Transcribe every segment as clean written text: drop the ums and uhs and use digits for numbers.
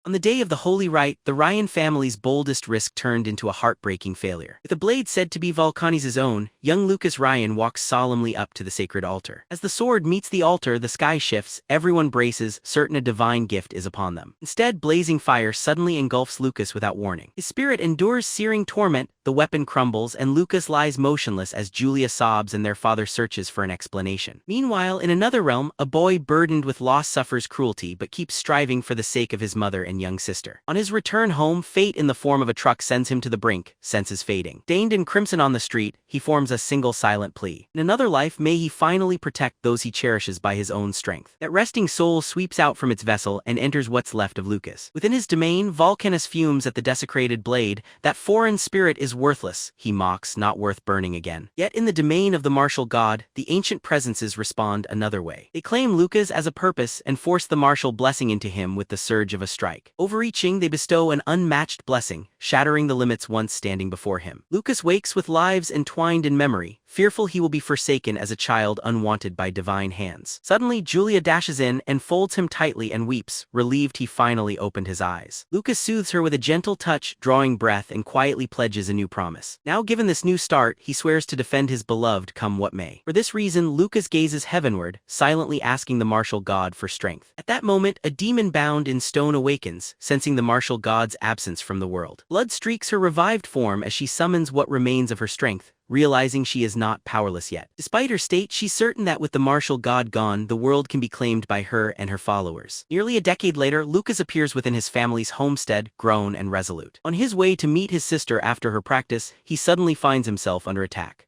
On the day of the Holy Rite, the Ryan family's boldest risk turned into a heartbreaking failure. With the blade said to be Vulcani's own, young Lucas Ryan walks solemnly up to the sacred altar. As the sword meets the altar, the sky shifts, everyone braces, certain a divine gift is upon them. Instead, blazing fire suddenly engulfs Lucas without warning. His spirit endures searing torment, the weapon crumbles, and Lucas lies motionless as Julia sobs and their father searches for an explanation. Meanwhile, in another realm, a boy burdened with loss suffers cruelty but keeps striving for the sake of his mother and young sister. On his return home, fate in the form of a truck sends him to the brink, senses fading. Stained in crimson on the street, he forms a single silent plea. In another life, may he finally protect those he cherishes by his own strength. That resting soul sweeps out from its vessel and enters what's left of Lucas. Within his domain, Vulcanus fumes at the desecrated blade. That foreign spirit is worthless, he mocks, not worth burning again. Yet in the domain of the martial god, the ancient presences respond another way. They claim Lucas as a purpose and force the martial blessing into him with the surge of a strike. Overreaching, they bestow an unmatched blessing, shattering the limits once standing before him. Lucas wakes with lives entwined in memory, fearful he will be forsaken as a child unwanted by divine hands. Suddenly, Julia dashes in and folds him tightly and weeps, relieved he finally opened his eyes. Lucas soothes her with a gentle touch, drawing breath, and quietly pledges a new promise. Now given this new start, he swears to defend his beloved come what may. For this reason, Lucas gazes heavenward, silently asking the martial god for strength. At that moment, a demon bound in stone awakens, sensing the martial god's absence from the world. Blood streaks her revived form as she summons what remains of her strength, realizing she is not powerless yet. Despite her state, she's certain that with the martial god gone, the world can be claimed by her and her followers. Nearly a decade later, Lucas appears within his family's homestead, grown and resolute. On his way to meet his sister after her practice, he suddenly finds himself under attack.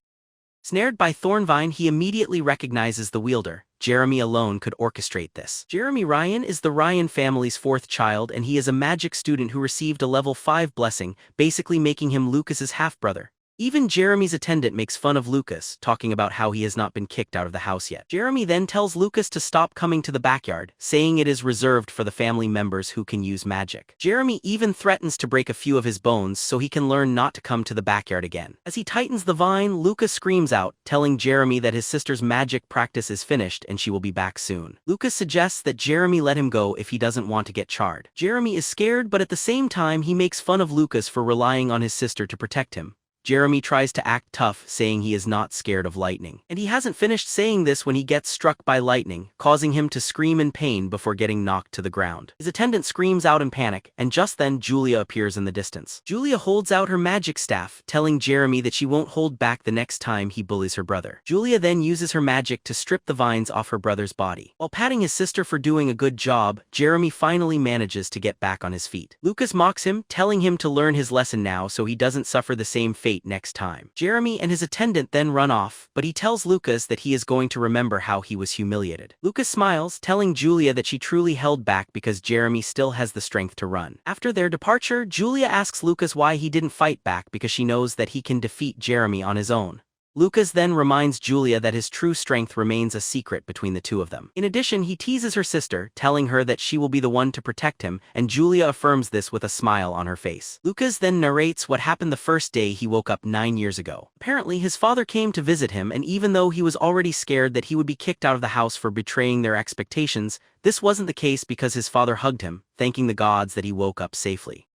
Snared by Thornvine, he immediately recognizes the wielder. Jeremy alone could orchestrate this. Jeremy Ryan is the Ryan family's fourth child, and he is a magic student who received a level 5 blessing, basically making him Lucas's half-brother. Even Jeremy's attendant makes fun of Lucas, talking about how he has not been kicked out of the house yet. Jeremy then tells Lucas to stop coming to the backyard, saying it is reserved for the family members who can use magic. Jeremy even threatens to break a few of his bones so he can learn not to come to the backyard again. As he tightens the vine, Lucas screams out, telling Jeremy that his sister's magic practice is finished and she will be back soon. Lucas suggests that Jeremy let him go if he doesn't want to get charred. Jeremy is scared, but at the same time he makes fun of Lucas for relying on his sister to protect him. Jeremy tries to act tough, saying he is not scared of lightning. And he hasn't finished saying this when he gets struck by lightning, causing him to scream in pain before getting knocked to the ground. His attendant screams out in panic, and just then Julia appears in the distance. Julia holds out her magic staff, telling Jeremy that she won't hold back the next time he bullies her brother. Julia then uses her magic to strip the vines off her brother's body. While patting his sister for doing a good job, Jeremy finally manages to get back on his feet. Lucas mocks him, telling him to learn his lesson now so he doesn't suffer the same fate next time. Jeremy and his attendant then run off, but he tells Lucas that he is going to remember how he was humiliated. Lucas smiles, telling Julia that she truly held back because Jeremy still has the strength to run. After their departure, Julia asks Lucas why he didn't fight back because she knows that he can defeat Jeremy on his own. Lucas then reminds Julia that his true strength remains a secret between the two of them. In addition, he teases her sister, telling her that she will be the one to protect him, and Julia affirms this with a smile on her face. Lucas then narrates what happened the first day he woke up 9 years ago. Apparently, his father came to visit him, and even though he was already scared that he would be kicked out of the house for betraying their expectations, this wasn't the case because his father hugged him, thanking the gods that he woke up safely.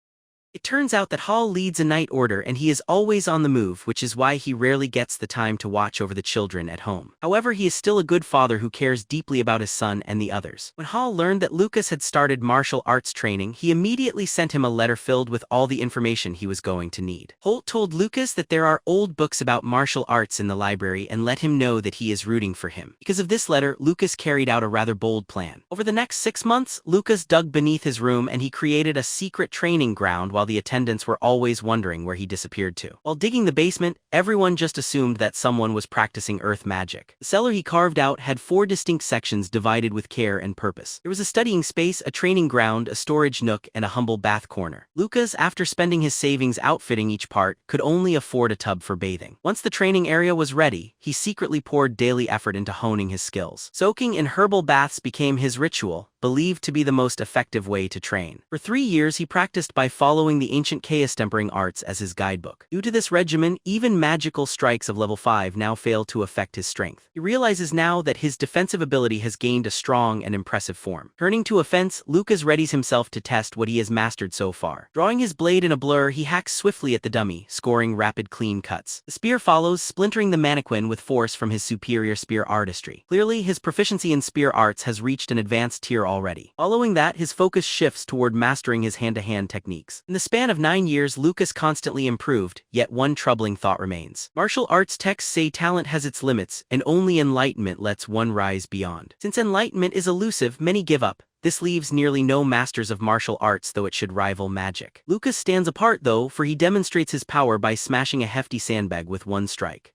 It turns out that Hall leads a night order and he is always on the move, which is why he rarely gets the time to watch over the children at home. However, he is still a good father who cares deeply about his son and the others. When Hall learned that Lucas had started martial arts training, he immediately sent him a letter filled with all the information he was going to need. Holt told Lucas that there are old books about martial arts in the library and let him know that he is rooting for him. Because of this letter, Lucas carried out a rather bold plan. Over the next 6 months, Lucas dug beneath his room and he created a secret training ground while the attendants were always wondering where he disappeared to. While digging the basement, everyone just assumed that someone was practicing earth magic. The cellar he carved out had 4 distinct sections divided with care and purpose. There was a studying space, a training ground, a storage nook, and a humble bath corner. Lucas, after spending his savings outfitting each part, could only afford a tub for bathing. Once the training area was ready, he secretly poured daily effort into honing his skills. Soaking in herbal baths became his ritual, believed to be the most effective way to train. For 3 years he practiced by following the ancient chaos tempering arts as his guidebook. Due to this regimen, even magical strikes of level 5 now fail to affect his strength. He realizes now that his defensive ability has gained a strong and impressive form. Turning to offense, Lucas readies himself to test what he has mastered so far. Drawing his blade in a blur, he hacks swiftly at the dummy, scoring rapid clean cuts. The spear follows, splintering the mannequin with force from his superior spear artistry. Clearly, his proficiency in spear arts has reached an advanced tier already. Following that, his focus shifts toward mastering his hand-to-hand techniques. In the span of 9 years, Lucas constantly improved, yet one troubling thought remains. Martial arts texts say talent has its limits, and only enlightenment lets one rise beyond. Since enlightenment is elusive, many give up. This leaves nearly no masters of martial arts, though it should rival magic. Lucas stands apart though, for he demonstrates his power by smashing a hefty sandbag with one strike.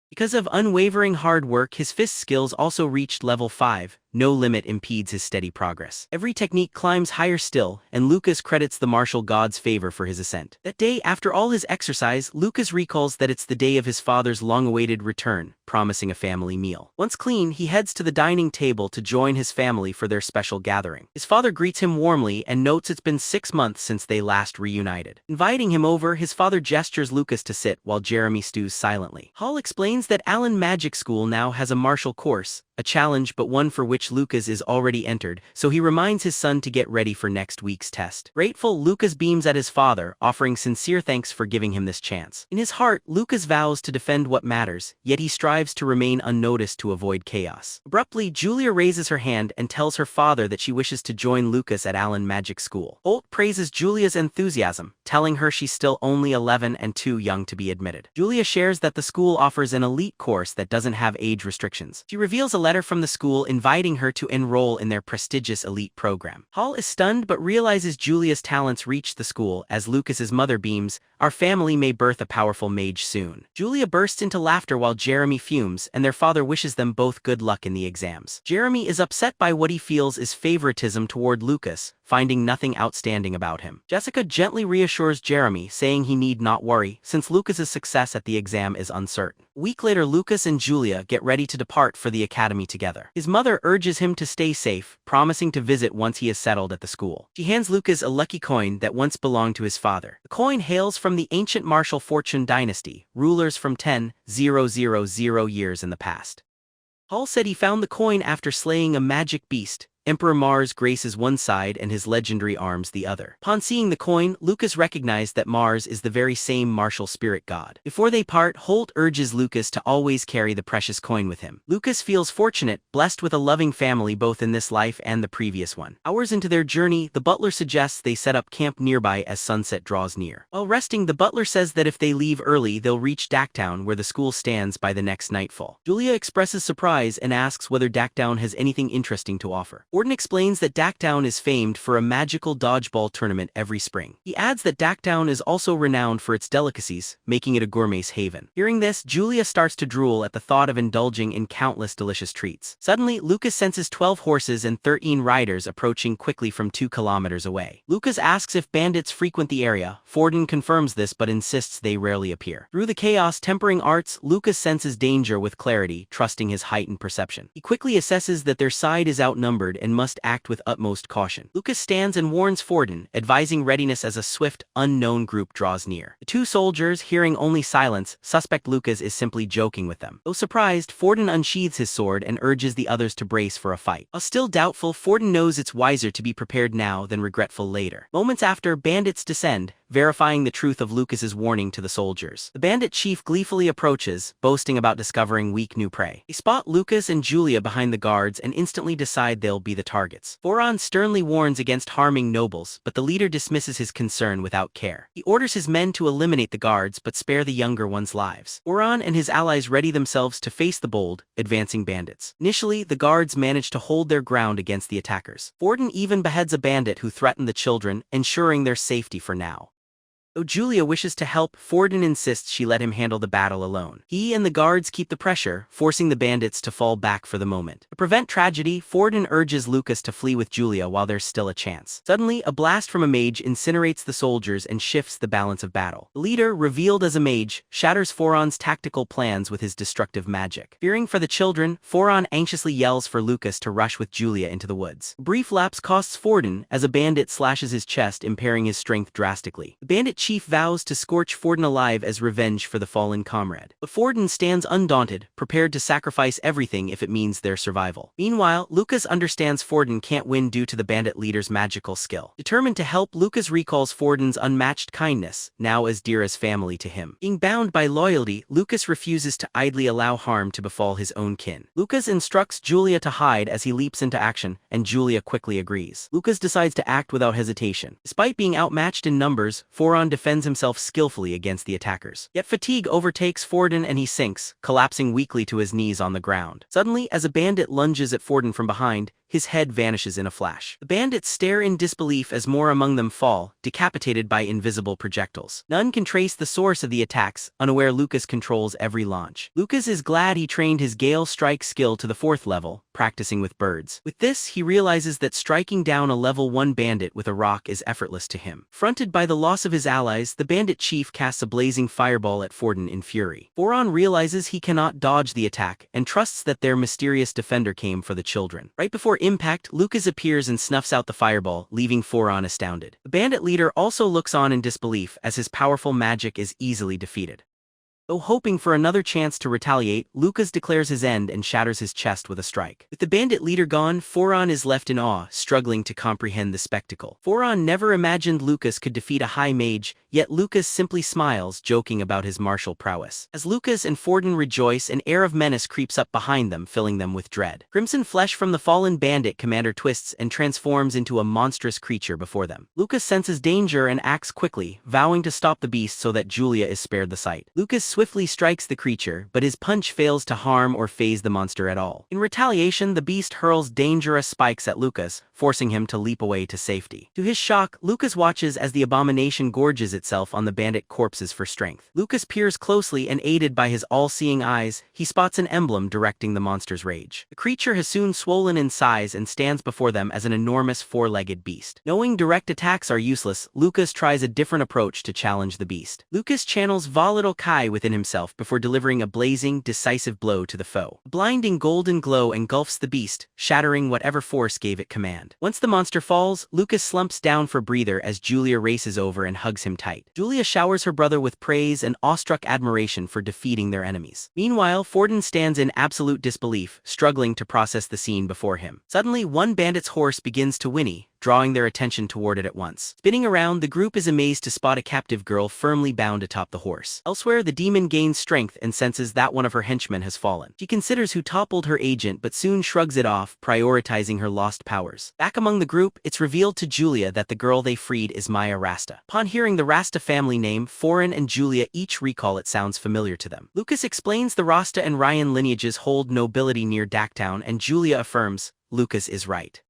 Because of unwavering hard work, his fist skills also reached level 5. No limit impedes his steady progress. Every technique climbs higher still, and Lucas credits the martial god's favor for his ascent. That day, after all his exercise, Lucas recalls that it's the day of his father's long-awaited return, promising a family meal. Once clean, he heads to the dining table to join his family for their special gathering. His father greets him warmly and notes it's been 6 months since they last reunited. Inviting him over, his father gestures Lucas to sit while Jeremy stews silently. Hall explains that Allen Magic School now has a martial course, a challenge but one for which Lucas is already entered, so he reminds his son to get ready for next week's test. Grateful, Lucas beams at his father, offering sincere thanks for giving him this chance. In his heart, Lucas vows to defend what matters, yet he strives to remain unnoticed to avoid chaos. Abruptly, Julia raises her hand and tells her father that she wishes to join Lucas at Allen Magic School. Holt praises Julia's enthusiasm, telling her she's still only 11 and too young to be admitted. Julia shares that the school offers an elite course that doesn't have age restrictions. She reveals a letter from the school inviting her to enroll in their prestigious elite program. Hall is stunned but realizes Julia's talents reach the school as Lucas's mother beams, "Our family may birth a powerful mage soon." Julia bursts into laughter while Jeremy fumes, and their father wishes them both good luck in the exams. Jeremy is upset by what he feels is favoritism toward Lucas, finding nothing outstanding about him. Jessica gently reassures Jeremy, saying he need not worry, since Lucas's success at the exam is uncertain. A week later, Lucas and Julia get ready to depart for the academy together. His mother urges him to stay safe, promising to visit once he is settled at the school. She hands Lucas a lucky coin that once belonged to his father. The coin hails from the ancient martial fortune dynasty, rulers from 10,000 years in the past. Hall said he found the coin after slaying a magic beast. Emperor Mars graces one side and his legendary arms the other. Upon seeing the coin, Lucas recognized that Mars is the very same martial spirit god. Before they part, Holt urges Lucas to always carry the precious coin with him. Lucas feels fortunate, blessed with a loving family both in this life and the previous one. Hours into their journey, the butler suggests they set up camp nearby as sunset draws near. While resting, the butler says that if they leave early, they'll reach Dacktown, where the school stands, by the next nightfall. Julia expresses surprise and asks whether Dacktown has anything interesting to offer. Gordon explains that Dacktown is famed for a magical dodgeball tournament every spring. He adds that Dacktown is also renowned for its delicacies, making it a gourmet's haven. Hearing this, Julia starts to drool at the thought of indulging in countless delicious treats. Suddenly, Lucas senses 12 horses and 13 riders approaching quickly from 2 kilometers away. Lucas asks if bandits frequent the area. Forden confirms this but insists they rarely appear. Through the chaos tempering arts, Lucas senses danger with clarity, trusting his heightened perception. He quickly assesses that their side is outnumbered and must act with utmost caution. Lucas stands and warns Forden, advising readiness as a swift, unknown group draws near. The 2 soldiers, hearing only silence, suspect Lucas is simply joking with them. Though surprised, Forden unsheathes his sword and urges the others to brace for a fight. While still doubtful, Forden knows it's wiser to be prepared now than regretful later. Moments after, bandits descend, verifying the truth of Lucas's warning to the soldiers. The bandit chief gleefully approaches, boasting about discovering weak new prey. They spot Lucas and Julia behind the guards and instantly decide they'll be the targets. Foron sternly warns against harming nobles, but the leader dismisses his concern without care. He orders his men to eliminate the guards but spare the younger ones' lives. Foron and his allies ready themselves to face the bold, advancing bandits. Initially, the guards manage to hold their ground against the attackers. Forden even beheads a bandit who threatened the children, ensuring their safety for now. Though Julia wishes to help, Forden insists she let him handle the battle alone. He and the guards keep the pressure, forcing the bandits to fall back for the moment. To prevent tragedy, Forden urges Lucas to flee with Julia while there's still a chance. Suddenly, a blast from a mage incinerates the soldiers and shifts the balance of battle. The leader, revealed as a mage, shatters Foron's tactical plans with his destructive magic. Fearing for the children, Foron anxiously yells for Lucas to rush with Julia into the woods. A brief lapse costs Forden, as a bandit slashes his chest, impairing his strength drastically. The bandit chief vows to scorch Forden alive as revenge for the fallen comrade. But Forden stands undaunted, prepared to sacrifice everything if it means their survival. Meanwhile, Lucas understands Forden can't win due to the bandit leader's magical skill. Determined to help, Lucas recalls Forden's unmatched kindness, now as dear as family to him. Being bound by loyalty, Lucas refuses to idly allow harm to befall his own kin. Lucas instructs Julia to hide as he leaps into action, and Julia quickly agrees. Lucas decides to act without hesitation. Despite being outmatched in numbers, Foron defends himself skillfully against the attackers. Yet fatigue overtakes Forden and he sinks, collapsing weakly to his knees on the ground. Suddenly, as a bandit lunges at Forden from behind, his head vanishes in a flash. The bandits stare in disbelief as more among them fall, decapitated by invisible projectiles. None can trace the source of the attacks, unaware Lucas controls every launch. Lucas is glad he trained his Gale Strike skill to the 4th level, practicing with birds. With this, he realizes that striking down a level 1 bandit with a rock is effortless to him. Fronted by the loss of his allies, the bandit chief casts a blazing fireball at Forden in fury. Foron realizes he cannot dodge the attack, and trusts that their mysterious defender came for the children. Right before impact, Lucas appears and snuffs out the fireball, leaving Foron astounded. The bandit leader also looks on in disbelief as his powerful magic is easily defeated. Though hoping for another chance to retaliate, Lucas declares his end and shatters his chest with a strike. With the bandit leader gone, Foron is left in awe, struggling to comprehend the spectacle. Foron never imagined Lucas could defeat a high mage, yet Lucas simply smiles, joking about his martial prowess. As Lucas and Forden rejoice, an air of menace creeps up behind them, filling them with dread. Crimson flesh from the fallen bandit commander twists and transforms into a monstrous creature before them. Lucas senses danger and acts quickly, vowing to stop the beast so that Julia is spared the sight. Lucas swiftly strikes the creature, but his punch fails to harm or faze the monster at all. In retaliation, the beast hurls dangerous spikes at Lucas, forcing him to leap away to safety. To his shock, Lucas watches as the abomination gorges itself on the bandit corpses for strength. Lucas peers closely, and aided by his all-seeing eyes, he spots an emblem directing the monster's rage. The creature has soon swollen in size and stands before them as an enormous 4-legged beast. Knowing direct attacks are useless, Lucas tries a different approach to challenge the beast. Lucas channels volatile Kai within himself before delivering a blazing, decisive blow to the foe. A blinding golden glow engulfs the beast, shattering whatever force gave it command. Once the monster falls, Lucas slumps down for breather as Julia races over and hugs him tight. Julia showers her brother with praise and awestruck admiration for defeating their enemies. Meanwhile, Forden stands in absolute disbelief, struggling to process the scene before him. Suddenly, one bandit's horse begins to whinny, drawing their attention toward it at once. Spinning around, the group is amazed to spot a captive girl firmly bound atop the horse. Elsewhere, the demon gains strength and senses that one of her henchmen has fallen. She considers who toppled her agent but soon shrugs it off, prioritizing her lost powers. Back among the group, it's revealed to Julia that the girl they freed is Maya Rasta. Upon hearing the Rasta family name, Foron and Julia each recall it sounds familiar to them. Lucas explains the Rasta and Ryan lineages hold nobility near Daktown, and Julia affirms, Lucas is right.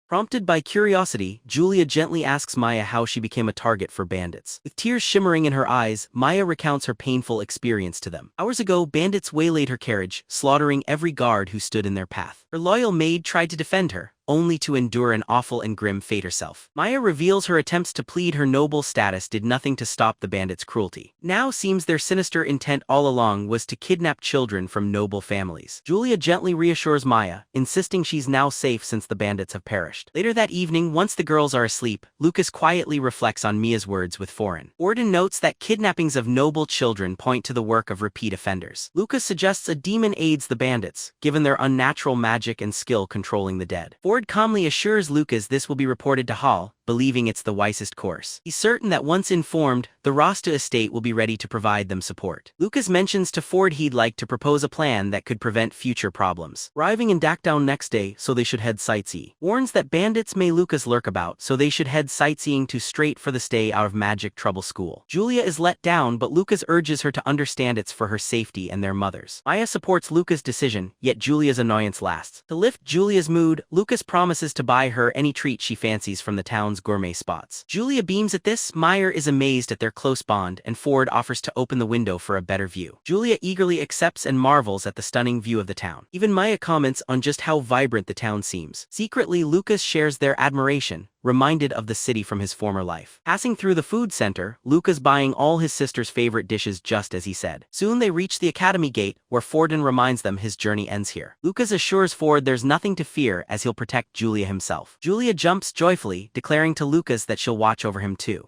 Prompted by curiosity, Julia gently asks Maya how she became a target for bandits. With tears shimmering in her eyes, Maya recounts her painful experience to them. Hours ago, bandits waylaid her carriage, slaughtering every guard who stood in their path. Her loyal maid tried to defend her, only to endure an awful and grim fate herself. Maya reveals her attempts to plead her noble status did nothing to stop the bandits' cruelty. Now seems their sinister intent all along was to kidnap children from noble families. Julia gently reassures Maya, insisting she's now safe since the bandits have perished. Later that evening, once the girls are asleep, Lucas quietly reflects on Mia's words with Foron. Forden notes that kidnappings of noble children point to the work of repeat offenders. Lucas suggests a demon aids the bandits, given their unnatural magic and skill controlling the dead. Ford calmly assures Lucas this will be reported to Hall, believing it's the wisest course. He's certain that once informed, the Rasta estate will be ready to provide them support. Lucas mentions to Ford he'd like to propose a plan that could prevent future problems. Arriving in Daktown next day, so they should head sightsee. Warns that bandits may Lucas lurk about, so they should head sightseeing to straight for the stay out of magic trouble school. Julia is let down, but Lucas urges her to understand it's for her safety and their mothers. Maya supports Lucas' decision, yet Julia's annoyance lasts. To lift Julia's mood, Lucas promises to buy her any treat she fancies from the town's gourmet spots. Julia beams at this, Meyer is amazed at their close bond, and Ford offers to open the window for a better view. Julia eagerly accepts and marvels at the stunning view of the town. Even Maya comments on just how vibrant the town seems. Secretly, Lucas shares their admiration, reminded of the city from his former life. Passing through the food center, Lucas buying all his sister's favorite dishes just as he said. Soon they reach the academy gate, where Forden reminds them his journey ends here. Lucas assures Ford there's nothing to fear as he'll protect Julia himself. Julia jumps joyfully, declaring to Lucas that she'll watch over him too.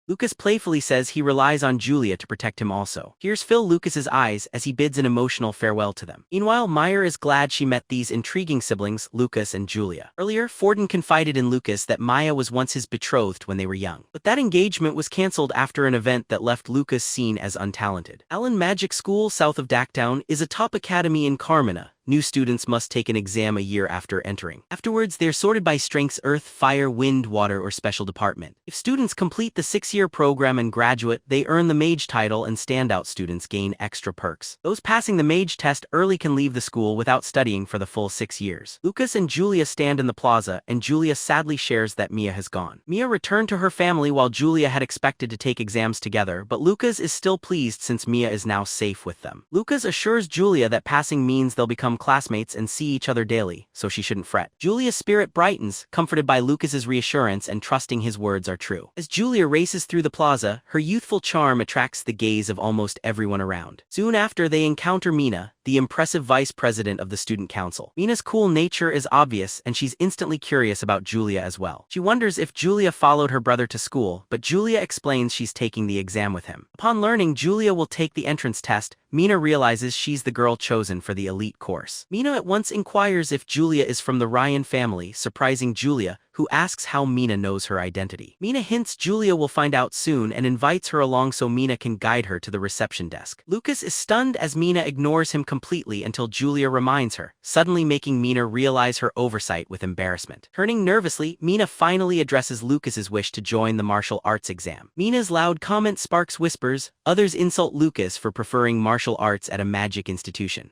Lucas playfully says he relies on Julia to protect him also. Tears fill Lucas's eyes as he bids an emotional farewell to them. Meanwhile, Meyer is glad she met these intriguing siblings, Lucas and Julia. Earlier, Forden confided in Lucas that Maya was once his betrothed when they were young. But that engagement was cancelled after an event that left Lucas seen as untalented. Allen Magic School, south of Dacktown, is a top academy in Carmina. New students must take an exam a year after entering. Afterwards, they are sorted by strengths: earth, fire, wind, water, or special department. If students complete the 6-year program and graduate, they earn the mage title, and standout students gain extra perks. Those passing the mage test early can leave the school without studying for the full 6 years. Lucas and Julia stand in the plaza, and Julia sadly shares that Mia has gone. Mia returned to her family while Julia had expected to take exams together, but Lucas is still pleased since Mia is now safe with them. Lucas assures Julia that passing means they'll become classmates and see each other daily, so she shouldn't fret. Julia's spirit brightens, comforted by Lucas's reassurance and trusting his words are true. As Julia races through the plaza, her youthful charm attracts the gaze of almost everyone around. Soon after, they encounter Mina, the impressive vice president of the student council. Mina's cool nature is obvious, and she's instantly curious about Julia as well. She wonders if Julia followed her brother to school, but Julia explains she's taking the exam with him. Upon learning Julia will take the entrance test, Mina realizes she's the girl chosen for the elite course. Mina at once inquires if Julia is from the Ryan family, surprising Julia, who asks how Mina knows her identity. Mina hints Julia will find out soon and invites her along so Mina can guide her to the reception desk. Lucas is stunned as Mina ignores him completely until Julia reminds her, suddenly making Mina realize her oversight with embarrassment. Turning nervously, Mina finally addresses Lucas's wish to join the martial arts exam. Mina's loud comment sparks whispers. Others insult Lucas for preferring martial arts at a magic institution.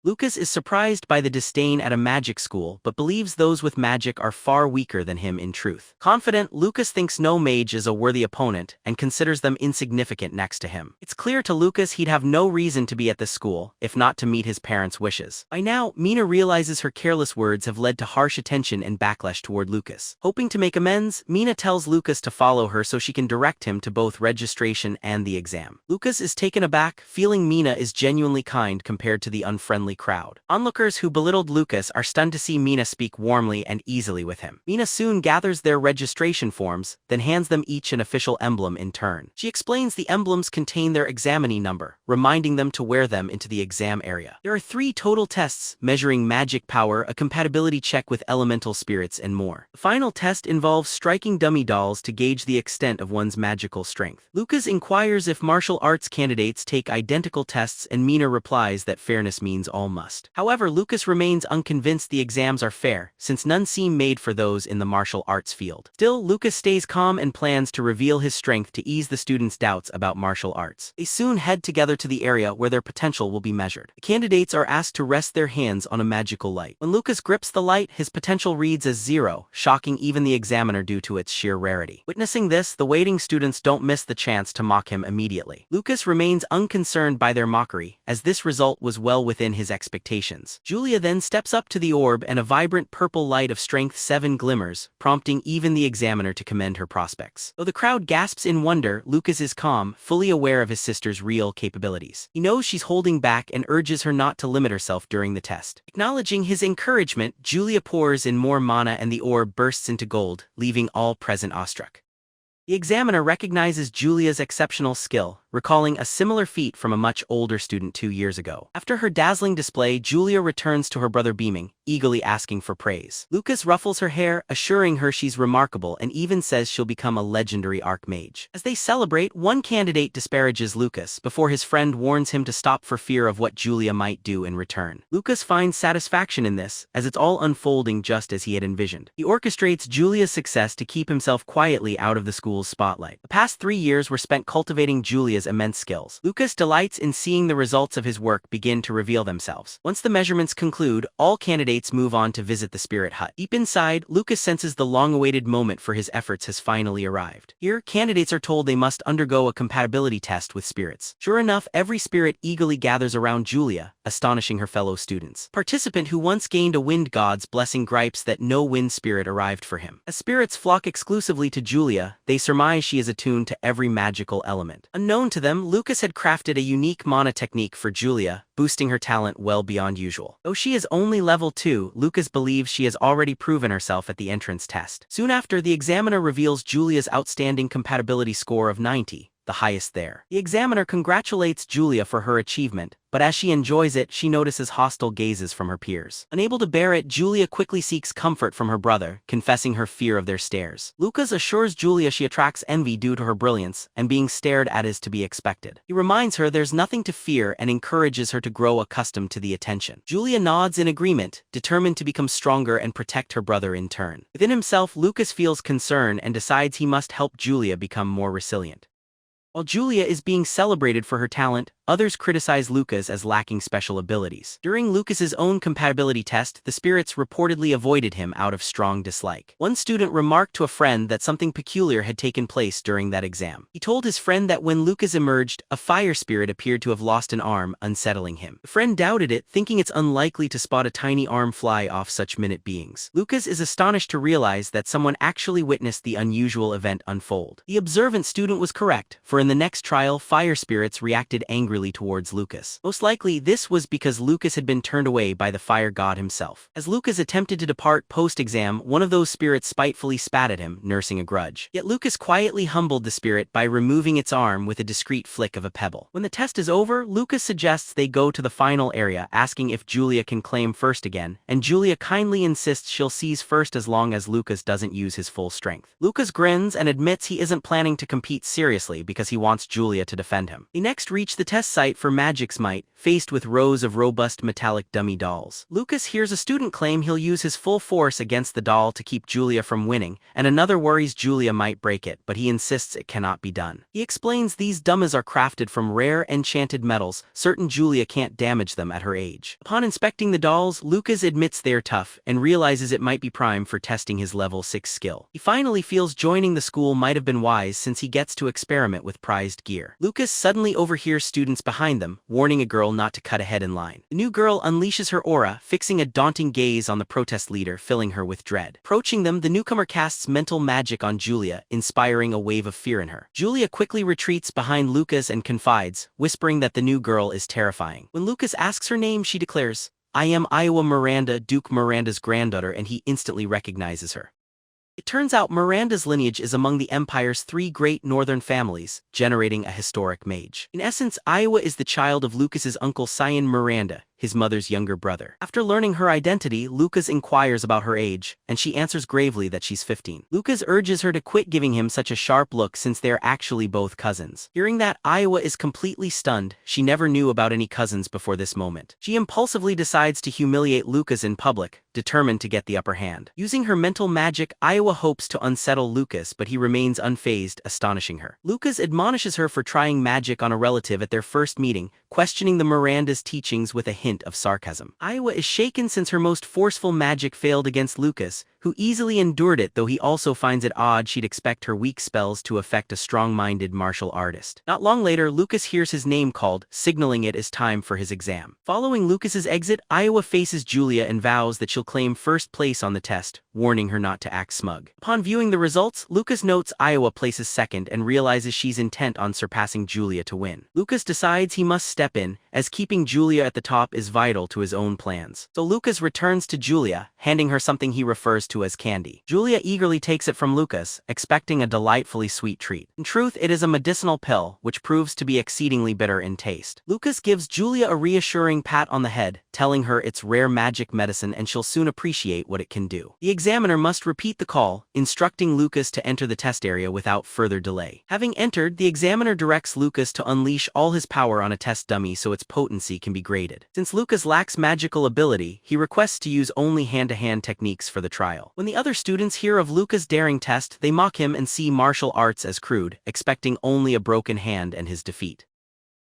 Lucas is surprised by the disdain at a magic school, but believes those with magic are far weaker than him in truth. Confident, Lucas thinks no mage is a worthy opponent and considers them insignificant next to him. It's clear to Lucas he'd have no reason to be at this school, if not to meet his parents' wishes. By now, Mina realizes her careless words have led to harsh attention and backlash toward Lucas. Hoping to make amends, Mina tells Lucas to follow her so she can direct him to both registration and the exam. Lucas is taken aback, feeling Mina is genuinely kind compared to the unfriendly crowd. Onlookers who belittled Lucas are stunned to see Mina speak warmly and easily with him. Mina soon gathers their registration forms, then hands them each an official emblem in turn. She explains the emblems contain their examinee number, reminding them to wear them into the exam area. There are 3 total tests measuring magic power, a compatibility check with elemental spirits, and more. The final test involves striking dummy dolls to gauge the extent of one's magical strength. Lucas inquires if martial arts candidates take identical tests, and Mina replies that fairness means all must. However, Lucas remains unconvinced the exams are fair, since none seem made for those in the martial arts field. Still, Lucas stays calm and plans to reveal his strength to ease the students' doubts about martial arts. They soon head together to the area where their potential will be measured. The candidates are asked to rest their hands on a magical light. When Lucas grips the light, his potential reads as 0, shocking even the examiner due to its sheer rarity. Witnessing this, the waiting students don't miss the chance to mock him immediately. Lucas remains unconcerned by their mockery, as this result was well within his expectations. Julia then steps up to the orb and a vibrant purple light of strength 7 glimmers, prompting even the examiner to commend her prospects. Though the crowd gasps in wonder, Lucas is calm, fully aware of his sister's real capabilities. He knows she's holding back and urges her not to limit herself during the test. Acknowledging his encouragement, Julia pours in more mana and the orb bursts into gold, leaving all present awestruck. The examiner recognizes Julia's exceptional skill, recalling a similar feat from a much older student 2 years ago. After her dazzling display, Julia returns to her brother beaming, eagerly asking for praise. Lucas ruffles her hair, assuring her she's remarkable, and even says she'll become a legendary archmage. As they celebrate, one candidate disparages Lucas before his friend warns him to stop for fear of what Julia might do in return. Lucas finds satisfaction in this, as it's all unfolding just as he had envisioned. He orchestrates Julia's success to keep himself quietly out of the school's spotlight. The past 3 years were spent cultivating Julia's Julia's immense skills. Lucas delights in seeing the results of his work begin to reveal themselves. Once the measurements conclude, all candidates move on to visit the spirit hut. Deep inside, Lucas senses the long-awaited moment for his efforts has finally arrived. Here, candidates are told they must undergo a compatibility test with spirits. Sure enough, every spirit eagerly gathers around Julia, astonishing her fellow students. Participant who once gained a wind god's blessing gripes that no wind spirit arrived for him. As spirits flock exclusively to Julia, they surmise she is attuned to every magical element. Unknown to them, Lucas had crafted a unique mana technique for Julia, boosting her talent well beyond usual. Though she is only level 2, Lucas believes she has already proven herself at the entrance test. Soon after, the examiner reveals Julia's outstanding compatibility score of 90. The highest there. The examiner congratulates Julia for her achievement, but as she enjoys it, she notices hostile gazes from her peers. Unable to bear it, Julia quickly seeks comfort from her brother, confessing her fear of their stares. Lucas assures Julia she attracts envy due to her brilliance, and being stared at is to be expected. He reminds her there's nothing to fear and encourages her to grow accustomed to the attention. Julia nods in agreement, determined to become stronger and protect her brother in turn. Within himself, Lucas feels concern and decides he must help Julia become more resilient. While Julia is being celebrated for her talent, others criticize Lucas as lacking special abilities. During Lucas's own compatibility test, the spirits reportedly avoided him out of strong dislike. One student remarked to a friend that something peculiar had taken place during that exam. He told his friend that when Lucas emerged, a fire spirit appeared to have lost an arm, unsettling him. The friend doubted it, thinking it's unlikely to spot a tiny arm fly off such minute beings. Lucas is astonished to realize that someone actually witnessed the unusual event unfold. The observant student was correct, for in the next trial, fire spirits reacted angrily towards Lucas. Most likely, this was because Lucas had been turned away by the fire god himself. As Lucas attempted to depart post-exam, one of those spirits spitefully spat at him, nursing a grudge. Yet Lucas quietly humbled the spirit by removing its arm with a discreet flick of a pebble. When the test is over, Lucas suggests they go to the final area, asking if Julia can claim first again, and Julia kindly insists she'll seize first as long as Lucas doesn't use his full strength. Lucas grins and admits he isn't planning to compete seriously because he wants Julia to defend him. They next reach the test site for Magic's Might, faced with rows of robust metallic dummy dolls. Lucas hears a student claim he'll use his full force against the doll to keep Julia from winning, and another worries Julia might break it, but he insists it cannot be done. He explains these dummies are crafted from rare enchanted metals, certain Julia can't damage them at her age. Upon inspecting the dolls, Lucas admits they're tough, and realizes it might be prime for testing his level 6 skill. He finally feels joining the school might have been wise since he gets to experiment with prized gear. Lucas suddenly overhears students behind them, warning a girl not to cut ahead in line. The new girl unleashes her aura, fixing a daunting gaze on the protest leader, filling her with dread. Approaching them, the newcomer casts mental magic on Julia, inspiring a wave of fear in her. Julia quickly retreats behind Lucas and confides, whispering that the new girl is terrifying. When Lucas asks her name, she declares, "I am Iowa Miranda, Duke Miranda's granddaughter," and he instantly recognizes her. It turns out Miranda's lineage is among the Empire's 3 great northern families, generating a historic mage. In essence, Iowa is the child of Lucas's uncle Cyan Miranda, his mother's younger brother. After learning her identity, Lucas inquires about her age, and she answers gravely that she's 15. Lucas urges her to quit giving him such a sharp look since they are actually both cousins. Hearing that, Iowa is completely stunned. She never knew about any cousins before this moment. She impulsively decides to humiliate Lucas in public, determined to get the upper hand. Using her mental magic, Iowa hopes to unsettle Lucas, but he remains unfazed, astonishing her. Lucas admonishes her for trying magic on a relative at their first meeting, questioning the Miranda's teachings with a hint of sarcasm. Iowa is shaken since her most forceful magic failed against Lucas, who easily endured it, though he also finds it odd she'd expect her weak spells to affect a strong-minded martial artist. Not long later, Lucas hears his name called, signaling it is time for his exam. Following Lucas's exit, Iowa faces Julia and vows that she'll claim first place on the test, warning her not to act smug. Upon viewing the results, Lucas notes Iowa places second and realizes she's intent on surpassing Julia to win. Lucas decides he must step in, as keeping Julia at the top is vital to his own plans. So Lucas returns to Julia, handing her something he refers to as candy. Julia eagerly takes it from Lucas, expecting a delightfully sweet treat. In truth, it is a medicinal pill, which proves to be exceedingly bitter in taste. Lucas gives Julia a reassuring pat on the head, telling her it's rare magic medicine and she'll soon appreciate what it can do. The examiner must repeat the call, instructing Lucas to enter the test area without further delay. Having entered, the examiner directs Lucas to unleash all his power on a test dummy so its potency can be graded. Since Lucas lacks magical ability, he requests to use only hand-to-hand techniques for the trial. style. When the other students hear of Luca's daring test, they mock him and see martial arts as crude, expecting only a broken hand and his defeat.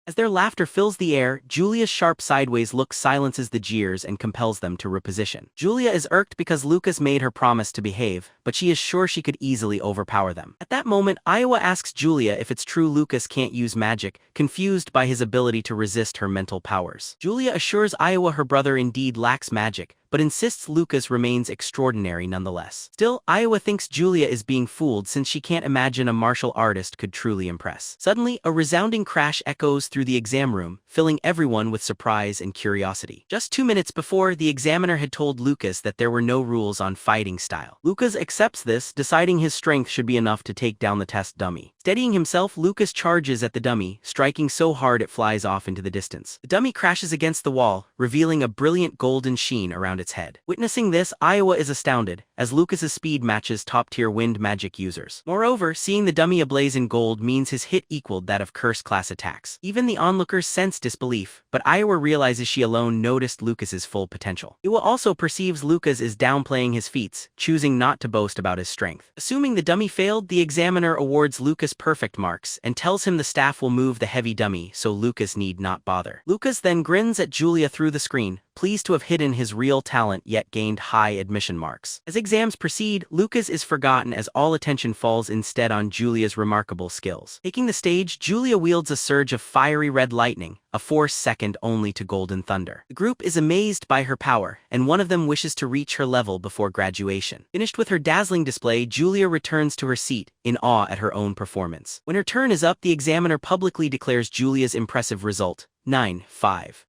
As their laughter fills the air, Julia's sharp sideways look silences the jeers and compels them to reposition. Julia is irked because Lucas made her promise to behave, but she is sure she could easily overpower them. At that moment, Iowa asks Julia if it's true Lucas can't use magic, confused by his ability to resist her mental powers. Julia assures Iowa her brother indeed lacks magic, but insists Lucas remains extraordinary nonetheless. Still, Iowa thinks Julia is being fooled since she can't imagine a martial artist could truly impress. Suddenly, a resounding crash echoes through the exam room, filling everyone with surprise and curiosity. Just 2 minutes before, the examiner had told Lucas that there were no rules on fighting style. Lucas accepts this, deciding his strength should be enough to take down the test dummy. Steadying himself, Lucas charges at the dummy, striking so hard it flies off into the distance. The dummy crashes against the wall, revealing a brilliant golden sheen around its head. Witnessing this, Iowa is astounded, as Lucas's speed matches top-tier wind magic users. Moreover, seeing the dummy ablaze in gold means his hit equaled that of curse class attacks. Even the onlookers sense disbelief, but Iowa realizes she alone noticed Lucas's full potential. Iowa also perceives Lucas is downplaying his feats, choosing not to boast about his strength. Assuming the dummy failed, the examiner awards Lucas perfect marks and tells him the staff will move the heavy dummy so Lucas need not bother. Lucas then grins at Julia through the screen, pleased to have hidden his real talent yet gained high admission marks. As exams proceed, Lucas is forgotten as all attention falls instead on Julia's remarkable skills. Taking the stage, Julia wields a surge of fiery red lightning, a force second only to golden thunder. The group is amazed by her power, and one of them wishes to reach her level before graduation. Finished with her dazzling display, Julia returns to her seat, in awe at her own performance. When her turn is up, the examiner publicly declares Julia's impressive result, 9-5.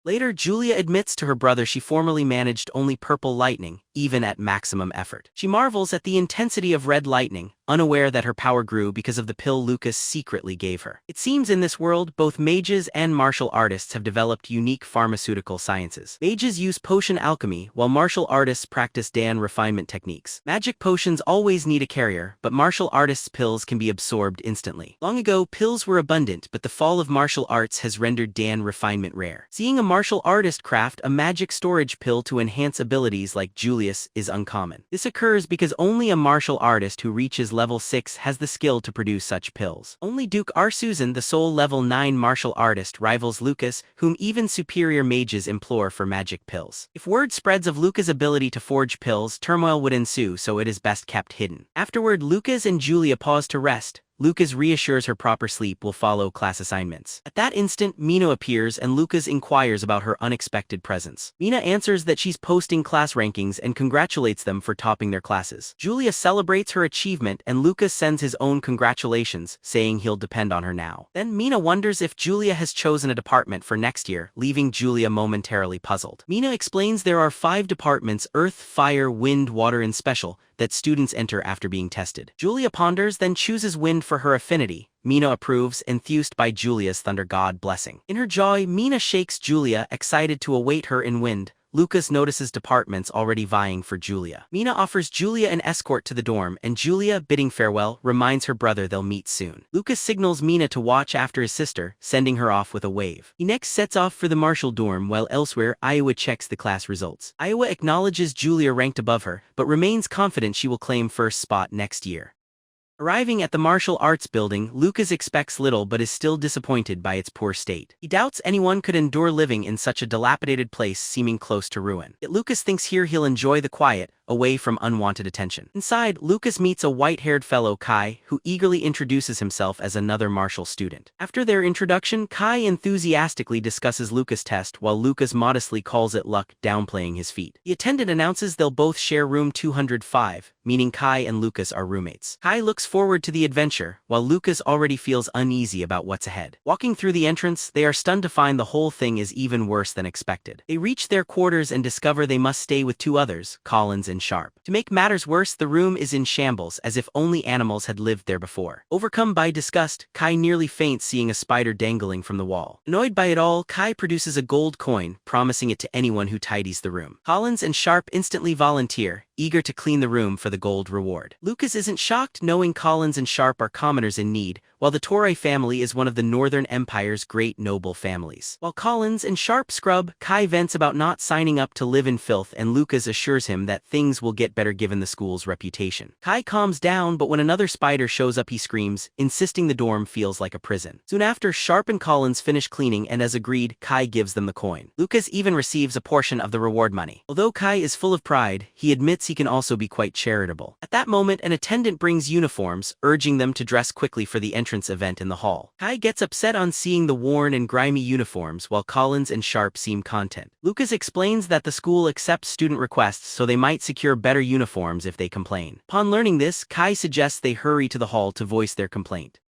Later, Julia admits to her brother she formerly managed only purple lightning, even at maximum effort. She marvels at the intensity of red lightning, unaware that her power grew because of the pill Lucas secretly gave her. It seems in this world, both mages and martial artists have developed unique pharmaceutical sciences. Mages use potion alchemy, while martial artists practice Dan refinement techniques. Magic potions always need a carrier, but martial artists' pills can be absorbed instantly. Long ago, pills were abundant, but the fall of martial arts has rendered Dan refinement rare. Seeing a martial artist craft a magic storage pill to enhance abilities like Julia's is uncommon. This occurs because only a martial artist who reaches level 6 has the skill to produce such pills. Only Duke Susan, the sole level 9 martial artist, rivals Lucas, whom even superior mages implore for magic pills. If word spreads of Lucas' ability to forge pills, turmoil would ensue, so it is best kept hidden. Afterward, Lucas and Julia pause to rest. Lucas reassures her proper sleep will follow class assignments. At that instant, Mina appears and Lucas inquires about her unexpected presence. Mina answers that she's posting class rankings and congratulates them for topping their classes. Julia celebrates her achievement and Lucas sends his own congratulations, saying he'll depend on her now. Then Mina wonders if Julia has chosen a department for next year, leaving Julia momentarily puzzled. Mina explains there are 5 departments: Earth, Fire, Wind, Water and Special, that students enter after being tested. Julia ponders, then chooses Wind for her affinity. Mina approves, enthused by Julia's Thunder God blessing. In her joy, Mina shakes Julia, excited to await her in Wind. Lucas notices departments already vying for Julia. Mina offers Julia an escort to the dorm, and Julia, bidding farewell, reminds her brother they'll meet soon. Lucas signals Mina to watch after his sister, sending her off with a wave. He next sets off for the martial dorm, while elsewhere, Iowa checks the class results. Iowa acknowledges Julia ranked above her, but remains confident she will claim first spot next year. Arriving at the martial arts building, Lucas expects little but is still disappointed by its poor state. He doubts anyone could endure living in such a dilapidated place seeming close to ruin. Yet Lucas thinks here he'll enjoy the quiet, away from unwanted attention. Inside, Lucas meets a white-haired fellow, Kai, who eagerly introduces himself as another martial student. After their introduction, Kai enthusiastically discusses Lucas' test while Lucas modestly calls it luck, downplaying his feat. The attendant announces they'll both share room 205, meaning Kai and Lucas are roommates. Kai looks forward to the adventure, while Lucas already feels uneasy about what's ahead. Walking through the entrance, they are stunned to find the whole thing is even worse than expected. They reach their quarters and discover they must stay with 2 others, Collins and Sharp. To make matters worse, the room is in shambles, as if only animals had lived there before. Overcome by disgust, Kai nearly faints seeing a spider dangling from the wall. Annoyed by it all, Kai produces a gold coin, promising it to anyone who tidies the room. Collins and Sharp instantly volunteer, eager to clean the room for the gold reward. Lucas isn't shocked knowing Collins and Sharp are commoners in need, while the Torre family is one of the Northern Empire's great noble families. While Collins and Sharp scrub, Kai vents about not signing up to live in filth and Lucas assures him that things things will get better given the school's reputation. Kai calms down, but when another spider shows up he screams, insisting the dorm feels like a prison. Soon after, Sharp and Collins finish cleaning and as agreed, Kai gives them the coin. Lucas even receives a portion of the reward money. Although Kai is full of pride, he admits he can also be quite charitable. At that moment, an attendant brings uniforms, urging them to dress quickly for the entrance event in the hall. Kai gets upset on seeing the worn and grimy uniforms while Collins and Sharp seem content. Lucas explains that the school accepts student requests so they might secure better uniforms if they complain. Upon learning this, Kai suggests they hurry to the hall to voice their complaint.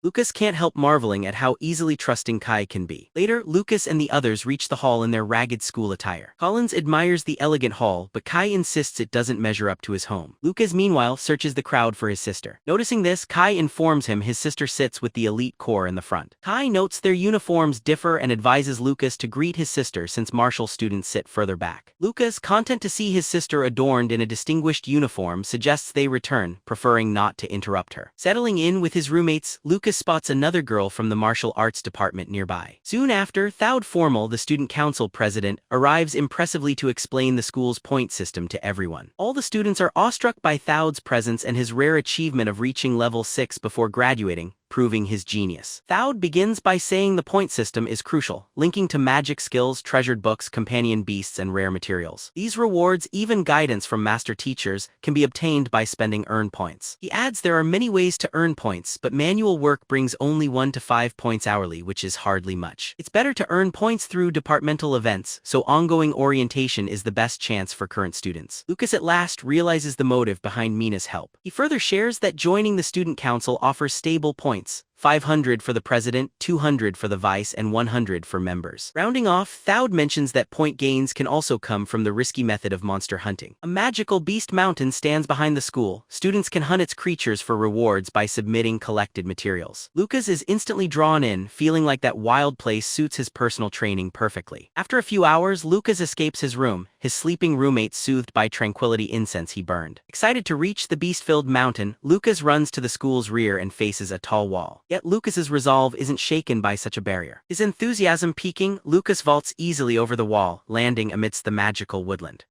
Lucas can't help marveling at how easily trusting Kai can be. Later, Lucas and the others reach the hall in their ragged school attire. Collins admires the elegant hall, but Kai insists it doesn't measure up to his home. Lucas, meanwhile, searches the crowd for his sister. Noticing this, Kai informs him his sister sits with the elite corps in the front. Kai notes their uniforms differ and advises Lucas to greet his sister since martial students sit further back. Lucas, content to see his sister adorned in a distinguished uniform, suggests they return, preferring not to interrupt her. Settling in with his roommates, Lucas spots another girl from the martial arts department nearby. Soon after, Thowd Formal, the student council president, arrives impressively to explain the school's point system to everyone. All the students are awestruck by Thowd's presence and his rare achievement of reaching level 6 before graduating, proving his genius. Thowd begins by saying the point system is crucial, linking to magic skills, treasured books, companion beasts, and rare materials. These rewards, even guidance from master teachers, can be obtained by spending earn points. He adds there are many ways to earn points, but manual work brings only 1 to 5 points hourly, which is hardly much. It's better to earn points through departmental events, so ongoing orientation is the best chance for current students. Lucas at last realizes the motive behind Mina's help. He further shares that joining the student council offers stable points, 500 for the president, 200 for the vice, and 100 for members. Rounding off, Thowd mentions that point gains can also come from the risky method of monster hunting. A magical beast mountain stands behind the school. Students can hunt its creatures for rewards by submitting collected materials. Lucas is instantly drawn in, feeling like that wild place suits his personal training perfectly. After a few hours, Lucas escapes his room, his sleeping roommate soothed by tranquility incense he burned. Excited to reach the beast-filled mountain, Lucas runs to the school's rear and faces a tall wall. Yet Lucas's resolve isn't shaken by such a barrier. His enthusiasm peaking, Lucas vaults easily over the wall, landing amidst the magical woodland.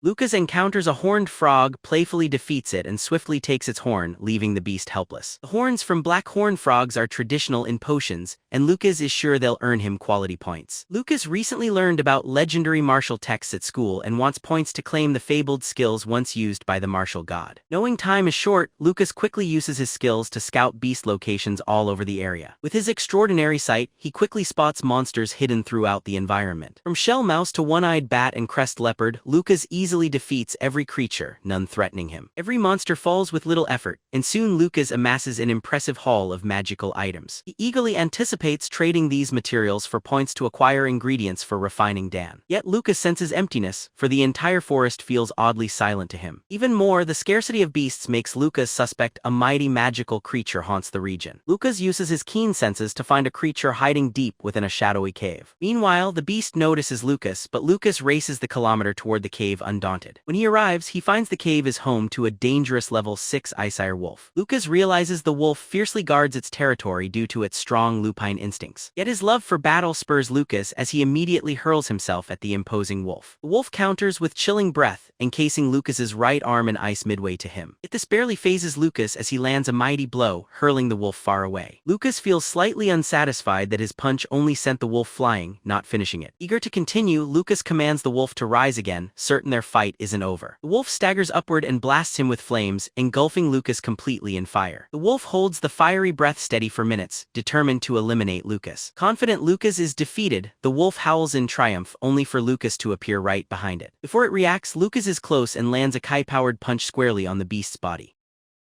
Lucas encounters a horned frog, playfully defeats it, and swiftly takes its horn, leaving the beast helpless. The horns from black horn frogs are traditional in potions, and Lucas is sure they'll earn him quality points. Lucas recently learned about legendary martial texts at school and wants points to claim the fabled skills once used by the martial god. Knowing time is short, Lucas quickly uses his skills to scout beast locations all over the area. With his extraordinary sight, he quickly spots monsters hidden throughout the environment. From shell mouse to one-eyed bat and crest leopard, Lucas easily defeats every creature, none threatening him. Every monster falls with little effort, and soon Lucas amasses an impressive haul of magical items. He eagerly anticipates trading these materials for points to acquire ingredients for refining Dan. Yet Lucas senses emptiness, for the entire forest feels oddly silent to him. Even more, the scarcity of beasts makes Lucas suspect a mighty magical creature haunts the region. Lucas uses his keen senses to find a creature hiding deep within a shadowy cave. Meanwhile, the beast notices Lucas, but Lucas races the kilometer toward the cave undaunted. When he arrives, he finds the cave is home to a dangerous level 6 Icire wolf. Lucas realizes the wolf fiercely guards its territory due to its strong lupine instincts. Yet his love for battle spurs Lucas as he immediately hurls himself at the imposing wolf. The wolf counters with chilling breath, encasing Lucas's right arm in ice midway to him. Yet this barely phases Lucas as he lands a mighty blow, hurling the wolf far away. Lucas feels slightly unsatisfied that his punch only sent the wolf flying, not finishing it. Eager to continue, Lucas commands the wolf to rise again, certain their fight isn't over. The wolf staggers upward and blasts him with flames, engulfing Lucas completely in fire. The wolf holds the fiery breath steady for minutes, determined to eliminate Lucas. Confident Lucas is defeated, the wolf howls in triumph, only for Lucas to appear right behind it. Before it reacts, Lucas is close and lands a Kai-powered punch squarely on the beast's body.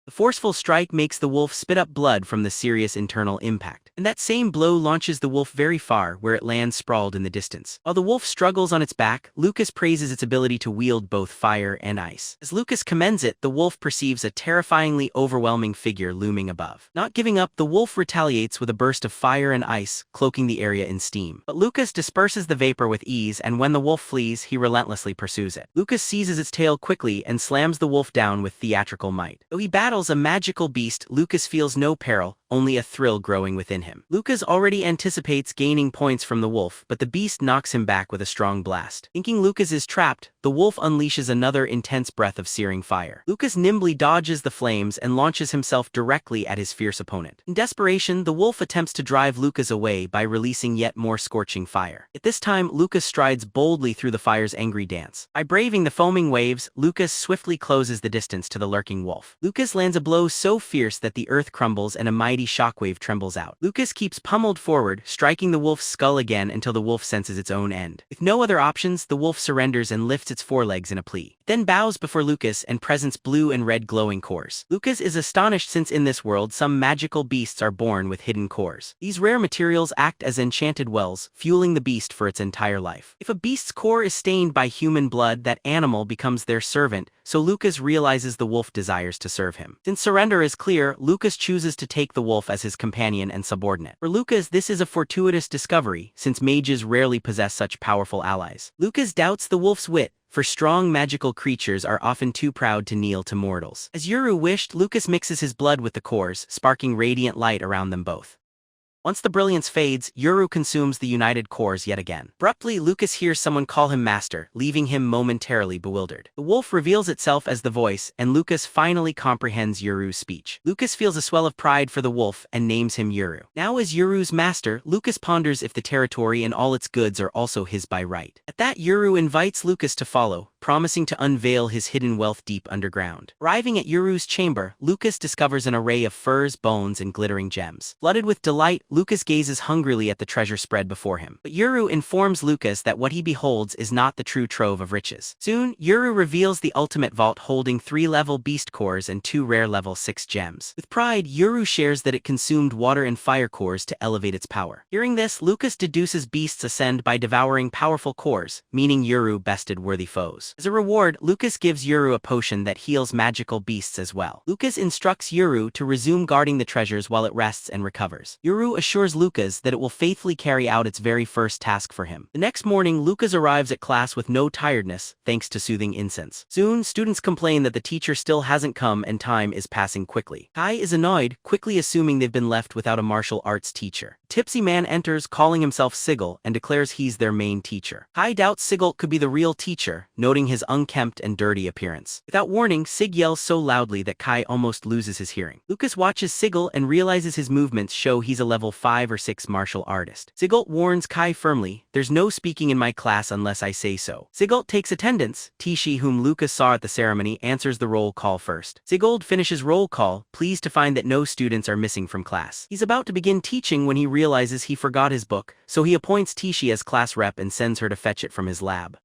The forceful strike makes the wolf spit up blood from the serious internal impact, and that same blow launches the wolf very far, where it lands sprawled in the distance. While the wolf struggles on its back, Lucas praises its ability to wield both fire and ice. As Lucas commends it, the wolf perceives a terrifyingly overwhelming figure looming above. Not giving up, the wolf retaliates with a burst of fire and ice, cloaking the area in steam. But Lucas disperses the vapor with ease, and when the wolf flees, he relentlessly pursues it. Lucas seizes its tail quickly and slams the wolf down with theatrical might. Though he battles a magical beast, Lucas feels no peril, only a thrill growing within him. Lucas already anticipates gaining points from the wolf, but the beast knocks him back with a strong blast. Thinking Lucas is trapped, the wolf unleashes another intense breath of searing fire. Lucas nimbly dodges the flames and launches himself directly at his fierce opponent. In desperation, the wolf attempts to drive Lucas away by releasing yet more scorching fire. At this time, Lucas strides boldly through the fire's angry dance. By braving the foaming waves, Lucas swiftly closes the distance to the lurking wolf. Lucas lands a blow so fierce that the earth crumbles and a mighty shockwave trembles out. Lucas keeps pummeled forward, striking the wolf's skull again until the wolf senses its own end. With no other options, the wolf surrenders and lifts its forelegs in a plea. It then bows before Lucas and presents blue and red glowing cores. Lucas is astonished since in this world some magical beasts are born with hidden cores. These rare materials act as enchanted wells, fueling the beast for its entire life. If a beast's core is stained by human blood, that animal becomes their servant, so Lucas realizes the wolf desires to serve him. Since surrender is clear, Lucas chooses to take the wolf as his companion and subordinate. For Lucas, this is a fortuitous discovery, since mages rarely possess such powerful allies. Lucas doubts the wolf's wit, for strong magical creatures are often too proud to kneel to mortals. As Yuru wished, Lucas mixes his blood with the cores, sparking radiant light around them both. Once the brilliance fades, Yuru consumes the united cores yet again. Abruptly, Lucas hears someone call him master, leaving him momentarily bewildered. The wolf reveals itself as the voice, and Lucas finally comprehends Yuru's speech. Lucas feels a swell of pride for the wolf and names him Yuru. Now as Yuru's master, Lucas ponders if the territory and all its goods are also his by right. At that, Yuru invites Lucas to follow, promising to unveil his hidden wealth deep underground. Arriving at Yuru's chamber, Lucas discovers an array of furs, bones, and glittering gems. Flooded with delight, Lucas gazes hungrily at the treasure spread before him. But Yuru informs Lucas that what he beholds is not the true trove of riches. Soon, Yuru reveals the ultimate vault holding 3 level beast cores and 2 rare level 6 gems. With pride, Yuru shares that it consumed water and fire cores to elevate its power. Hearing this, Lucas deduces beasts ascend by devouring powerful cores, meaning Yuru bested worthy foes. As a reward, Lucas gives Yuru a potion that heals magical beasts as well. Lucas instructs Yuru to resume guarding the treasures while it rests and recovers. Yuru assures Lucas that it will faithfully carry out its very first task for him. The next morning, Lucas arrives at class with no tiredness, thanks to soothing incense. Soon, students complain that the teacher still hasn't come and time is passing quickly. Kai is annoyed, quickly assuming they've been left without a martial arts teacher. Tipsy man enters, calling himself Sigil, and declares he's their main teacher. Kai doubts Sigil could be the real teacher, noting his unkempt and dirty appearance. Without warning, Sig yells so loudly that Kai almost loses his hearing. Lucas watches Sigil and realizes his movements show he's a level 5 or 6 martial artist. Sigil warns Kai firmly, "There's no speaking in my class unless I say so." Sigil takes attendance. Tishi, whom Lucas saw at the ceremony, answers the roll call first. Sigil finishes roll call, pleased to find that no students are missing from class. He's about to begin teaching when he realizes he forgot his book, so he appoints Tishi as class rep and sends her to fetch it from his lab.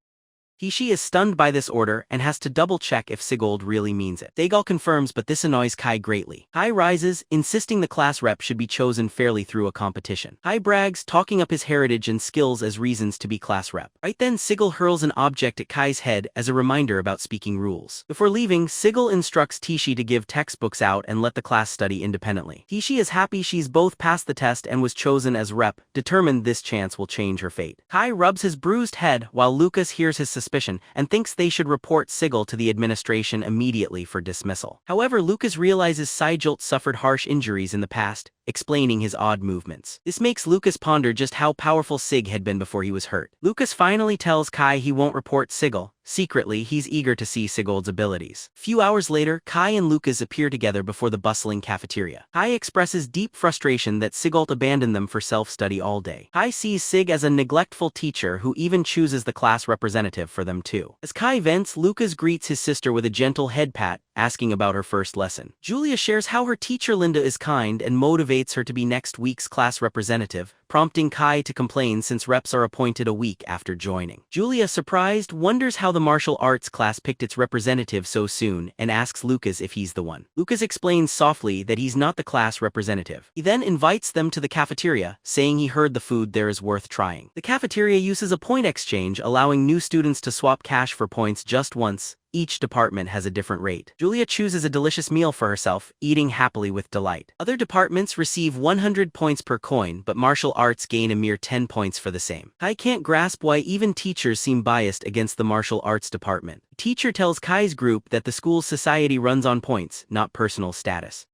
Tishi is stunned by this order and has to double-check if Sigurd really means it. Dagal confirms, but this annoys Kai greatly. Kai rises, insisting the class rep should be chosen fairly through a competition. Kai brags, talking up his heritage and skills as reasons to be class rep. Right then, Sigurd hurls an object at Kai's head as a reminder about speaking rules. Before leaving, Sigurd instructs Tishi to give textbooks out and let the class study independently. Tishi is happy she's both passed the test and was chosen as rep, determined this chance will change her fate. Kai rubs his bruised head while Lucas hears his suspicion and thinks they should report Sigil to the administration immediately for dismissal. However, Lucas realizes Sigil suffered harsh injuries in the past, explaining his odd movements. This makes Lucas ponder just how powerful Sig had been before he was hurt. Lucas finally tells Kai he won't report Sigil. Secretly, he's eager to see Sigurd's abilities. Few hours later, Kai and Lucas appear together before the bustling cafeteria. Kai expresses deep frustration that Sigurd abandoned them for self-study all day. Kai sees Sig as a neglectful teacher who even chooses the class representative for them too. As Kai vents, Lucas greets his sister with a gentle head pat, asking about her first lesson. Julia shares how her teacher Linda is kind and motivates her to be next week's class representative, prompting Kai to complain since reps are appointed a week after joining. Julia, surprised, wonders how the martial arts class picked its representative so soon and asks Lucas if he's the one. Lucas explains softly that he's not the class representative. He then invites them to the cafeteria, saying he heard the food there is worth trying. The cafeteria uses a point exchange, allowing new students to swap cash for points just once. Each department has a different rate. Julia chooses a delicious meal for herself, eating happily with delight. Other departments receive 100 points per coin, but martial arts gain a mere 10 points for the same. Kai can't grasp why even teachers seem biased against the martial arts department. The teacher tells Kai's group that the school's society runs on points, not personal status.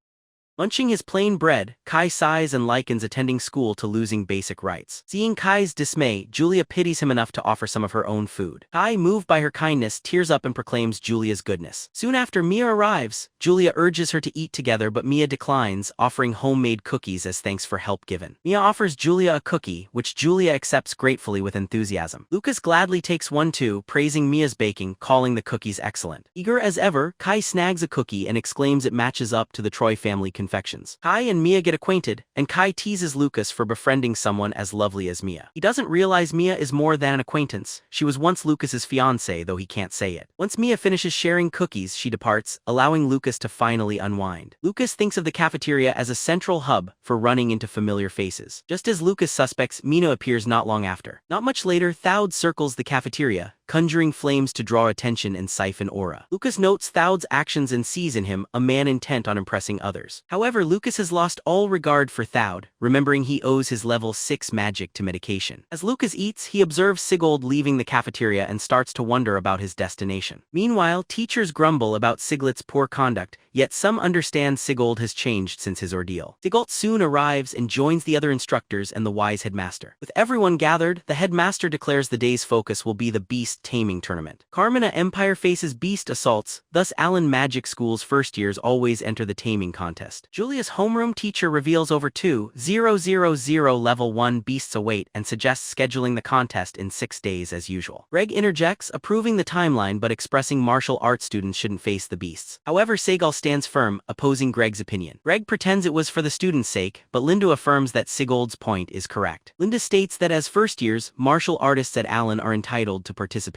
Munching his plain bread, Kai sighs and likens attending school to losing basic rights. Seeing Kai's dismay, Julia pities him enough to offer some of her own food. Kai, moved by her kindness, tears up and proclaims Julia's goodness. Soon after Mia arrives, Julia urges her to eat together, but Mia declines, offering homemade cookies as thanks for help given. Mia offers Julia a cookie, which Julia accepts gratefully with enthusiasm. Lucas gladly takes one too, praising Mia's baking, calling the cookies excellent. Eager as ever, Kai snags a cookie and exclaims it matches up to the Troy family confections. Kai and Mia get acquainted, and Kai teases Lucas for befriending someone as lovely as Mia. He doesn't realize Mia is more than an acquaintance. She was once Lucas's fiancée, though he can't say it. Once Mia finishes sharing cookies, she departs, allowing Lucas to finally unwind. Lucas thinks of the cafeteria as a central hub for running into familiar faces. Just as Lucas suspects, Mina appears not long after. Not much later, Thoud circles the cafeteria, conjuring flames to draw attention and siphon aura. Lucas notes Thoud's actions and sees in him a man intent on impressing others. However, Lucas has lost all regard for Thoud, remembering he owes his level 6 magic to medication. As Lucas eats, he observes Sigurd leaving the cafeteria and starts to wonder about his destination. Meanwhile, teachers grumble about Siglet's poor conduct, yet some understand Sigurd has changed since his ordeal. Sigurd soon arrives and joins the other instructors and the wise headmaster. With everyone gathered, the headmaster declares the day's focus will be the beast taming tournament. Carmina Empire faces beast assaults, thus Allen Magic School's first years always enter the taming contest. Julia's homeroom teacher reveals over 2,000 level 1 beasts await and suggests scheduling the contest in 6 days as usual. Greg interjects, approving the timeline but expressing martial arts students shouldn't face the beasts. However, Segal stands firm, opposing Greg's opinion. Greg pretends it was for the students' sake, but Linda affirms that Sigurd's point is correct. Linda states that as first years, martial artists at Allen are entitled to participate.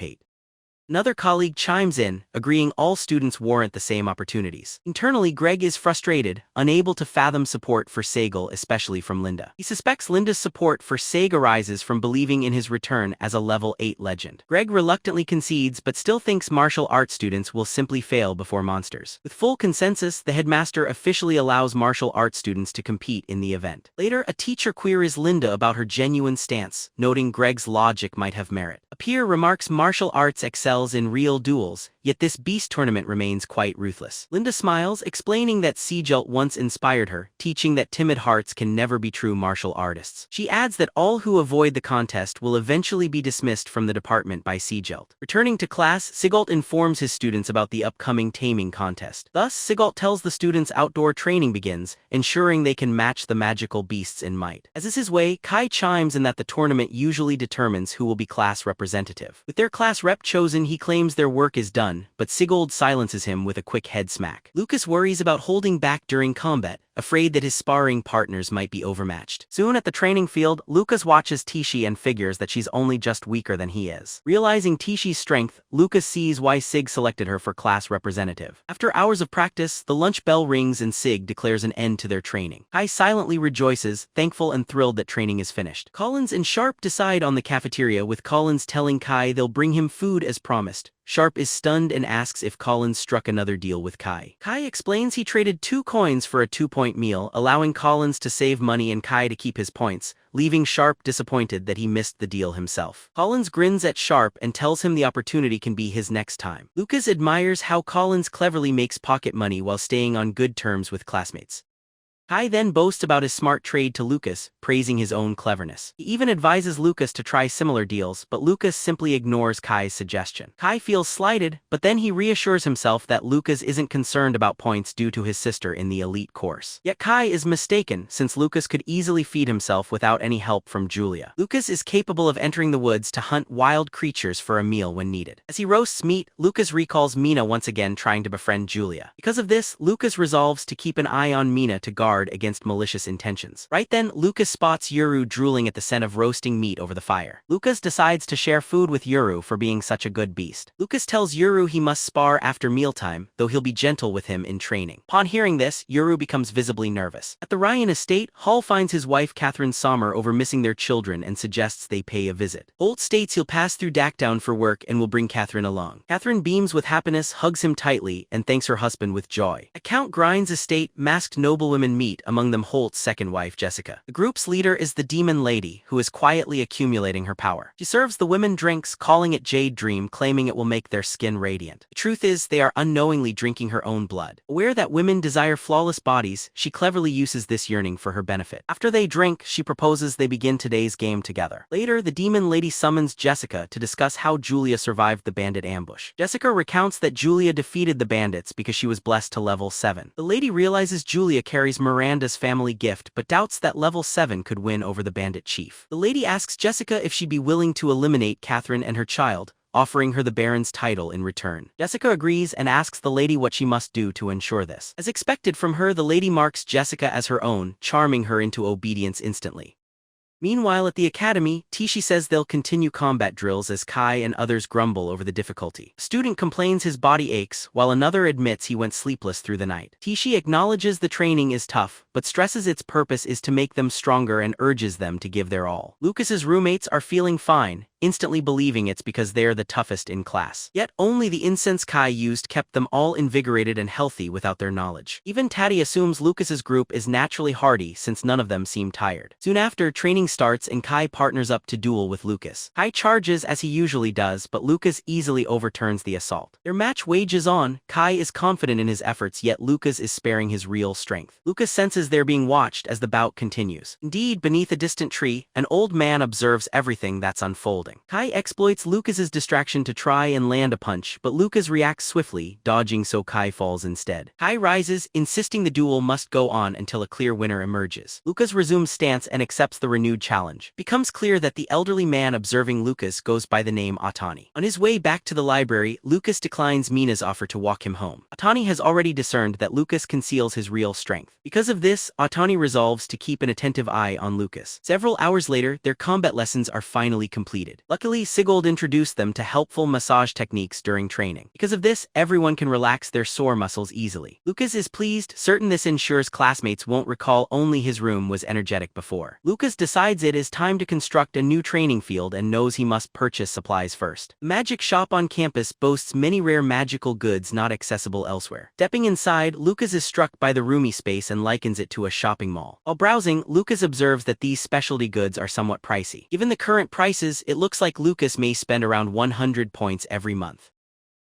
Another colleague chimes in, agreeing all students warrant the same opportunities. Internally, Greg is frustrated, unable to fathom support for Segal, especially from Linda. He suspects Linda's support for Seg arises from believing in his return as a level 8 legend. Greg reluctantly concedes but still thinks martial arts students will simply fail before monsters. With full consensus, the headmaster officially allows martial arts students to compete in the event. Later, a teacher queries Linda about her genuine stance, noting Greg's logic might have merit. A peer remarks martial arts excels in real duels, yet this beast tournament remains quite ruthless. Linda smiles, explaining that Sigelt once inspired her, teaching that timid hearts can never be true martial artists. She adds that all who avoid the contest will eventually be dismissed from the department by Sigelt. Returning to class, Sigelt informs his students about the upcoming taming contest. Thus, Sigelt tells the students outdoor training begins, ensuring they can match the magical beasts in might. As is his way, Kai chimes in that the tournament usually determines who will be class representative. With their class rep chosen, he claims their work is done, but Sigurd silences him with a quick head smack. Lucas worries about holding back during combat, afraid that his sparring partners might be overmatched. Soon at the training field, Lucas watches Tishi and figures that she's only just weaker than he is. Realizing Tishi's strength, Lucas sees why Sig selected her for class representative. After hours of practice, the lunch bell rings and Sig declares an end to their training. Kai silently rejoices, thankful and thrilled that training is finished. Collins and Sharp decide on the cafeteria, with Collins telling Kai they'll bring him food as promised. Sharp is stunned and asks if Collins struck another deal with Kai. Kai explains he traded 2 coins for a 2-point meal, allowing Collins to save money and Kai to keep his points, leaving Sharp disappointed that he missed the deal himself. Collins grins at Sharp and tells him the opportunity can be his next time. Lucas admires how Collins cleverly makes pocket money while staying on good terms with classmates. Kai then boasts about his smart trade to Lucas, praising his own cleverness. He even advises Lucas to try similar deals, but Lucas simply ignores Kai's suggestion. Kai feels slighted, but then he reassures himself that Lucas isn't concerned about points due to his sister in the elite course. Yet Kai is mistaken, since Lucas could easily feed himself without any help from Julia. Lucas is capable of entering the woods to hunt wild creatures for a meal when needed. As he roasts meat, Lucas recalls Mina once again trying to befriend Julia. Because of this, Lucas resolves to keep an eye on Mina to guard against malicious intentions. Right then, Lucas spots Yuru drooling at the scent of roasting meat over the fire. Lucas decides to share food with Yuru for being such a good beast. Lucas tells Yuru he must spar after mealtime, though he'll be gentle with him in training. Upon hearing this, Yuru becomes visibly nervous. At the Ryan estate, Hall finds his wife Catherine Sommer over missing their children and suggests they pay a visit. Holt states he'll pass through Dackdown for work and will bring Catherine along. Catherine beams with happiness, hugs him tightly, and thanks her husband with joy. At Count Grind's estate, masked noblewoman meet, among them Holt's second wife Jessica. The group's leader is the Demon Lady, who is quietly accumulating her power. She serves the women drinks, calling it Jade Dream, claiming it will make their skin radiant. The truth is, they are unknowingly drinking her own blood. Aware that women desire flawless bodies, she cleverly uses this yearning for her benefit. After they drink, she proposes they begin today's game together. Later, the Demon Lady summons Jessica to discuss how Julia survived the bandit ambush. Jessica recounts that Julia defeated the bandits because she was blessed to level 7. The lady realizes Julia carries Miranda's family gift but doubts that level 7 could win over the bandit chief. The lady asks Jessica if she'd be willing to eliminate Catherine and her child, offering her the Baron's title in return. Jessica agrees and asks the lady what she must do to ensure this. As expected from her, the lady marks Jessica as her own, charming her into obedience instantly. Meanwhile, at the academy, Tishi says they'll continue combat drills as Kai and others grumble over the difficulty. A student complains his body aches, while another admits he went sleepless through the night. Tishi acknowledges the training is tough, but stresses its purpose is to make them stronger and urges them to give their all. Lucas's roommates are feeling fine, instantly believing it's because they're the toughest in class. Yet only the incense Kai used kept them all invigorated and healthy without their knowledge. Even Taddy assumes Lucas's group is naturally hardy since none of them seem tired. Soon after, training starts and Kai partners up to duel with Lucas. Kai charges as he usually does, but Lucas easily overturns the assault. Their match wages on. Kai is confident in his efforts, yet Lucas is sparing his real strength. Lucas senses they're being watched as the bout continues. Indeed, beneath a distant tree, an old man observes everything that's unfolding. Kai exploits Lucas's distraction to try and land a punch, but Lucas reacts swiftly, dodging so Kai falls instead. Kai rises, insisting the duel must go on until a clear winner emerges. Lucas resumes stance and accepts the renewed challenge. It becomes clear that the elderly man observing Lucas goes by the name Atani. On his way back to the library, Lucas declines Mina's offer to walk him home. Atani has already discerned that Lucas conceals his real strength. Because of this, Atani resolves to keep an attentive eye on Lucas. Several hours later, their combat lessons are finally completed. Luckily, Sigurd introduced them to helpful massage techniques during training. Because of this, everyone can relax their sore muscles easily. Lucas is pleased, certain this ensures classmates won't recall only his room was energetic before. Lucas decides it is time to construct a new training field and knows he must purchase supplies first. The magic shop on campus boasts many rare magical goods not accessible elsewhere. Stepping inside, Lucas is struck by the roomy space and likens it to a shopping mall. While browsing, Lucas observes that these specialty goods are somewhat pricey. Given the current prices, it looks like Lucas may spend around 100 points every month.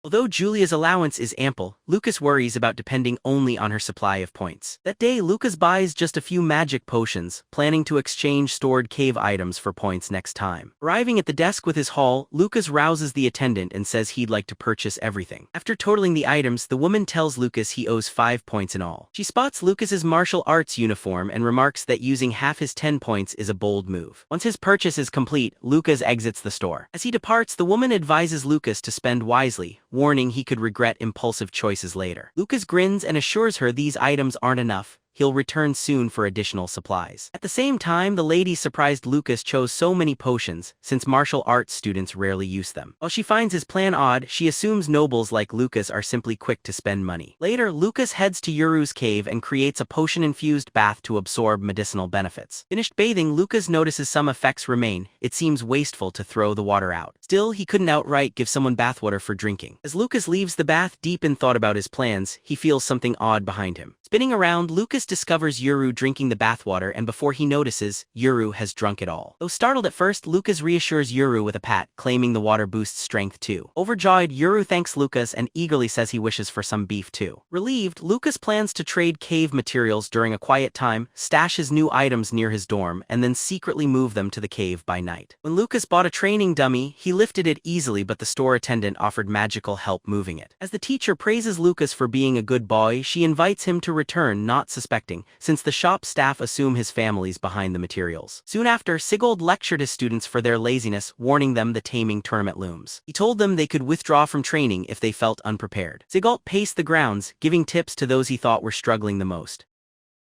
Although Julia's allowance is ample, Lucas worries about depending only on her supply of points. That day, Lucas buys just a few magic potions, planning to exchange stored cave items for points next time. Arriving at the desk with his haul, Lucas rouses the attendant and says he'd like to purchase everything. After totaling the items, the woman tells Lucas he owes 5 points in all. She spots Lucas's martial arts uniform and remarks that using half his 10 points is a bold move. Once his purchase is complete, Lucas exits the store. As he departs, the woman advises Lucas to spend wisely, warning he could regret impulsive choices later. Lucas grins and assures her these items aren't enough. He'll return soon for additional supplies. At the same time, the lady surprised Lucas chose so many potions, since martial arts students rarely use them. While she finds his plan odd, she assumes nobles like Lucas are simply quick to spend money. Later, Lucas heads to Yuru's cave and creates a potion-infused bath to absorb medicinal benefits. Finished bathing, Lucas notices some effects remain. It seems wasteful to throw the water out. Still, he couldn't outright give someone bathwater for drinking. As Lucas leaves the bath deep in thought about his plans, he feels something odd behind him. Spinning around, Lucas discovers Yuru drinking the bathwater, and before he notices, Yuru has drunk it all. Though startled at first, Lucas reassures Yuru with a pat, claiming the water boosts strength too. Overjoyed, Yuru thanks Lucas and eagerly says he wishes for some beef too. Relieved, Lucas plans to trade cave materials during a quiet time, stash his new items near his dorm, and then secretly move them to the cave by night. When Lucas bought a training dummy, he lifted it easily, but the store attendant offered magical help moving it. As the teacher praises Lucas for being a good boy, she invites him to return, not suspecting, since the shop staff assume his family's behind the materials. Soon after, Sigurd lectured his students for their laziness, warning them the taming tournament looms. He told them they could withdraw from training if they felt unprepared. Sigurd paced the grounds, giving tips to those he thought were struggling the most.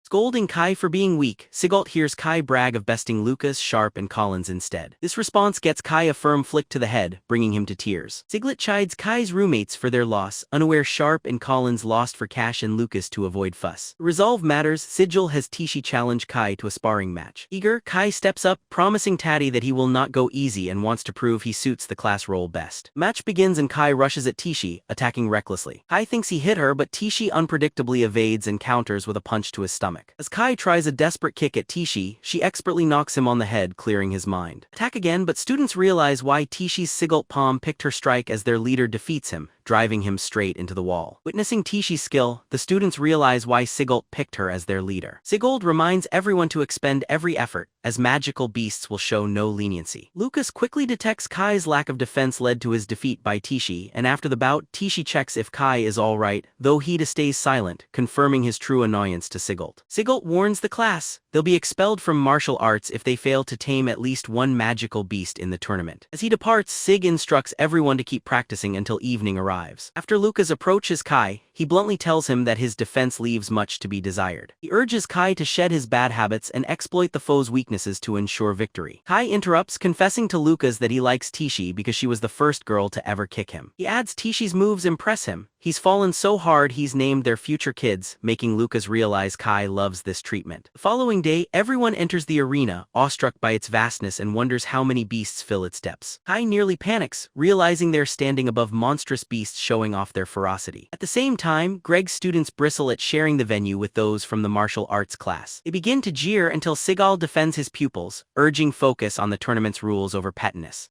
Scolding Kai for being weak, Sigurd hears Kai brag of besting Lucas, Sharp, and Collins instead. This response gets Kai a firm flick to the head, bringing him to tears. Siglet chides Kai's roommates for their loss, unaware Sharp and Collins lost for cash and Lucas to avoid fuss. To resolve matters, Sigil has Tishi challenge Kai to a sparring match. Eager, Kai steps up, promising Taddy that he will not go easy and wants to prove he suits the class role best. The match begins and Kai rushes at Tishi, attacking recklessly. Kai thinks he hit her, but Tishi unpredictably evades and counters with a punch to his stomach. stomach. As Kai tries a desperate kick at Tishi, she expertly knocks him on the head, clearing his mind. Attack again, but students realize why Tishi's Sigult palm picked her strike as their leader defeats him, driving him straight into the wall. Witnessing Tishi's skill, the students realize why Sigult picked her as their leader. Sigult reminds everyone to expend every effort, as magical beasts will show no leniency. Lucas quickly detects Kai's lack of defense led to his defeat by Tishi, and after the bout, Tishi checks if Kai is alright, though he stays silent, confirming his true annoyance to Sigult. Sigult warns the class they'll be expelled from martial arts if they fail to tame at least one magical beast in the tournament. As he departs, Sig instructs everyone to keep practicing until evening arrives. After Lucas approaches Kai, he bluntly tells him that his defense leaves much to be desired. He urges Kai to shed his bad habits and exploit the foe's weaknesses to ensure victory. Kai interrupts, confessing to Lucas that he likes Tishi because she was the first girl to ever kick him. He adds Tishi's moves impress him. He's fallen so hard he's named their future kids, making Lucas realize Kai loves this treatment. The following day, everyone enters the arena, awestruck by its vastness and wonders how many beasts fill its depths. Kai nearly panics, realizing they're standing above monstrous beasts showing off their ferocity. At the same time, Greg's students bristle at sharing the venue with those from the martial arts class. They begin to jeer until Sigal defends his pupils, urging focus on the tournament's rules over pettiness.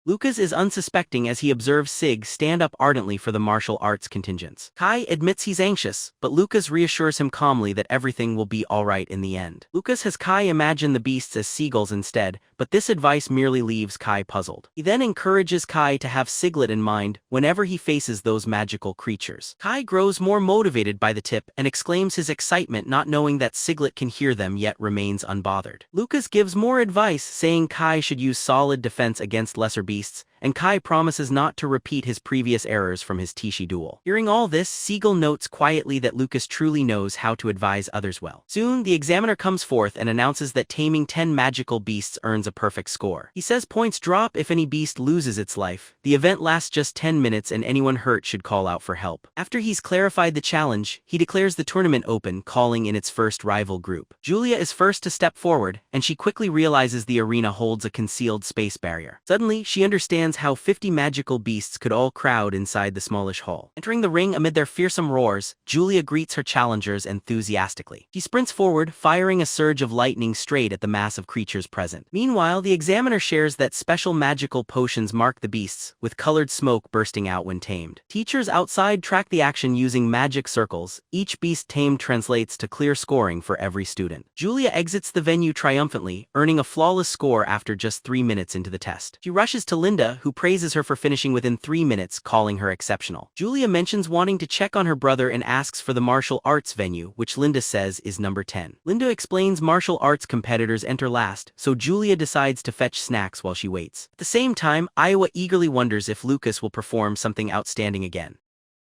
Lucas is unsuspecting as he observes Sig stand up ardently for the martial arts contingents. Kai admits he's anxious, but Lucas reassures him calmly that everything will be alright in the end. Lucas has Kai imagine the beasts as seagulls instead, but this advice merely leaves Kai puzzled. He then encourages Kai to have Siglet in mind whenever he faces those magical creatures. Kai grows more motivated by the tip and exclaims his excitement not knowing that Siglet can hear them yet remains unbothered. Lucas gives more advice, saying Kai should use solid defense against lesser beasts, and Kai promises not to repeat his previous errors from his Tishi duel. Hearing all this, Siegel notes quietly that Lucas truly knows how to advise others well. Soon, the examiner comes forth and announces that taming 10 magical beasts earns a perfect score. He says points drop if any beast loses its life. The event lasts just 10 minutes and anyone hurt should call out for help. After he's clarified the challenge, he declares the tournament open, calling in its first rival group. Julia is first to step forward, and she quickly realizes the arena holds a concealed space barrier. Suddenly, she understands how 50 magical beasts could all crowd inside the smallish hall. Entering the ring amid their fearsome roars, Julia greets her challengers enthusiastically. She sprints forward, firing a surge of lightning straight at the mass of creatures present. Meanwhile, the examiner shares that special magical potions mark the beasts, with colored smoke bursting out when tamed. Teachers outside track the action using magic circles. Each beast tamed translates to clear scoring for every student. Julia exits the venue triumphantly, earning a flawless score after just 3 minutes into the test. She rushes to Linda, who praises her for finishing within 3 minutes, calling her exceptional. Julia mentions wanting to check on her brother and asks for the martial arts venue, which Linda says is number 10. Linda explains martial arts competitors enter last, so Julia decides to fetch snacks while she waits. At the same time, Iowa eagerly wonders if Lucas will perform something outstanding again.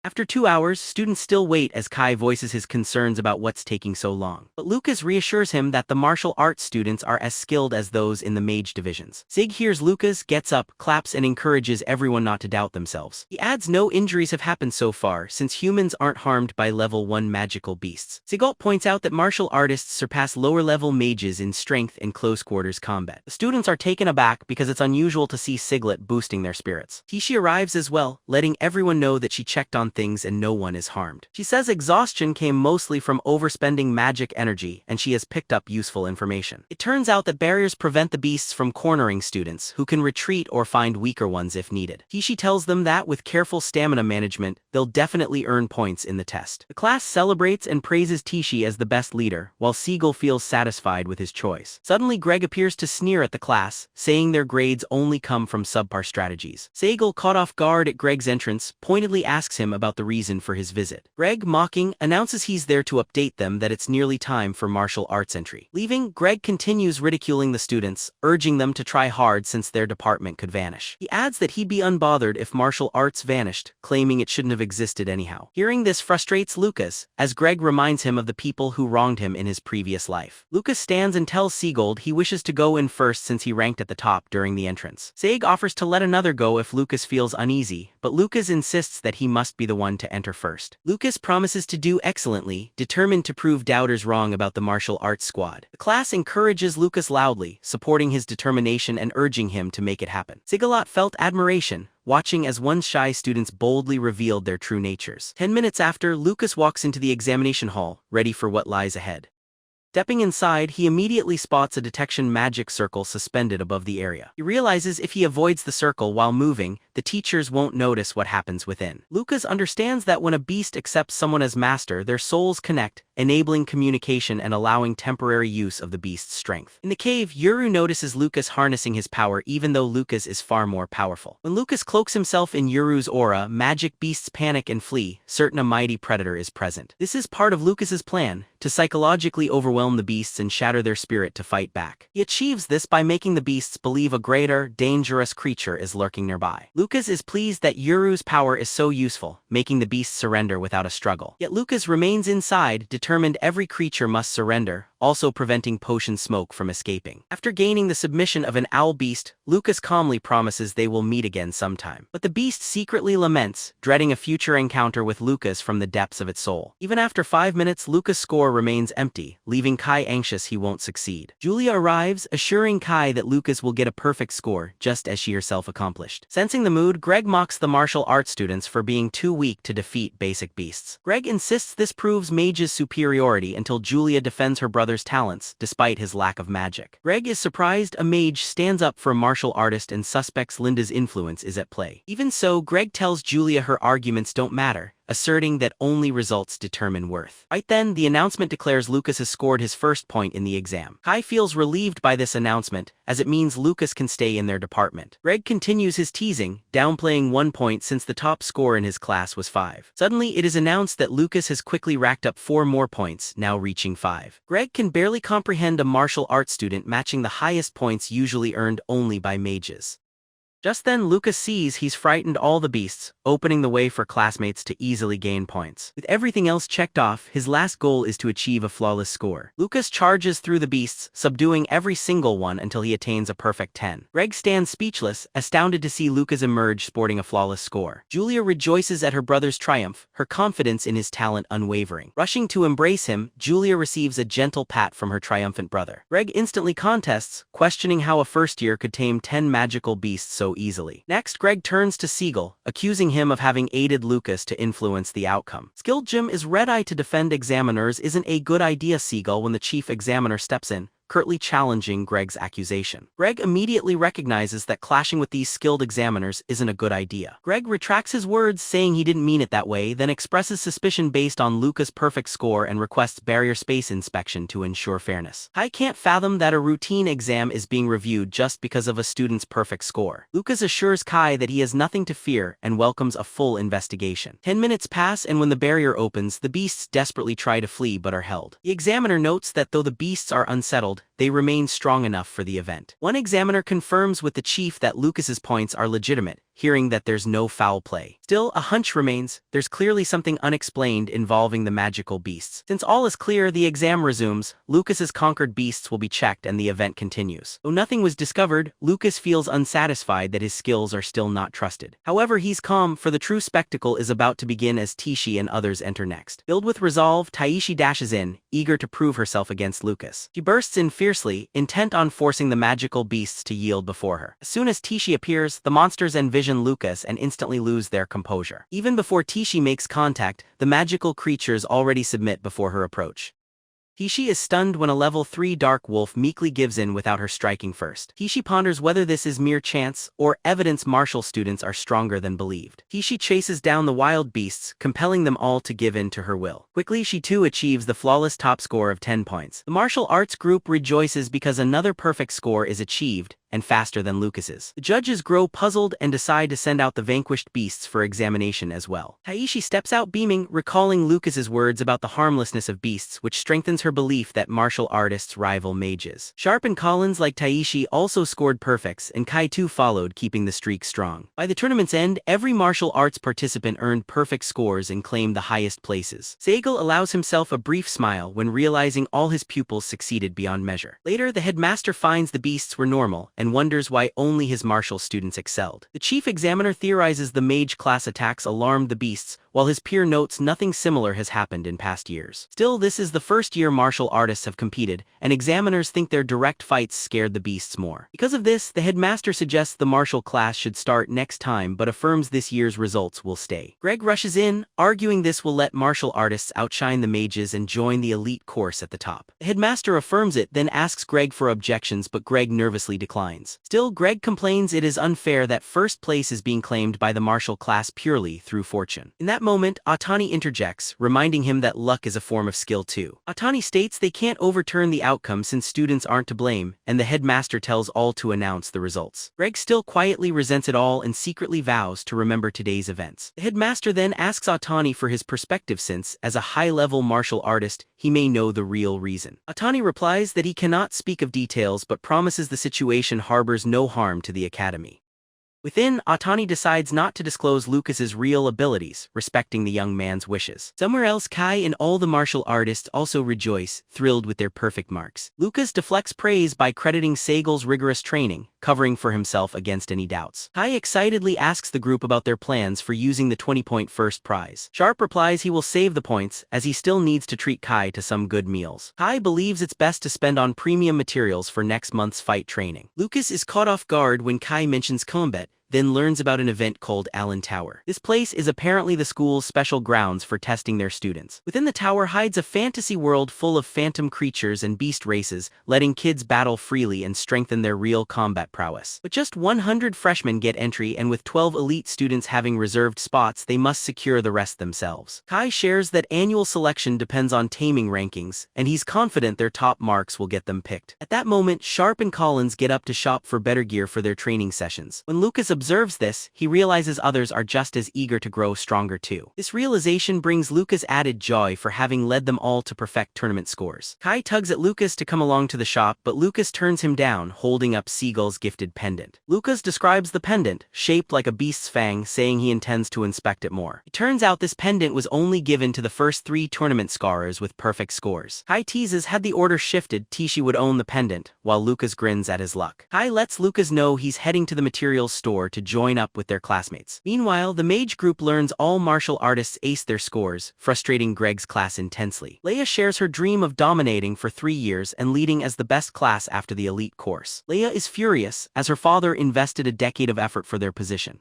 After 2 hours, students still wait as Kai voices his concerns about what's taking so long. But Lucas reassures him that the martial arts students are as skilled as those in the mage divisions. Sig hears Lucas, gets up, claps and encourages everyone not to doubt themselves. He adds no injuries have happened so far since humans aren't harmed by level 1 magical beasts. Sigalt points out that martial artists surpass lower-level mages in strength and close-quarters combat. The students are taken aback because it's unusual to see Siglet boosting their spirits. Tishi arrives as well, letting everyone know that she checked on things and no one is harmed. She says exhaustion came mostly from overspending magic energy and she has picked up useful information. It turns out that barriers prevent the beasts from cornering students, who can retreat or find weaker ones if needed. Tishi tells them that with careful stamina management, they'll definitely earn points in the test. The class celebrates and praises Tishi as the best leader, while Siegel feels satisfied with his choice. Suddenly, Greg appears to sneer at the class, saying their grades only come from subpar strategies. Siegel, caught off guard at Greg's entrance, pointedly asks him about the reason for his visit. Greg, mocking, announces he's there to update them that it's nearly time for martial arts entry. Leaving, Greg continues ridiculing the students, urging them to try hard since their department could vanish. He adds that he'd be unbothered if martial arts vanished, claiming it shouldn't have existed anyhow. Hearing this frustrates Lucas, as Greg reminds him of the people who wronged him in his previous life. Lucas stands and tells Siegold he wishes to go in first since he ranked at the top during the entrance. Saig offers to let another go if Lucas feels uneasy, but Lucas insists that he must be the one to enter first. Lucas promises to do excellently, determined to prove doubters wrong about the martial arts squad. The class encourages Lucas loudly, supporting his determination and urging him to make it happen. Sigalot felt admiration, watching as once shy students boldly revealed their true natures. 10 minutes after, Lucas walks into the examination hall, ready for what lies ahead. Stepping inside, he immediately spots a detection magic circle suspended above the area. He realizes if he avoids the circle while moving, the teachers won't notice what happens within. Lucas understands that when a beast accepts someone as master, their souls connect, enabling communication and allowing temporary use of the beast's strength. In the cave, Yuru notices Lucas harnessing his power even though Lucas is far more powerful. When Lucas cloaks himself in Yuru's aura, magic beasts panic and flee, certain a mighty predator is present. This is part of Lucas's plan, to psychologically overwhelm the beasts and shatter their spirit to fight back. He achieves this by making the beasts believe a greater, dangerous creature is lurking nearby. Lucas is pleased that Yuru's power is so useful, making the beasts surrender without a struggle. Yet Lucas remains inside, determined every creature must surrender, also preventing potion smoke from escaping. After gaining the submission of an owl beast, Lucas calmly promises they will meet again sometime. But the beast secretly laments, dreading a future encounter with Lucas from the depths of its soul. Even after 5 minutes, Lucas' score remains empty, leaving Kai anxious he won't succeed. Julia arrives, assuring Kai that Lucas will get a perfect score, just as she herself accomplished. Sensing the mood, Greg mocks the martial arts students for being too weak to defeat basic beasts. Greg insists this proves Mage's superiority until Julia defends her brother's talents, despite his lack of magic. Greg is surprised a mage stands up for a martial artist and suspects Linda's influence is at play. Even so, Greg tells Julia her arguments don't matter, asserting that only results determine worth. Right then, the announcement declares Lucas has scored his first point in the exam. Kai feels relieved by this announcement, as it means Lucas can stay in their department. Greg continues his teasing, downplaying 1 point since the top score in his class was 5. Suddenly, it is announced that Lucas has quickly racked up 4 more points, now reaching 5. Greg can barely comprehend a martial arts student matching the highest points usually earned only by mages. Just then, Lucas sees he's frightened all the beasts, opening the way for classmates to easily gain points. With everything else checked off, his last goal is to achieve a flawless score. Lucas charges through the beasts, subduing every single one until he attains a perfect 10. Greg stands speechless, astounded to see Lucas emerge sporting a flawless score. Julia rejoices at her brother's triumph, her confidence in his talent unwavering. Rushing to embrace him, Julia receives a gentle pat from her triumphant brother. Greg instantly contests, questioning how a first year could tame 10 magical beasts so easily. Next, Greg turns to Siegel, accusing him of having aided Lucas to influence the outcome. Skilled Jim is red-eyed to defend examiners isn't a good idea, Siegel, when the chief examiner steps in, curtly challenging Greg's accusation. Greg immediately recognizes that clashing with these skilled examiners isn't a good idea. Greg retracts his words, saying he didn't mean it that way, then expresses suspicion based on Lucas' perfect score and requests barrier space inspection to ensure fairness. I can't fathom that a routine exam is being reviewed just because of a student's perfect score. Lucas assures Kai that he has nothing to fear and welcomes a full investigation. 10 minutes pass, and when the barrier opens, the beasts desperately try to flee but are held. The examiner notes that though the beasts are unsettled, they remain strong enough for the event. One examiner confirms with the chief that Lucas's points are legitimate, hearing that there's no foul play. Still, a hunch remains, there's clearly something unexplained involving the magical beasts. Since all is clear, the exam resumes, Lucas's conquered beasts will be checked and the event continues. Though nothing was discovered, Lucas feels unsatisfied that his skills are still not trusted. However, he's calm, for the true spectacle is about to begin as Tishi and others enter next. Filled with resolve, Taishi dashes in, eager to prove herself against Lucas. She bursts in fiercely, intent on forcing the magical beasts to yield before her. As soon as Tishi appears, the monsters envision Lucas and instantly lose their composure. Even before Tishi makes contact, the magical creatures already submit before her approach. Tishi is stunned when a level 3 dark wolf meekly gives in without her striking first. Tishi ponders whether this is mere chance or evidence martial students are stronger than believed. Tishi chases down the wild beasts, compelling them all to give in to her will. Quickly, she too achieves the flawless top score of 10 points. The martial arts group rejoices because another perfect score is achieved, and faster than Lucas's. The judges grow puzzled and decide to send out the vanquished beasts for examination as well. Taishi steps out beaming, recalling Lucas's words about the harmlessness of beasts, which strengthens her belief that martial artists rival mages. Sharp and Collins, like Taishi, also scored perfects, and Kai too followed, keeping the streak strong. By the tournament's end, every martial arts participant earned perfect scores and claimed the highest places. Siegel allows himself a brief smile when realizing all his pupils succeeded beyond measure. Later, the headmaster finds the beasts were normal, and wonders why only his martial students excelled. The chief examiner theorizes the mage class attacks alarmed the beasts, while his peer notes nothing similar has happened in past years. Still, this is the first year martial artists have competed, and examiners think their direct fights scared the beasts more. Because of this, the headmaster suggests the martial class should start next time but affirms this year's results will stay. Greg rushes in, arguing this will let martial artists outshine the mages and join the elite course at the top. The headmaster affirms it, then asks Greg for objections, but Greg nervously declines. Still, Greg complains it is unfair that first place is being claimed by the martial class purely through fortune. In that moment, Atani interjects, reminding him that luck is a form of skill too. Atani states they can't overturn the outcome since students aren't to blame, and the headmaster tells all to announce the results. Greg still quietly resents it all and secretly vows to remember today's events. The headmaster then asks Atani for his perspective since, as a high-level martial artist, he may know the real reason. Atani replies that he cannot speak of details but promises the situation harbors no harm to the academy. Within, Atani decides not to disclose Lucas's real abilities, respecting the young man's wishes. Somewhere else, Kai and all the martial artists also rejoice, thrilled with their perfect marks. Lucas deflects praise by crediting Sagal's rigorous training, covering for himself against any doubts. Kai excitedly asks the group about their plans for using the 20-point first prize. Sharp replies he will save the points, as he still needs to treat Kai to some good meals. Kai believes it's best to spend on premium materials for next month's fight training. Lucas is caught off guard when Kai mentions combat, then learns about an event called Allen Tower. This place is apparently the school's special grounds for testing their students. Within the tower hides a fantasy world full of phantom creatures and beast races, letting kids battle freely and strengthen their real combat prowess. But just 100 freshmen get entry, and with 12 elite students having reserved spots, they must secure the rest themselves. Kai shares that annual selection depends on taming rankings, and he's confident their top marks will get them picked. At that moment, Sharp and Collins get up to shop for better gear for their training sessions. When Lucas observes this, he realizes others are just as eager to grow stronger too. This realization brings Lucas added joy for having led them all to perfect tournament scores. Kai tugs at Lucas to come along to the shop, but Lucas turns him down, holding up Seagull's gifted pendant. Lucas describes the pendant, shaped like a beast's fang, saying he intends to inspect it more. It turns out this pendant was only given to the first 3 tournament scorers with perfect scores. Kai teases had the order shifted, Tishi would own the pendant, while Lucas grins at his luck. Kai lets Lucas know he's heading to the materials store to join up with their classmates. Meanwhile, the mage group learns all martial artists ace their scores, frustrating Greg's class intensely. Leia shares her dream of dominating for 3 years and leading as the best class after the elite course. Leia is furious, as her father invested a decade of effort for their position.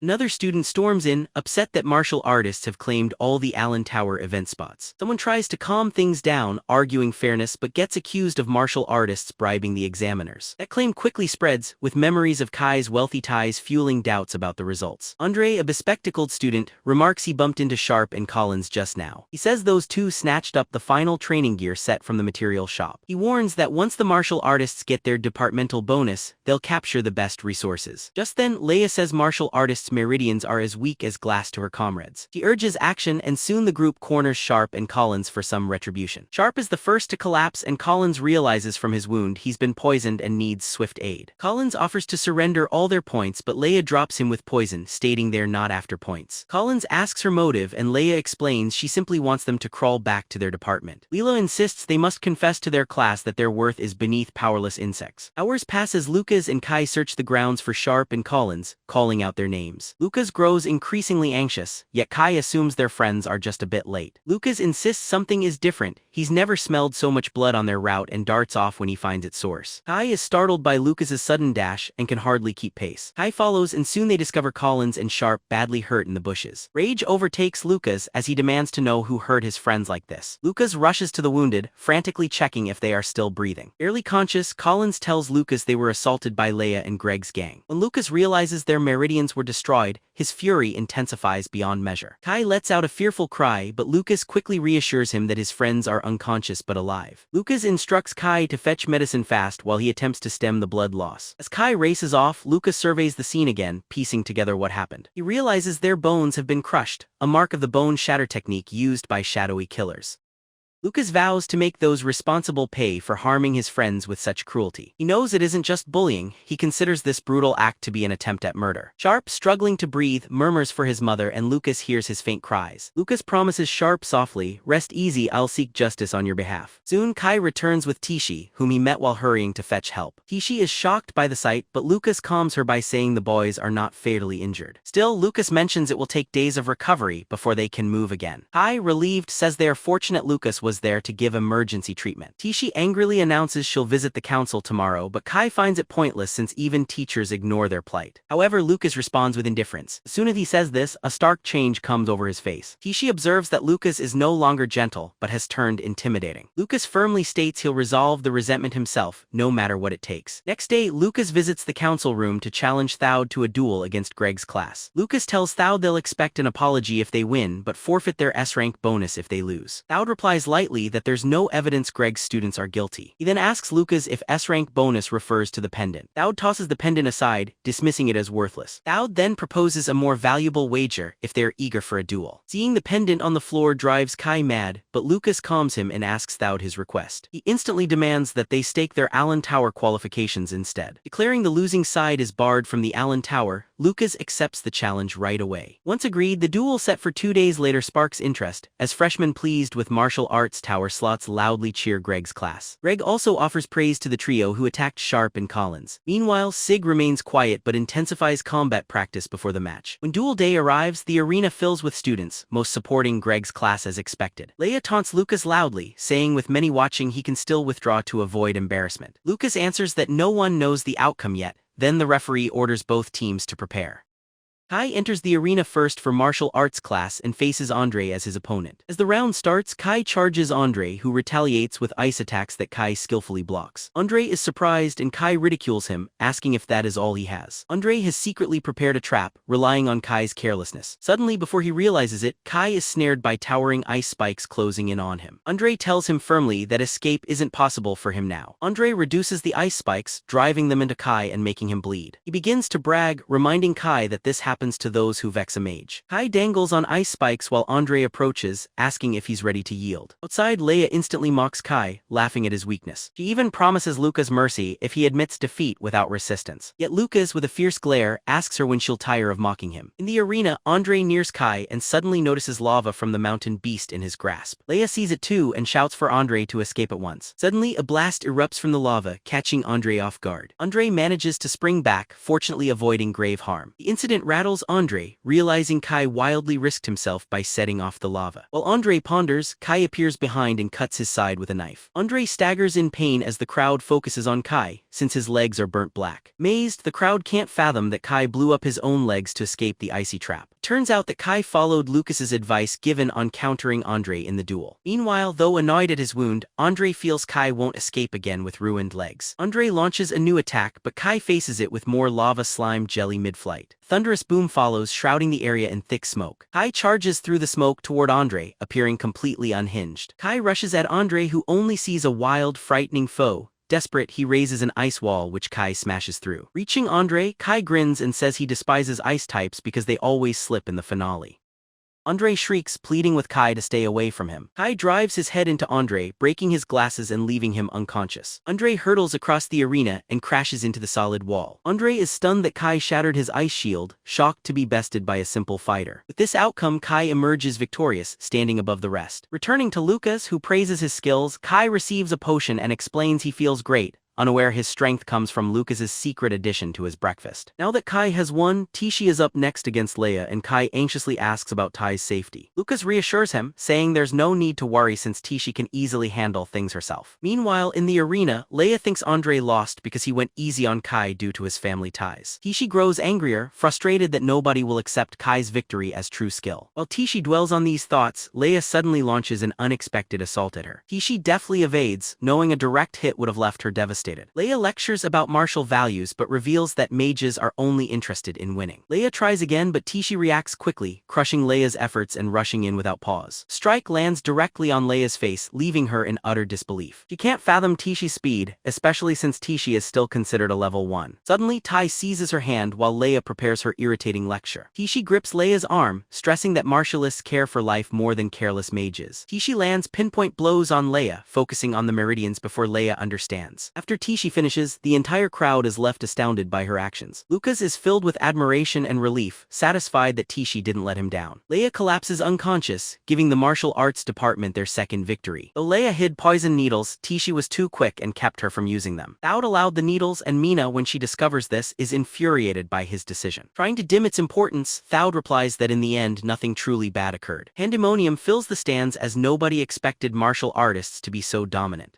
Another student storms in, upset that martial artists have claimed all the Allen Tower event spots. Someone tries to calm things down, arguing fairness, but gets accused of martial artists bribing the examiners. That claim quickly spreads, with memories of Kai's wealthy ties fueling doubts about the results. Andre, a bespectacled student, remarks he bumped into Sharp and Collins just now. He says those two snatched up the final training gear set from the material shop. He warns that once the martial artists get their departmental bonus, they'll capture the best resources. Just then, Leia says martial artists' meridians are as weak as glass to her comrades. She urges action, and soon the group corners Sharp and Collins for some retribution. Sharp is the first to collapse, and Collins realizes from his wound he's been poisoned and needs swift aid. Collins offers to surrender all their points, but Leia drops him with poison, stating they're not after points. Collins asks her motive, and Leia explains she simply wants them to crawl back to their department. Leela insists they must confess to their class that their worth is beneath powerless insects. Hours pass as Lucas and Kai search the grounds for Sharp and Collins, calling out their names. Lucas grows increasingly anxious, yet Kai assumes their friends are just a bit late. Lucas insists something is different. He's never smelled so much blood on their route and darts off when he finds its source. Kai is startled by Lucas's sudden dash and can hardly keep pace. Kai follows, and soon they discover Collins and Sharp badly hurt in the bushes. Rage overtakes Lucas as he demands to know who hurt his friends like this. Lucas rushes to the wounded, frantically checking if they are still breathing. Barely conscious, Collins tells Lucas they were assaulted by Leia and Greg's gang. When Lucas realizes their meridians were destroyed, his fury intensifies beyond measure. Kai lets out a fearful cry, but Lucas quickly reassures him that his friends are unconscious but alive. Lucas instructs Kai to fetch medicine fast while he attempts to stem the blood loss. As Kai races off, Lucas surveys the scene again, piecing together what happened. He realizes their bones have been crushed, a mark of the bone shatter technique used by shadowy killers. Lucas vows to make those responsible pay for harming his friends with such cruelty. He knows it isn't just bullying, he considers this brutal act to be an attempt at murder. Sharp, struggling to breathe, murmurs for his mother and Lucas hears his faint cries. Lucas promises Sharp softly, "Rest easy, I'll seek justice on your behalf." Soon Kai returns with Tishi, whom he met while hurrying to fetch help. Tishi is shocked by the sight, but Lucas calms her by saying the boys are not fatally injured. Still, Lucas mentions it will take days of recovery before they can move again. Kai, relieved, says they are fortunate Lucas was there to give emergency treatment. Tishi angrily announces she'll visit the council tomorrow, but Kai finds it pointless since even teachers ignore their plight. However, Lucas responds with indifference. As soon as he says this, a stark change comes over his face. Tishi observes that Lucas is no longer gentle, but has turned intimidating. Lucas firmly states he'll resolve the resentment himself, no matter what it takes. Next day, Lucas visits the council room to challenge Thoud to a duel against Greg's class. Lucas tells Thoud they'll expect an apology if they win, but forfeit their S-rank bonus if they lose. Thoud replies lightly that there's no evidence Greg's students are guilty. He then asks Lucas if S-rank bonus refers to the pendant. Thoud tosses the pendant aside, dismissing it as worthless. Thoud then proposes a more valuable wager if they're eager for a duel. Seeing the pendant on the floor drives Kai mad, but Lucas calms him and asks Thoud his request. He instantly demands that they stake their Allen Tower qualifications instead. Declaring the losing side is barred from the Allen Tower, Lucas accepts the challenge right away. Once agreed, the duel set for 2 days later sparks interest, as freshmen pleased with martial arts tower slots loudly cheer Greg's class. Greg also offers praise to the trio who attacked Sharp and Collins. Meanwhile, Sig remains quiet but intensifies combat practice before the match. When duel day arrives, the arena fills with students, most supporting Greg's class as expected. Leia taunts Lucas loudly, saying with many watching he can still withdraw to avoid embarrassment. Lucas answers that no one knows the outcome yet. Then the referee orders both teams to prepare. Kai enters the arena first for martial arts class and faces Andre as his opponent. As the round starts, Kai charges Andre, who retaliates with ice attacks that Kai skillfully blocks. Andre is surprised and Kai ridicules him, asking if that is all he has. Andre has secretly prepared a trap, relying on Kai's carelessness. Suddenly, before he realizes it, Kai is snared by towering ice spikes closing in on him. Andre tells him firmly that escape isn't possible for him now. Andre reduces the ice spikes, driving them into Kai and making him bleed. He begins to brag, reminding Kai that this happens to those who vex a mage. Kai dangles on ice spikes while Andre approaches, asking if he's ready to yield. Outside, Leia instantly mocks Kai, laughing at his weakness. She even promises Lucas mercy if he admits defeat without resistance. Yet Lucas, with a fierce glare, asks her when she'll tire of mocking him. In the arena, Andre nears Kai and suddenly notices lava from the mountain beast in his grasp. Leia sees it too and shouts for Andre to escape at once. Suddenly, a blast erupts from the lava, catching Andre off guard. Andre manages to spring back, fortunately avoiding grave harm. The incident rattles Andre, realizing Kai wildly risked himself by setting off the lava. While Andre ponders, Kai appears behind and cuts his side with a knife. Andre staggers in pain as the crowd focuses on Kai, since his legs are burnt black. Mazed, the crowd can't fathom that Kai blew up his own legs to escape the icy trap. Turns out that Kai followed Lucas's advice given on countering Andre in the duel. Meanwhile, though annoyed at his wound, Andre feels Kai won't escape again with ruined legs. Andre launches a new attack, but Kai faces it with more lava slime jelly mid-flight. Thunderous boom follows, shrouding the area in thick smoke. Kai charges through the smoke toward Andre, appearing completely unhinged. Kai rushes at Andre, who only sees a wild, frightening foe. Desperate, he raises an ice wall which Kai smashes through. Reaching Andre, Kai grins and says he despises ice types because they always slip in the finale. Andre shrieks, pleading with Kai to stay away from him. Kai drives his head into Andre, breaking his glasses and leaving him unconscious. Andre hurtles across the arena and crashes into the solid wall. Andre is stunned that Kai shattered his ice shield, shocked to be bested by a simple fighter. With this outcome, Kai emerges victorious, standing above the rest. Returning to Lucas, who praises his skills, Kai receives a potion and explains he feels great, unaware his strength comes from Lucas's secret addition to his breakfast. Now that Kai has won, Tishi is up next against Leia and Kai anxiously asks about Tai's safety. Lucas reassures him, saying there's no need to worry since Tishi can easily handle things herself. Meanwhile, in the arena, Leia thinks Andre lost because he went easy on Kai due to his family ties. Tishi grows angrier, frustrated that nobody will accept Kai's victory as true skill. While Tishi dwells on these thoughts, Leia suddenly launches an unexpected assault at her. Tishi deftly evades, knowing a direct hit would have left her devastated. devastated. Leia lectures about martial values but reveals that mages are only interested in winning. Leia tries again but Tishi reacts quickly, crushing Leia's efforts and rushing in without pause. Strike lands directly on Leia's face, leaving her in utter disbelief. She can't fathom Tishi's speed, especially since Tishi is still considered a level 1. Suddenly, Tai seizes her hand while Leia prepares her irritating lecture. Tishi grips Leia's arm, stressing that martialists care for life more than careless mages. Tishi lands pinpoint blows on Leia, focusing on the meridians before Leia understands. After Tishi finishes, the entire crowd is left astounded by her actions. Lucas is filled with admiration and relief, satisfied that Tishi didn't let him down. Leia collapses unconscious, giving the martial arts department their second victory. Though Leia hid poison needles, Tishi was too quick and kept her from using them. Thought allowed the needles, and Mina, when she discovers this, is infuriated by his decision. Trying to dim its importance, Thought replies that in the end nothing truly bad occurred. Pandemonium fills the stands as nobody expected martial artists to be so dominant.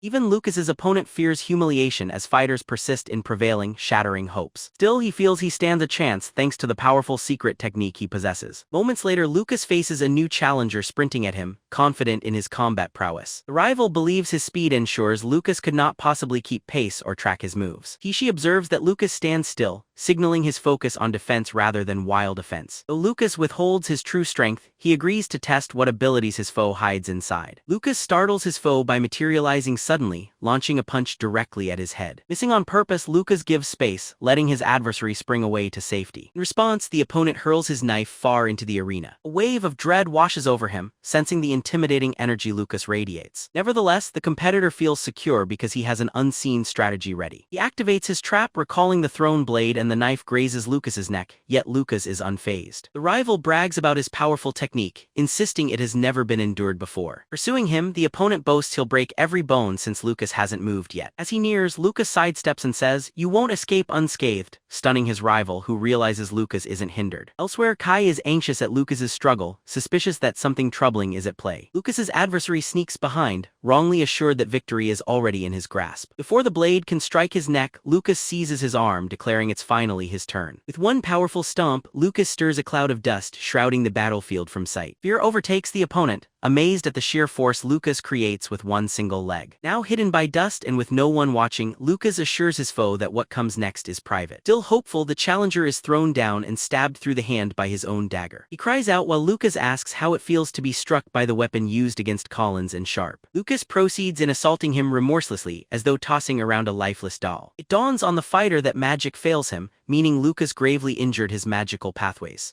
Even Lucas's opponent fears humiliation as fighters persist in prevailing, shattering hopes. Still, he feels he stands a chance thanks to the powerful secret technique he possesses. Moments later, Lucas faces a new challenger sprinting at him, confident in his combat prowess. The rival believes his speed ensures Lucas could not possibly keep pace or track his moves. Tishi observes that Lucas stands still, signaling his focus on defense rather than wild offense. Though Lucas withholds his true strength, he agrees to test what abilities his foe hides inside. Lucas startles his foe by materializing suddenly, launching a punch directly at his head. Missing on purpose, Lucas gives space, letting his adversary spring away to safety. In response, the opponent hurls his knife far into the arena. A wave of dread washes over him, sensing the intimidating energy Lucas radiates. Nevertheless, the competitor feels secure because he has an unseen strategy ready. He activates his trap, recalling the thrown blade, and the knife grazes Lucas's neck, yet Lucas is unfazed. The rival brags about his powerful technique, insisting it has never been endured before. Pursuing him, the opponent boasts he'll break every bone since Lucas hasn't moved yet. As he nears, Lucas sidesteps and says, "You won't escape unscathed," stunning his rival, who realizes Lucas isn't hindered. Elsewhere, Kai is anxious at Lucas's struggle, suspicious that something troubling is at play. Lucas's adversary sneaks behind, wrongly assured that victory is already in his grasp. Before the blade can strike his neck, Lucas seizes his arm, declaring it's finally his turn. With one powerful stomp, Lucas stirs a cloud of dust, shrouding the battlefield from sight. Fear overtakes the opponent, amazed at the sheer force Lucas creates with one single leg. Now hidden by dust and with no one watching, Lucas assures his foe that what comes next is private. Still hopeful, the challenger is thrown down and stabbed through the hand by his own dagger. He cries out while Lucas asks how it feels to be struck by the weapon used against Collins and Sharp. Lucas proceeds in assaulting him remorselessly, as though tossing around a lifeless doll. It dawns on the fighter that magic fails him, meaning Lucas gravely injured his magical pathways.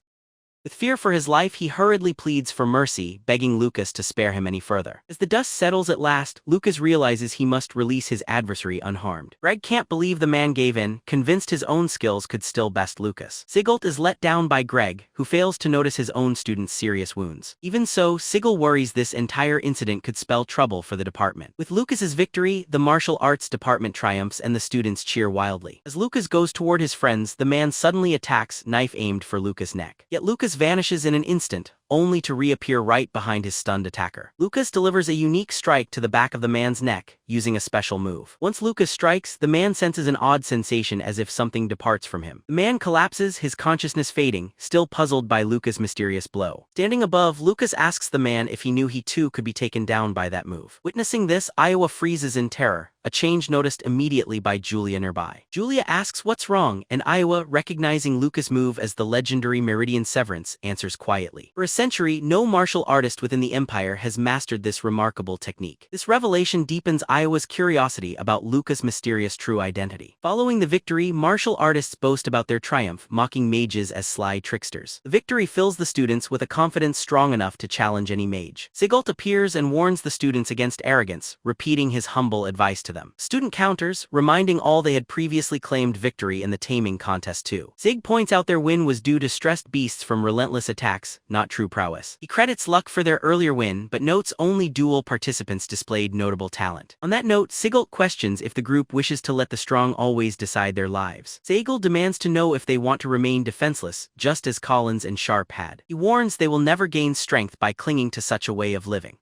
With fear for his life, he hurriedly pleads for mercy, begging Lucas to spare him any further. As the dust settles at last, Lucas realizes he must release his adversary unharmed. Greg can't believe the man gave in, convinced his own skills could still best Lucas. Sigelt is let down by Greg, who fails to notice his own student's serious wounds. Even so, Sigel worries this entire incident could spell trouble for the department. With Lucas's victory, the martial arts department triumphs and the students cheer wildly. As Lucas goes toward his friends, the man suddenly attacks, knife aimed for Lucas' neck. Yet Lucas vanishes in an instant, only to reappear right behind his stunned attacker. Lucas delivers a unique strike to the back of the man's neck, using a special move. Once Lucas strikes, the man senses an odd sensation as if something departs from him. The man collapses, his consciousness fading, still puzzled by Lucas' mysterious blow. Standing above, Lucas asks the man if he knew he too could be taken down by that move. Witnessing this, Iowa freezes in terror, a change noticed immediately by Julia nearby. Julia asks what's wrong, and Iowa, recognizing Lucas' move as the legendary Meridian Severance, answers quietly. For a century, no martial artist within the Empire has mastered this remarkable technique. This revelation deepens Iowa's curiosity about Lucas' mysterious true identity. Following the victory, martial artists boast about their triumph, mocking mages as sly tricksters. The victory fills the students with a confidence strong enough to challenge any mage. Sigelt appears and warns the students against arrogance, repeating his humble advice to them. Student counters, reminding all they had previously claimed victory in the taming contest too. Zig points out their win was due to stressed beasts from relentless attacks, not true prowess. He credits luck for their earlier win, but notes only duel participants displayed notable talent. On that note, Sigelt questions if the group wishes to let the strong always decide their lives. Sagel demands to know if they want to remain defenseless, just as Collins and Sharp had. He warns they will never gain strength by clinging to such a way of living.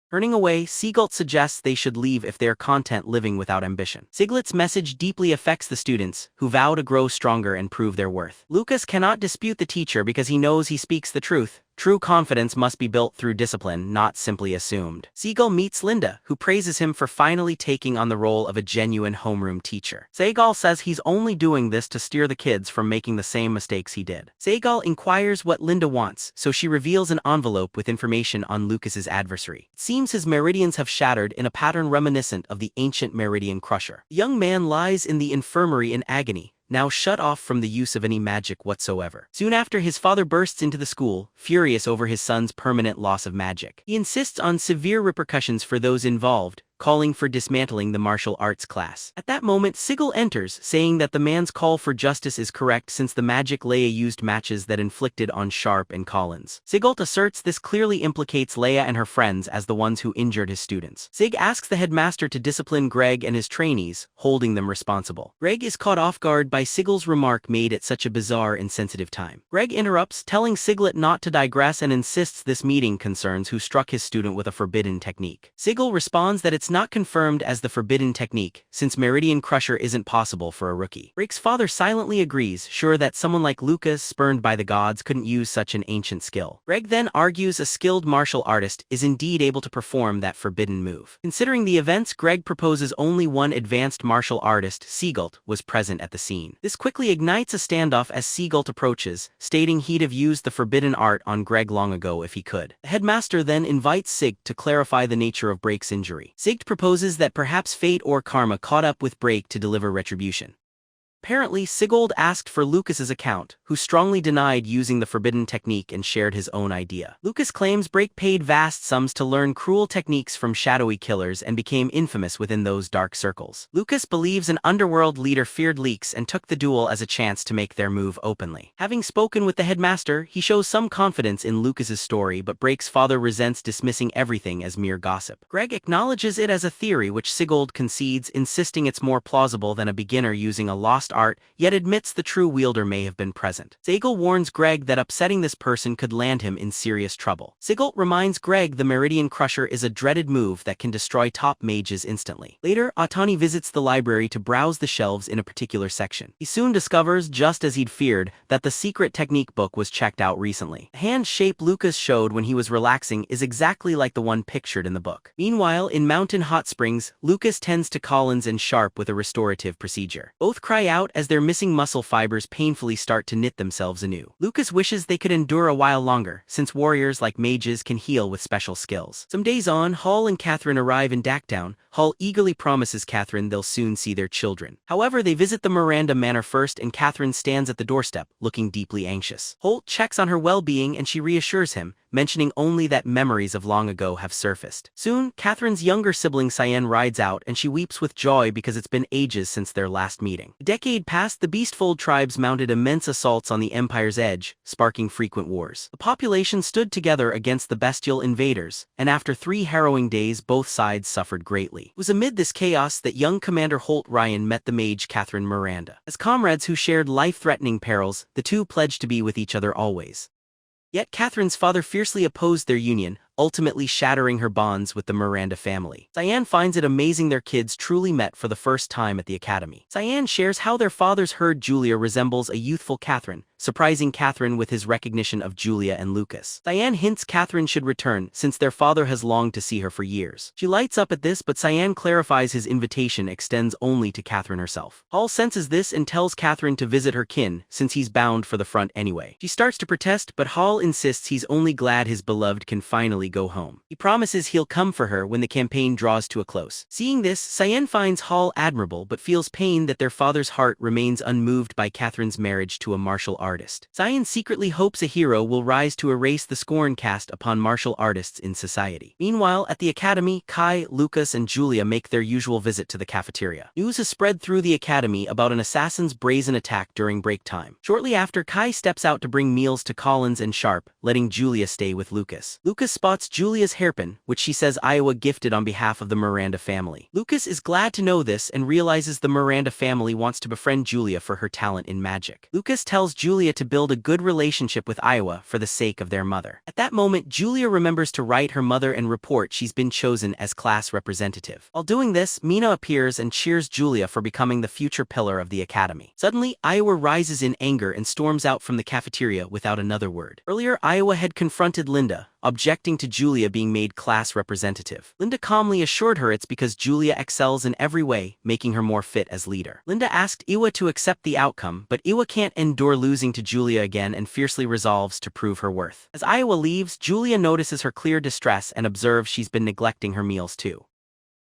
Turning away, Sigelt suggests they should leave if they are content living without ambition. Siglet's message deeply affects the students, who vow to grow stronger and prove their worth. Lucas cannot dispute the teacher because he knows he speaks the truth, true confidence must be built through discipline, not simply assumed. Seagull meets Linda, who praises him for finally taking on the role of a genuine homeroom teacher. Seagull says he's only doing this to steer the kids from making the same mistakes he did. Seagull inquires what Linda wants, so she reveals an envelope with information on Lucas's adversary. It seems his meridians have shattered in a pattern reminiscent of the ancient meridian crusher. The young man lies in the infirmary in agony, now shut off from the use of any magic whatsoever. Soon after, his father bursts into the school, furious over his son's permanent loss of magic. He insists on severe repercussions for those involved, calling for dismantling the martial arts class. At that moment, Sigil enters, saying that the man's call for justice is correct since the magic Leia used matches that inflicted on Sharp and Collins. Sigil asserts this clearly implicates Leia and her friends as the ones who injured his students. Sig asks the headmaster to discipline Greg and his trainees, holding them responsible. Greg is caught off guard by Sigil's remark made at such a bizarre and sensitive time. Greg interrupts, telling Siglet not to digress and insists this meeting concerns who struck his student with a forbidden technique. Sigil responds that it's not confirmed as the forbidden technique, since Meridian Crusher isn't possible for a rookie. Rake's father silently agrees, sure that someone like Lucas, spurned by the gods, couldn't use such an ancient skill. Greg then argues a skilled martial artist is indeed able to perform that forbidden move. Considering the events, Greg proposes only one advanced martial artist, Seagult, was present at the scene. This quickly ignites a standoff as Seagult approaches, stating he'd have used the forbidden art on Greg long ago if he could. The headmaster then invites Sig to clarify the nature of Brake's injury. Sig proposes that perhaps fate or karma caught up with Brake to deliver retribution. Apparently, Sigurd asked for Lucas's account, who strongly denied using the forbidden technique and shared his own idea. Lucas claims Brake paid vast sums to learn cruel techniques from shadowy killers and became infamous within those dark circles. Lucas believes an underworld leader feared leaks and took the duel as a chance to make their move openly. Having spoken with the headmaster, he shows some confidence in Lucas's story, but Brake's father resents dismissing everything as mere gossip. Greg acknowledges it as a theory which Sigurd concedes, insisting it's more plausible than a beginner using a lost art, yet admits the true wielder may have been present. Sigil warns Greg that upsetting this person could land him in serious trouble. Sigil reminds Greg the Meridian Crusher is a dreaded move that can destroy top mages instantly. Later, Otani visits the library to browse the shelves in a particular section. He soon discovers, just as he'd feared, that the secret technique book was checked out recently. The hand shape Lucas showed when he was relaxing is exactly like the one pictured in the book. Meanwhile, in Mountain Hot Springs, Lucas tends to Collins and Sharp with a restorative procedure. Both cry out as their missing muscle fibers painfully start to knit themselves anew. Lucas wishes they could endure a while longer, since warriors like mages can heal with special skills. Some days on, Hall and Catherine arrive in Dacktown. Hall eagerly promises Catherine they'll soon see their children. However, they visit the Miranda Manor first and Catherine stands at the doorstep, looking deeply anxious. Holt checks on her well-being and she reassures him, mentioning only that memories of long ago have surfaced. Soon, Catherine's younger sibling Cyan rides out and she weeps with joy because it's been ages since their last meeting. A decade past, the Beastfold tribes mounted immense assaults on the Empire's edge, sparking frequent wars. The population stood together against the bestial invaders, and after 3 harrowing days both sides suffered greatly. It was amid this chaos that young Commander Holt Ryan met the mage Catherine Miranda. As comrades who shared life-threatening perils, the two pledged to be with each other always. Yet Catherine's father fiercely opposed their union, ultimately shattering her bonds with the Miranda family. Cyan finds it amazing their kids truly met for the first time at the academy. Cyan shares how their father's herd Julia resembles a youthful Catherine, surprising Catherine with his recognition of Julia and Lucas. Cyan hints Catherine should return, since their father has longed to see her for years. She lights up at this, but Cyan clarifies his invitation extends only to Catherine herself. Hall senses this and tells Catherine to visit her kin, since he's bound for the front anyway. She starts to protest, but Hall insists he's only glad his beloved can finally go home. He promises he'll come for her when the campaign draws to a close. Seeing this, Cyan finds Hall admirable but feels pain that their father's heart remains unmoved by Catherine's marriage to a martial artist. Cyan secretly hopes a hero will rise to erase the scorn cast upon martial artists in society. Meanwhile, at the academy, Kai, Lucas, and Julia make their usual visit to the cafeteria. News has spread through the academy about an assassin's brazen attack during break time. Shortly after, Kai steps out to bring meals to Collins and Sharp, letting Julia stay with Lucas. Lucas spots spots Julia's hairpin, which she says Iowa gifted on behalf of the Miranda family. Lucas is glad to know this and realizes the Miranda family wants to befriend Julia for her talent in magic. Lucas tells Julia to build a good relationship with Iowa for the sake of their mother. At that moment, Julia remembers to write her mother and report she's been chosen as class representative. While doing this, Mina appears and cheers Julia for becoming the future pillar of the academy. Suddenly, Iowa rises in anger and storms out from the cafeteria without another word. Earlier, Iowa had confronted Linda, objecting to Julia being made class representative. Linda calmly assured her it's because Julia excels in every way, making her more fit as leader. Linda asked Iwa to accept the outcome, but Iwa can't endure losing to Julia again and fiercely resolves to prove her worth. As Iowa leaves, Julia notices her clear distress and observes she's been neglecting her meals too.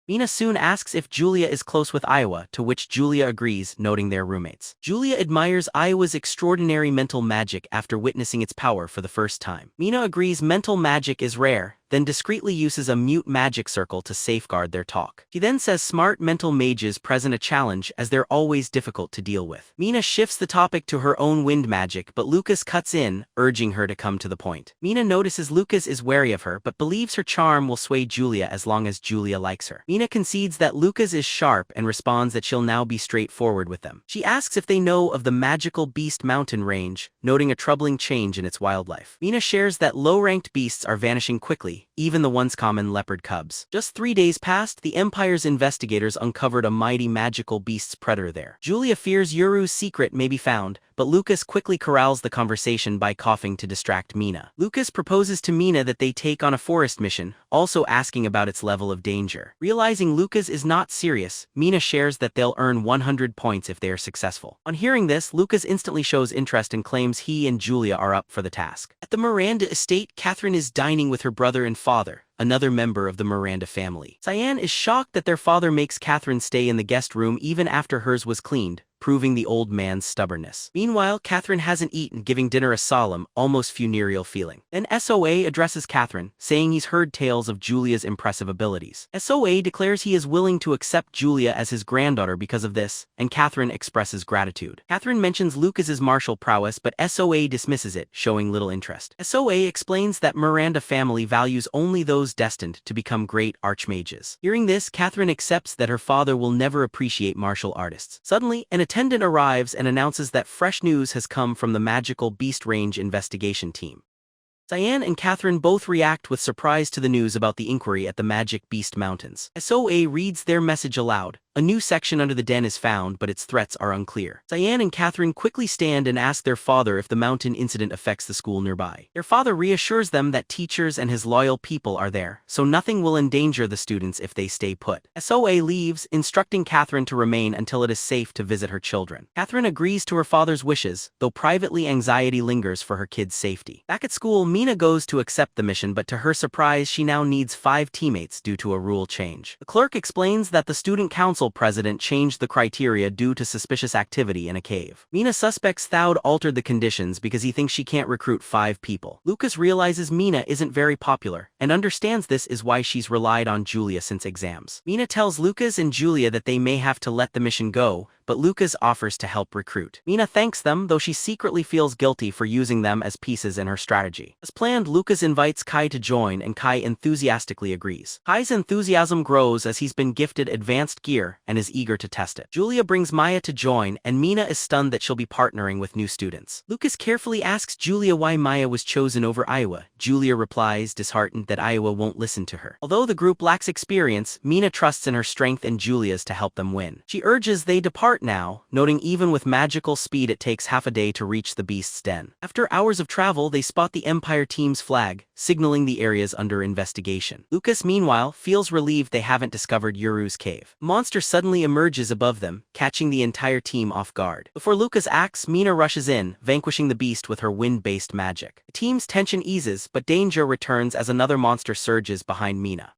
Mina soon asks if Julia is close with Iowa, to which Julia agrees, noting they're roommates. Julia admires Iowa's extraordinary mental magic after witnessing its power for the first time. Mina agrees mental magic is rare, then discreetly uses a mute magic circle to safeguard their talk. She then says smart mental mages present a challenge as they're always difficult to deal with. Mina shifts the topic to her own wind magic, but Lucas cuts in, urging her to come to the point. Mina notices Lucas is wary of her but believes her charm will sway Julia as long as Julia likes her. Mina concedes that Lucas is sharp and responds that she'll now be straightforward with them. She asks if they know of the magical beast mountain range, noting a troubling change in its wildlife. Mina shares that low-ranked beasts are vanishing quickly, even the once common leopard cubs. Just 3 days passed, the Empire's investigators uncovered a mighty magical beast's predator there. Julia fears Yuru's secret may be found, but Lucas quickly corrals the conversation by coughing to distract Mina. Lucas proposes to Mina that they take on a forest mission, also asking about its level of danger. Realizing Lucas is not serious, Mina shares that they'll earn 100 points if they are successful. On hearing this, Lucas instantly shows interest and claims he and Julia are up for the task. At the Miranda estate, Catherine is dining with her brother and father, another member of the Miranda family. Cyan is shocked that their father makes Catherine stay in the guest room even after hers was cleaned, proving the old man's stubbornness. Meanwhile, Catherine hasn't eaten, giving dinner a solemn, almost funereal feeling. Then SOA addresses Catherine, saying he's heard tales of Julia's impressive abilities. SOA declares he is willing to accept Julia as his granddaughter because of this, and Catherine expresses gratitude. Catherine mentions Lucas's martial prowess, but SOA dismisses it, showing little interest. SOA explains that Miranda family values only those destined to become great archmages. Hearing this, Catherine accepts that her father will never appreciate martial artists. Suddenly, an attendant arrives and announces that fresh news has come from the Magical Beast Range investigation team. Cyan and Catherine both react with surprise to the news about the inquiry at the Magic Beast Mountains. SOA reads their message aloud. A new section under the den is found, but its threats are unclear. Cyan and Catherine quickly stand and ask their father if the mountain incident affects the school nearby. Their father reassures them that teachers and his loyal people are there, so nothing will endanger the students if they stay put. SOA leaves, instructing Catherine to remain until it is safe to visit her children. Catherine agrees to her father's wishes, though privately anxiety lingers for her kids' safety. Back at school, Mina goes to accept the mission, but to her surprise she now needs 5 teammates due to a rule change. The clerk explains that the student council president changed the criteria due to suspicious activity in a cave. Mina suspects Thowd altered the conditions because he thinks she can't recruit 5 people. Lucas realizes Mina isn't very popular, and understands this is why she's relied on Julia since exams. Mina tells Lucas and Julia that they may have to let the mission go, but Lucas offers to help recruit. Mina thanks them, though she secretly feels guilty for using them as pieces in her strategy. As planned, Lucas invites Kai to join, and Kai enthusiastically agrees. Kai's enthusiasm grows as he's been gifted advanced gear and is eager to test it. Julia brings Maya to join, and Mina is stunned that she'll be partnering with new students. Lucas carefully asks Julia why Maya was chosen over Iowa. Julia replies, disheartened that Iowa won't listen to her. Although the group lacks experience, Mina trusts in her strength and Julia's to help them win. She urges they depart now, noting even with magical speed it takes half a day to reach the beast's den. After hours of travel, they spot the Empire team's flag, signaling the areas under investigation. Lucas, meanwhile, feels relieved they haven't discovered Yuru's cave. A monster suddenly emerges above them, catching the entire team off guard. Before Lucas acts, Mina rushes in, vanquishing the beast with her wind-based magic. The team's tension eases, but danger returns as another monster surges behind Mina.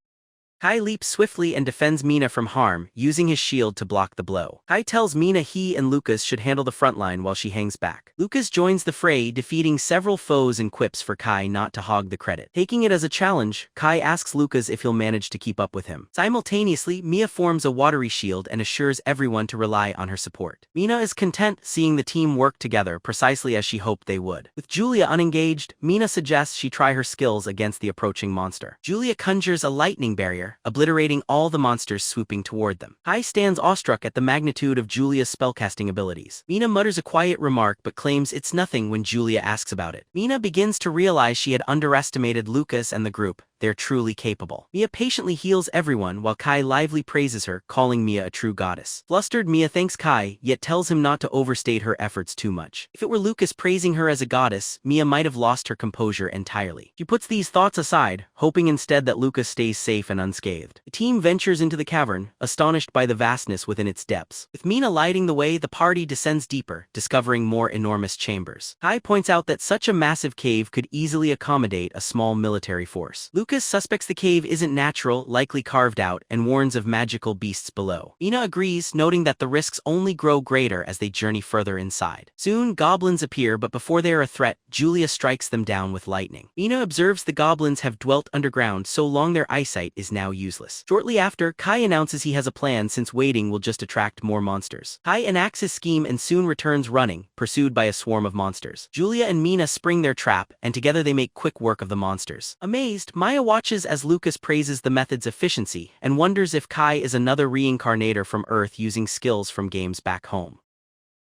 Kai leaps swiftly and defends Mina from harm, using his shield to block the blow. Kai tells Mina he and Lucas should handle the front line while she hangs back. Lucas joins the fray, defeating several foes and quips for Kai not to hog the credit. Taking it as a challenge, Kai asks Lucas if he'll manage to keep up with him. Simultaneously, Mia forms a watery shield and assures everyone to rely on her support. Mina is content seeing the team work together precisely as she hoped they would. With Julia unengaged, Mina suggests she try her skills against the approaching monster. Julia conjures a lightning barrier, obliterating all the monsters swooping toward them. Kai stands awestruck at the magnitude of Julia's spellcasting abilities. Mina mutters a quiet remark but claims it's nothing when Julia asks about it. Mina begins to realize she had underestimated Lucas and the group. They're truly capable. Mia patiently heals everyone while Kai lively praises her, calling Mia a true goddess. Flustered, Mia thanks Kai, yet tells him not to overstate her efforts too much. If it were Lucas praising her as a goddess, Mia might have lost her composure entirely. She puts these thoughts aside, hoping instead that Lucas stays safe and unscathed. The team ventures into the cavern, astonished by the vastness within its depths. With Mina lighting the way, the party descends deeper, discovering more enormous chambers. Kai points out that such a massive cave could easily accommodate a small military force. Lucas suspects the cave isn't natural, likely carved out, and warns of magical beasts below. Mina agrees, noting that the risks only grow greater as they journey further inside. Soon, goblins appear, but before they are a threat, Julia strikes them down with lightning. Mina observes the goblins have dwelt underground so long their eyesight is now useless. Shortly after, Kai announces he has a plan since waiting will just attract more monsters. Kai enacts his scheme and soon returns running, pursued by a swarm of monsters. Julia and Mina spring their trap, and together they make quick work of the monsters. Amazed, Maya watches as Lucas praises the method's efficiency and wonders if Kai is another reincarnator from Earth using skills from games back home.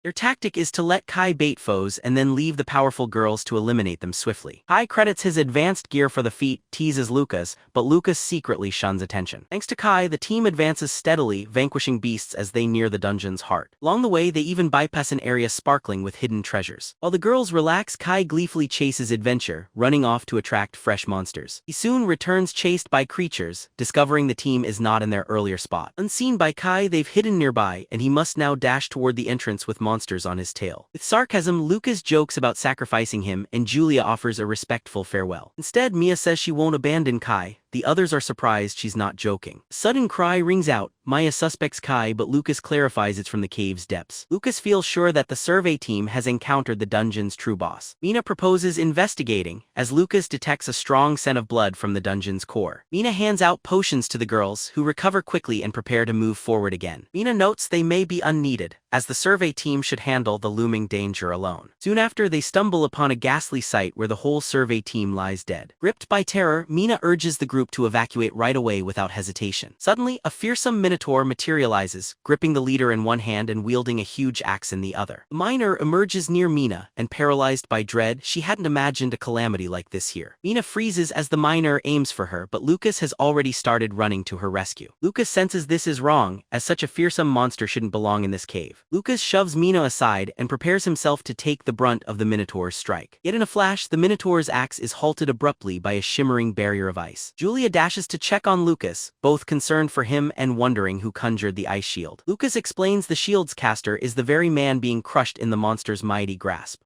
Their tactic is to let Kai bait foes and then leave the powerful girls to eliminate them swiftly. Kai credits his advanced gear for the feat, teases Lucas, but Lucas secretly shuns attention. Thanks to Kai, the team advances steadily, vanquishing beasts as they near the dungeon's heart. Along the way, they even bypass an area sparkling with hidden treasures. While the girls relax, Kai gleefully chases adventure, running off to attract fresh monsters. He soon returns chased by creatures, discovering the team is not in their earlier spot. Unseen by Kai, they've hidden nearby, and he must now dash toward the entrance with monsters on his tail. With sarcasm, Lucas jokes about sacrificing him, and Julia offers a respectful farewell. Instead, Mia says she won't abandon Kai. The others are surprised she's not joking. A sudden cry rings out. Maya suspects Kai, but Lucas clarifies it's from the cave's depths. Lucas feels sure that the survey team has encountered the dungeon's true boss. Mina proposes investigating, as Lucas detects a strong scent of blood from the dungeon's core. Mina hands out potions to the girls, who recover quickly and prepare to move forward again. Mina notes they may be unneeded, as the survey team should handle the looming danger alone. Soon after, they stumble upon a ghastly sight where the whole survey team lies dead. Gripped by terror, Mina urges the group to evacuate right away without hesitation. Suddenly, a fearsome minotaur materializes, gripping the leader in one hand and wielding a huge axe in the other. The miner emerges near Mina, and paralyzed by dread, she hadn't imagined a calamity like this here. Mina freezes as the miner aims for her, but Lucas has already started running to her rescue. Lucas senses this is wrong, as such a fearsome monster shouldn't belong in this cave. Lucas shoves Mina aside and prepares himself to take the brunt of the minotaur's strike. Yet in a flash, the minotaur's axe is halted abruptly by a shimmering barrier of ice. Julia dashes to check on Lucas, both concerned for him and wondering who conjured the ice shield. Lucas explains the shield's caster is the very man being crushed in the monster's mighty grasp.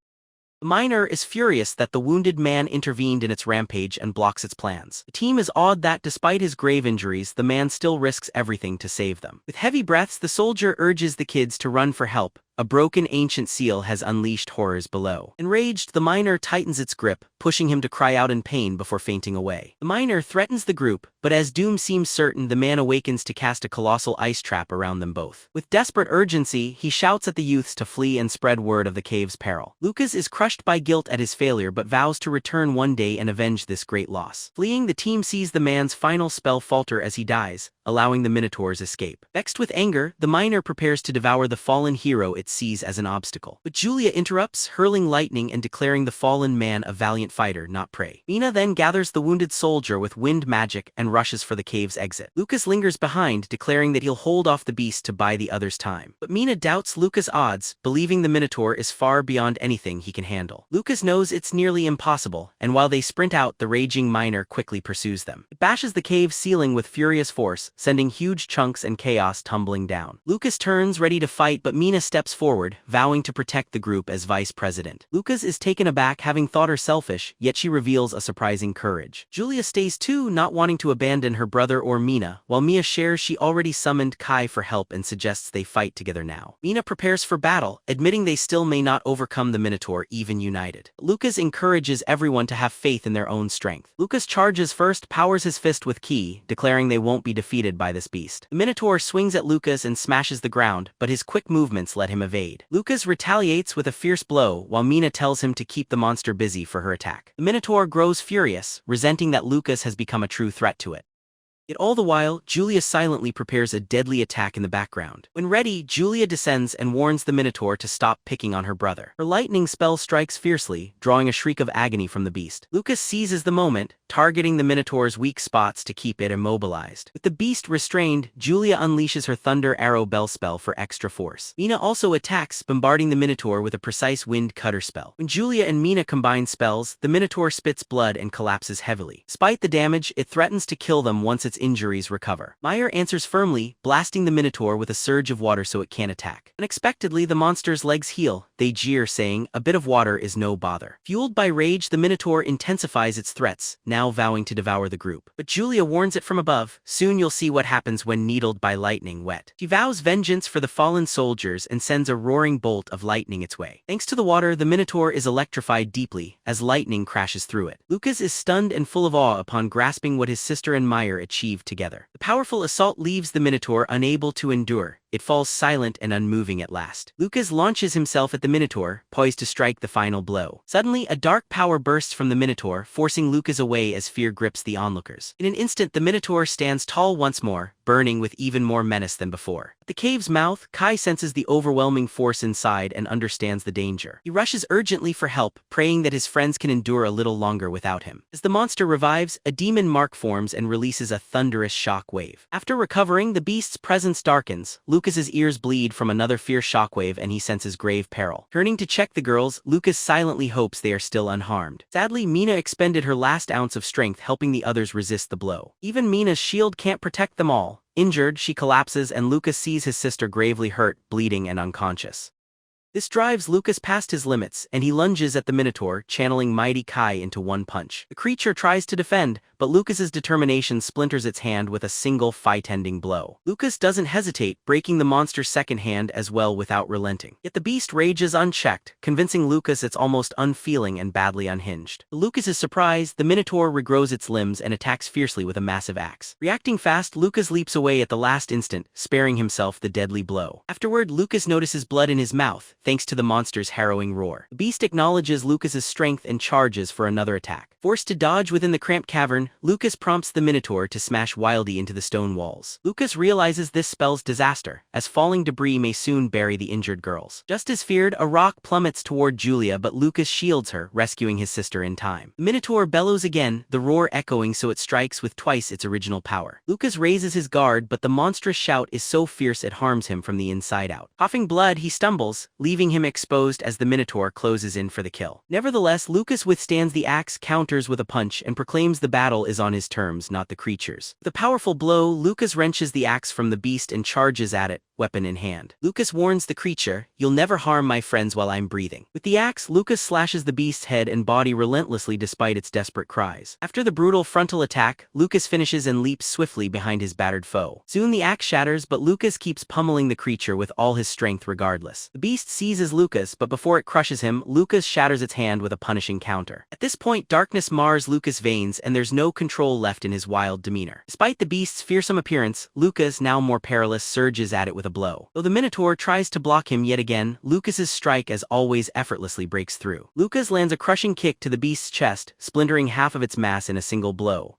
The miner is furious that the wounded man intervened in its rampage and blocks its plans. The team is awed that, despite his grave injuries, the man still risks everything to save them. With heavy breaths, the soldier urges the kids to run for help. A broken ancient seal has unleashed horrors below. Enraged, the miner tightens its grip, pushing him to cry out in pain before fainting away. The miner threatens the group, but as doom seems certain, the man awakens to cast a colossal ice trap around them both. With desperate urgency, he shouts at the youths to flee and spread word of the cave's peril. Lucas is crushed by guilt at his failure but vows to return one day and avenge this great loss. Fleeing, the team sees the man's final spell falter as he dies, allowing the minotaur's escape. Vexed with anger, the miner prepares to devour the fallen hero it sees as an obstacle. But Julia interrupts, hurling lightning and declaring the fallen man a valiant fighter, not prey. Mina then gathers the wounded soldier with wind magic and rushes for the cave's exit. Lucas lingers behind, declaring that he'll hold off the beast to buy the others time. But Mina doubts Lucas' odds, believing the minotaur is far beyond anything he can handle. Lucas knows it's nearly impossible, and while they sprint out, the raging miner quickly pursues them. It bashes the cave ceiling with furious force, sending huge chunks and chaos tumbling down. Lucas turns, ready to fight, but Mina steps steps forward, vowing to protect the group as vice president. Lucas is taken aback, having thought her selfish, yet she reveals a surprising courage. Julia stays too, not wanting to abandon her brother or Mina, while Mia shares she already summoned Kai for help and suggests they fight together now. Mina prepares for battle, admitting they still may not overcome the Minotaur even united. Lucas encourages everyone to have faith in their own strength. Lucas charges first, powers his fist with ki, declaring they won't be defeated by this beast. The Minotaur swings at Lucas and smashes the ground, but his quick movements let him evade. Lucas retaliates with a fierce blow, while Mina tells him to keep the monster busy for her attack. The Minotaur grows furious, resenting that Lucas has become a true threat to it. Yet all the while, Julia silently prepares a deadly attack in the background. When ready, Julia descends and warns the Minotaur to stop picking on her brother. Her lightning spell strikes fiercely, drawing a shriek of agony from the beast. Lucas seizes the moment, targeting the Minotaur's weak spots to keep it immobilized. With the beast restrained, Julia unleashes her Thunder Arrow Bell spell for extra force. Mina also attacks, bombarding the Minotaur with a precise Wind Cutter spell. When Julia and Mina combine spells, the Minotaur spits blood and collapses heavily. Despite the damage, it threatens to kill them once its injuries recover. Meyer answers firmly, blasting the Minotaur with a surge of water so it can't attack. Unexpectedly, the monster's legs heal. They jeer, saying, "A bit of water is no bother." Fueled by rage, the Minotaur intensifies its threats, now vowing to devour the group. But Julia warns it from above, "Soon you'll see what happens when needled by lightning wet." She vows vengeance for the fallen soldiers and sends a roaring bolt of lightning its way. Thanks to the water, the Minotaur is electrified deeply, as lightning crashes through it. Lucas is stunned and full of awe upon grasping what his sister and Meyer achieved together. The powerful assault leaves the Minotaur unable to endure. It falls silent and unmoving at last. Lucas launches himself at the Minotaur, poised to strike the final blow. Suddenly, a dark power bursts from the Minotaur, forcing Lucas away as fear grips the onlookers. In an instant, the Minotaur stands tall once more, burning with even more menace than before. At the cave's mouth, Kai senses the overwhelming force inside and understands the danger. He rushes urgently for help, praying that his friends can endure a little longer without him. As the monster revives, a demon mark forms and releases a thunderous shock wave. After recovering, the beast's presence darkens. Lucas's ears bleed from another fierce shockwave and he senses grave peril. Turning to check the girls, Lucas silently hopes they are still unharmed. Sadly, Mina expended her last ounce of strength, helping the others resist the blow. Even Mina's shield can't protect them all. Injured, she collapses and Lucas sees his sister gravely hurt, bleeding and unconscious. This drives Lucas past his limits, and he lunges at the Minotaur, channeling mighty Kai into one punch. The creature tries to defend, but Lucas's determination splinters its hand with a single fight-ending blow. Lucas doesn't hesitate, breaking the monster's second hand as well without relenting. Yet the beast rages unchecked, convincing Lucas it's almost unfeeling and badly unhinged. To Lucas's surprise, the Minotaur regrows its limbs and attacks fiercely with a massive axe. Reacting fast, Lucas leaps away at the last instant, sparing himself the deadly blow. Afterward, Lucas notices blood in his mouth, thanks to the monster's harrowing roar. The beast acknowledges Lucas's strength and charges for another attack. Forced to dodge within the cramped cavern, Lucas prompts the Minotaur to smash wildly into the stone walls. Lucas realizes this spells disaster, as falling debris may soon bury the injured girls. Just as feared, a rock plummets toward Julia, but Lucas shields her, rescuing his sister in time. The Minotaur bellows again, the roar echoing so it strikes with twice its original power. Lucas raises his guard, but the monstrous shout is so fierce it harms him from the inside out. Coughing blood, he stumbles, leaving him exposed as the Minotaur closes in for the kill. Nevertheless, Lucas withstands the axe, counters with a punch, and proclaims the battle is on his terms, not the creature's. With a powerful blow, Lucas wrenches the axe from the beast and charges at it, weapon in hand. Lucas warns the creature, "You'll never harm my friends while I'm breathing." With the axe, Lucas slashes the beast's head and body relentlessly despite its desperate cries. After the brutal frontal attack, Lucas finishes and leaps swiftly behind his battered foe. Soon the axe shatters, but Lucas keeps pummeling the creature with all his strength regardless. The beast seizes Lucas, but before it crushes him, Lucas shatters its hand with a punishing counter. At this point, darkness mars Lucas' veins and there's no control left in his wild demeanor. Despite the beast's fearsome appearance, Lucas, now more perilous, surges at it with a blow. Though the Minotaur tries to block him yet again, Lucas's strike as always effortlessly breaks through. Lucas lands a crushing kick to the beast's chest, splintering half of its mass in a single blow.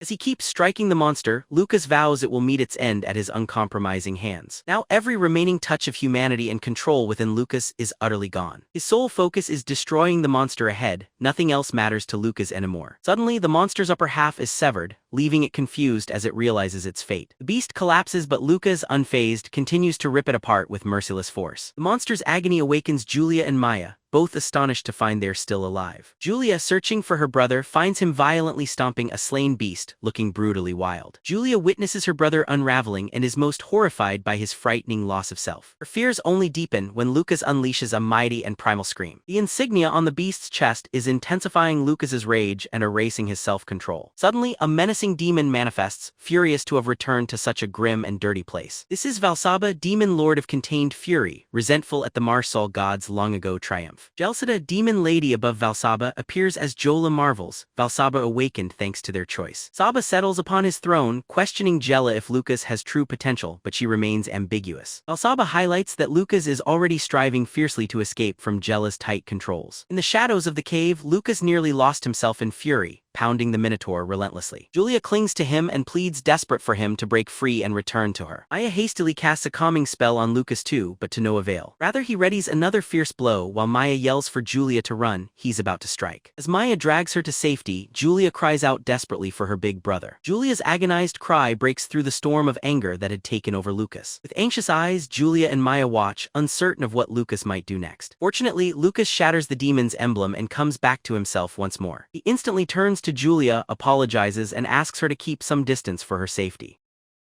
As he keeps striking the monster, Lucas vows it will meet its end at his uncompromising hands. Now every remaining touch of humanity and control within Lucas is utterly gone. His sole focus is destroying the monster ahead, nothing else matters to Lucas anymore. Suddenly, the monster's upper half is severed, leaving it confused as it realizes its fate. The beast collapses, but Lucas, unfazed, continues to rip it apart with merciless force. The monster's agony awakens Julia and Maya, both astonished to find they're still alive. Julia, searching for her brother, finds him violently stomping a slain beast, looking brutally wild. Julia witnesses her brother unraveling and is most horrified by his frightening loss of self. Her fears only deepen when Lucas unleashes a mighty and primal scream. The insignia on the beast's chest is intensifying Lucas's rage and erasing his self-control. Suddenly, a menacing demon manifests, furious to have returned to such a grim and dirty place. This is Valsaba, demon lord of contained fury, resentful at the Marsal god's long-ago triumph. Jelsida, demon lady above Valsaba, appears as Jola marvels, Valsaba awakened thanks to their choice. Saba settles upon his throne, questioning Jella if Lucas has true potential, but she remains ambiguous. Valsaba highlights that Lucas is already striving fiercely to escape from Jella's tight controls. In the shadows of the cave, Lucas nearly lost himself in fury, pounding the Minotaur relentlessly. Julia clings to him and pleads desperate for him to break free and return to her. Maya hastily casts a calming spell on Lucas too, but to no avail. Rather, he readies another fierce blow while Maya yells for Julia to run. He's about to strike. As Maya drags her to safety, Julia cries out desperately for her big brother. Julia's agonized cry breaks through the storm of anger that had taken over Lucas. With anxious eyes, Julia and Maya watch, uncertain of what Lucas might do next. Fortunately, Lucas shatters the demon's emblem and comes back to himself once more. He instantly turns to Julia, apologizes, and asks her to keep some distance for her safety.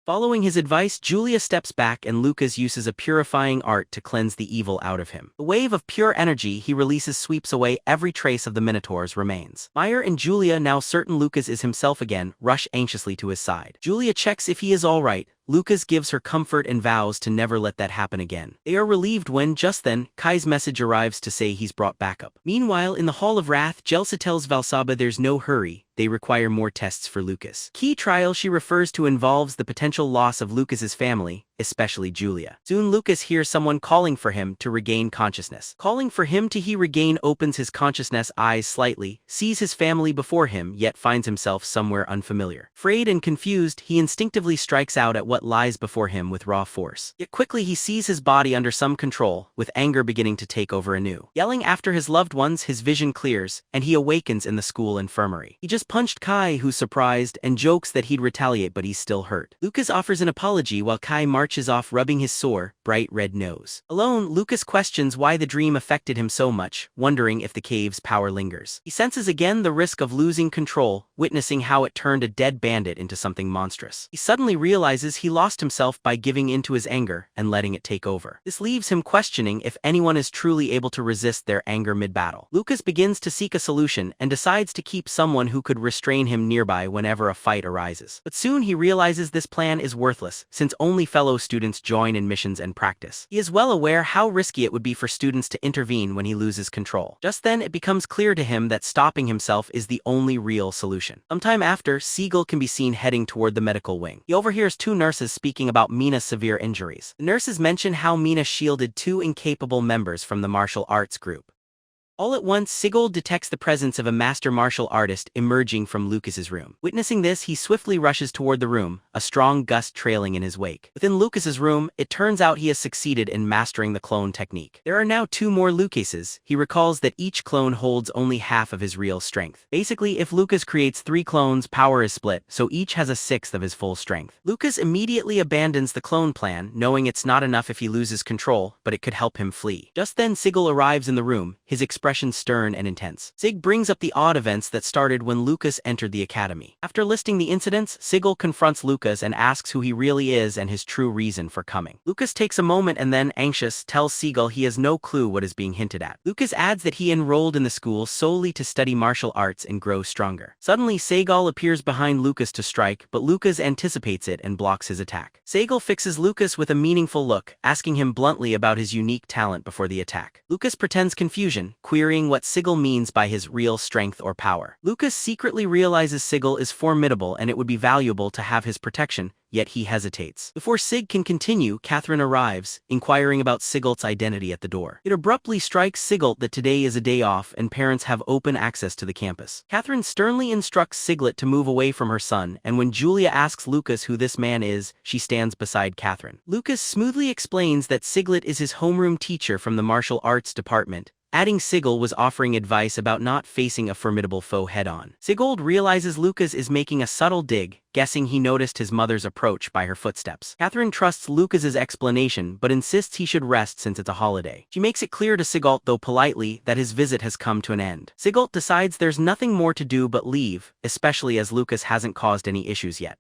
Following his advice, Julia steps back and Lucas uses a purifying art to cleanse the evil out of him. The wave of pure energy he releases sweeps away every trace of the Minotaur's remains. Maya and Julia, now certain Lucas is himself again, rush anxiously to his side. Julia checks if he is all right. Lucas gives her comfort and vows to never let that happen again. They are relieved when, just then, Kai's message arrives to say he's brought backup. Meanwhile, in the Hall of Wrath, Jelsa tells Valsaba there's no hurry, they require more tests for Lucas. Key trial she refers to involves the potential loss of Lucas's family, especially Julia. Soon Lucas hears someone calling for him to regain consciousness. Calling for him to regain opens his consciousness eyes slightly, sees his family before him, yet finds himself somewhere unfamiliar. Afraid and confused, he instinctively strikes out at what lies before him with raw force. Yet quickly he sees his body under some control, with anger beginning to take over anew. Yelling after his loved ones, his vision clears, and he awakens in the school infirmary. He just punched Kai, who's surprised, and jokes that he'd retaliate, but he's still hurt. Lucas offers an apology while Kai marches off rubbing his sore, bright red nose. Alone, Lucas questions why the dream affected him so much, wondering if the cave's power lingers. He senses again the risk of losing control, witnessing how it turned a dead bandit into something monstrous. He suddenly realizes he lost himself by giving in to his anger and letting it take over. This leaves him questioning if anyone is truly able to resist their anger mid-battle. Lucas begins to seek a solution and decides to keep someone who could restrain him nearby whenever a fight arises. But soon he realizes this plan is worthless, since only fellow students join in missions and practice. He is well aware how risky it would be for students to intervene when he loses control. Just then it becomes clear to him that stopping himself is the only real solution. Sometime after, Siegel can be seen heading toward the medical wing. He overhears two nurses speaking about Mina's severe injuries. The nurses mention how Mina shielded two incapable members from the martial arts group. All at once, Sigurd detects the presence of a master martial artist emerging from Lucas's room. Witnessing this, he swiftly rushes toward the room, a strong gust trailing in his wake. Within Lucas's room, it turns out he has succeeded in mastering the clone technique. There are now two more Lucases. He recalls that each clone holds only half of his real strength. Basically, if Lucas creates 3 clones, power is split, so each has a sixth of his full strength. Lucas immediately abandons the clone plan, knowing it's not enough if he loses control, but it could help him flee. Just then Sigil arrives in the room, his expression stern and intense. Sig brings up the odd events that started when Lucas entered the academy. After listing the incidents, Sigil confronts Lucas and asks who he really is and his true reason for coming. Lucas takes a moment and then, anxious, tells Sigil he has no clue what is being hinted at. Lucas adds that he enrolled in the school solely to study martial arts and grow stronger. Suddenly, Segal appears behind Lucas to strike, but Lucas anticipates it and blocks his attack. Segal fixes Lucas with a meaningful look, asking him bluntly about his unique talent before the attack. Lucas pretends confusion, querying what Sigil means by his real strength or power. Lucas secretly realizes Sigil is formidable and it would be valuable to have his protection, yet he hesitates. Before Sig can continue, Catherine arrives, inquiring about Sigilt's identity at the door. It abruptly strikes Sigilt that today is a day off and parents have open access to the campus. Catherine sternly instructs Siglet to move away from her son, and when Julia asks Lucas who this man is, she stands beside Catherine. Lucas smoothly explains that Siglet is his homeroom teacher from the martial arts department, adding Sigil was offering advice about not facing a formidable foe head-on. Sigil realizes Lucas is making a subtle dig, guessing he noticed his mother's approach by her footsteps. Catherine trusts Lucas's explanation but insists he should rest since it's a holiday. She makes it clear to Sigil, though politely, that his visit has come to an end. Sigil decides there's nothing more to do but leave, especially as Lucas hasn't caused any issues yet.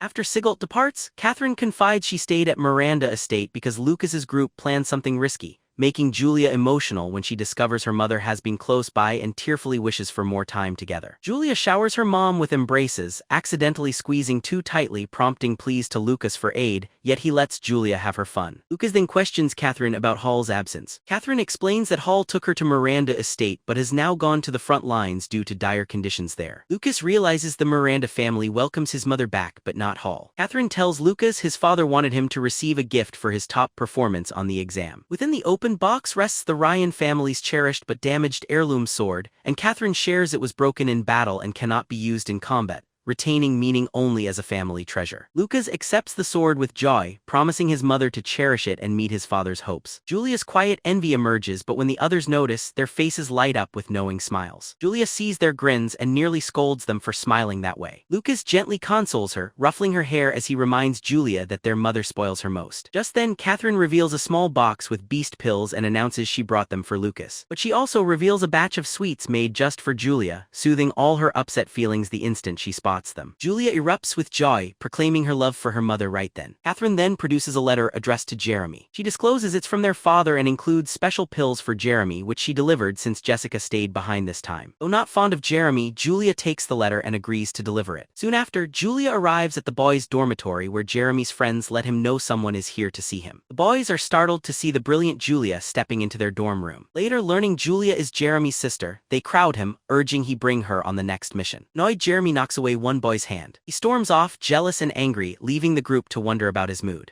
After Sigil departs, Catherine confides she stayed at Miranda Estate because Lucas's group planned something risky, making Julia emotional when she discovers her mother has been close by and tearfully wishes for more time together. Julia showers her mom with embraces, accidentally squeezing too tightly, prompting pleas to Lucas for aid, yet he lets Julia have her fun. Lucas then questions Catherine about Hall's absence. Catherine explains that Hall took her to Miranda Estate but has now gone to the front lines due to dire conditions there. Lucas realizes the Miranda family welcomes his mother back but not Hall. Catherine tells Lucas his father wanted him to receive a gift for his top performance on the exam. Within the open box rests the Ryan family's cherished but damaged heirloom sword, and Catherine shares it was broken in battle and cannot be used in combat, retaining meaning only as a family treasure. Lucas accepts the sword with joy, promising his mother to cherish it and meet his father's hopes. Julia's quiet envy emerges, but when the others notice, their faces light up with knowing smiles. Julia sees their grins and nearly scolds them for smiling that way. Lucas gently consoles her, ruffling her hair as he reminds Julia that their mother spoils her most. Just then, Catherine reveals a small box with beast pills and announces she brought them for Lucas. But she also reveals a batch of sweets made just for Julia, soothing all her upset feelings the instant she spots them. Julia erupts with joy, proclaiming her love for her mother right then. Catherine then produces a letter addressed to Jeremy. She discloses it's from their father and includes special pills for Jeremy, which she delivered since Jessica stayed behind this time. Though not fond of Jeremy, Julia takes the letter and agrees to deliver it. Soon after, Julia arrives at the boys' dormitory where Jeremy's friends let him know someone is here to see him. The boys are startled to see the brilliant Julia stepping into their dorm room. Later, learning Julia is Jeremy's sister, they crowd him, urging he bring her on the next mission. Annoyed, Jeremy knocks away one boy's hand. He storms off, jealous and angry, leaving the group to wonder about his mood.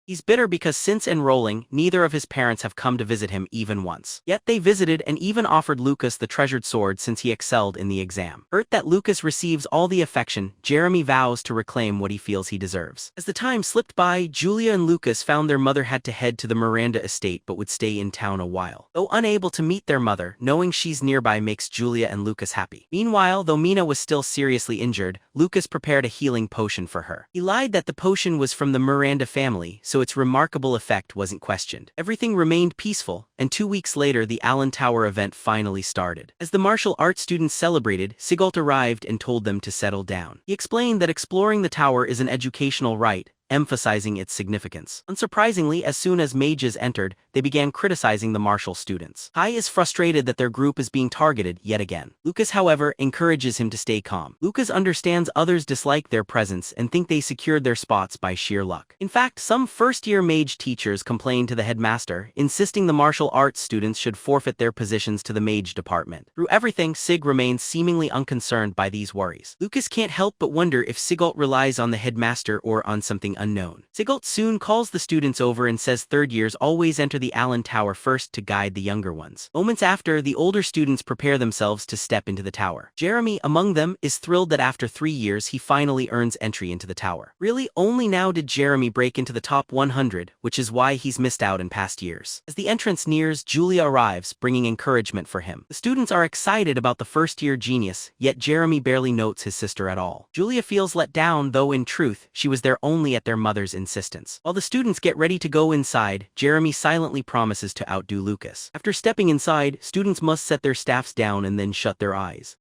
He's bitter because since enrolling, neither of his parents have come to visit him even once. Yet they visited and even offered Lucas the treasured sword since he excelled in the exam. Hurt that Lucas receives all the affection, Jeremy vows to reclaim what he feels he deserves. As the time slipped by, Julia and Lucas found their mother had to head to the Miranda estate but would stay in town a while. Though unable to meet their mother, knowing she's nearby makes Julia and Lucas happy. Meanwhile, though Mina was still seriously injured, Lucas prepared a healing potion for her. He lied that the potion was from the Miranda family, so its remarkable effect wasn't questioned. Everything remained peaceful, and 2 weeks later the Allen Tower event finally started. As the martial arts students celebrated, Sigil arrived and told them to settle down. He explained that exploring the tower is an educational right, emphasizing its significance. Unsurprisingly, as soon as mages entered, they began criticizing the martial students. Kai is frustrated that their group is being targeted yet again. Lucas, however, encourages him to stay calm. Lucas understands others dislike their presence and think they secured their spots by sheer luck. In fact, some first-year mage teachers complained to the headmaster, insisting the martial arts students should forfeit their positions to the mage department. Through everything, Sig remains seemingly unconcerned by these worries. Lucas can't help but wonder if Sigil relies on the headmaster or on something unknown. Sigil soon calls the students over and says third years always enter the Allen Tower first to guide the younger ones. Moments after, the older students prepare themselves to step into the tower. Jeremy, among them, is thrilled that after 3 years he finally earns entry into the tower. Really, only now did Jeremy break into the top 100, which is why he's missed out in past years. As the entrance nears, Julia arrives, bringing encouragement for him. The students are excited about the first-year genius, yet Jeremy barely notes his sister at all. Julia feels let down, though in truth, she was there only at their mother's insistence. While the students get ready to go inside, Jeremy silently promises to outdo Lucas. After stepping inside, students must set their staffs down and then shut their eyes.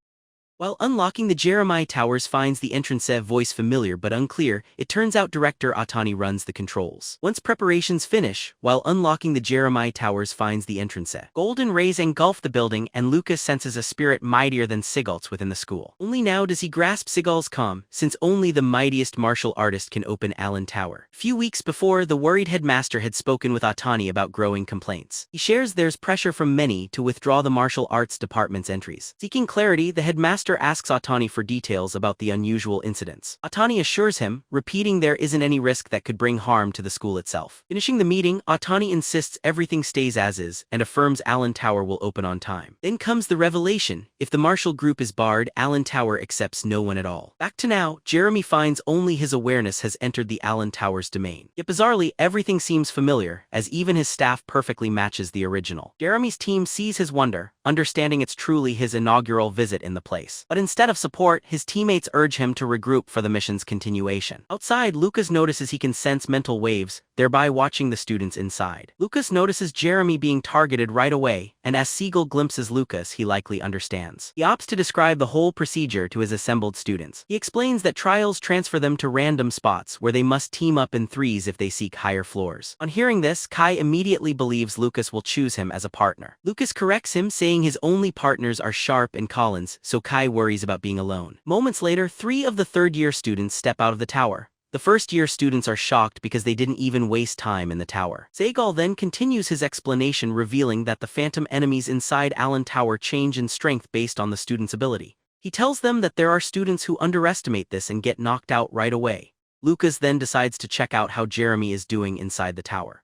While unlocking the Jeremiah Towers finds the entrance voice familiar but unclear, it turns out director Atani runs the controls. Once preparations finish, while unlocking the Jeremiah Towers finds the entrance. Golden rays engulf the building and Lucas senses a spirit mightier than Sigil's within the school. Only now does he grasp Sigil's calm, since only the mightiest martial artist can open Allen Tower. A few weeks before, the worried headmaster had spoken with Atani about growing complaints. He shares there's pressure from many to withdraw the martial arts department's entries. Seeking clarity, the headmaster master asks Otani for details about the unusual incidents. Otani assures him, repeating there isn't any risk that could bring harm to the school itself. Finishing the meeting, Otani insists everything stays as is and affirms Allen Tower will open on time. Then comes the revelation: if the Marshall Group is barred, Allen Tower accepts no one at all. Back to now, Jeremy finds only his awareness has entered the Allen Tower's domain. Yet bizarrely, everything seems familiar, as even his staff perfectly matches the original. Jeremy's team sees his wonder, understanding it's truly his inaugural visit in the place. But instead of support, his teammates urge him to regroup for the mission's continuation. Outside, Lucas notices he can sense mental waves, thereby watching the students inside. Lucas notices Jeremy being targeted right away, and as Siegel glimpses Lucas, he likely understands. He opts to describe the whole procedure to his assembled students. He explains that trials transfer them to random spots where they must team up in threes if they seek higher floors. On hearing this, Kai immediately believes Lucas will choose him as a partner. Lucas corrects him, saying his only partners are Sharp and Collins, so Kai worries about being alone. Moments later, 3 of the third-year students step out of the tower. The first-year students are shocked because they didn't even waste time in the tower. Segal then continues his explanation, revealing that the phantom enemies inside Allen Tower change in strength based on the student's ability. He tells them that there are students who underestimate this and get knocked out right away. Lucas then decides to check out how Jeremy is doing inside the tower.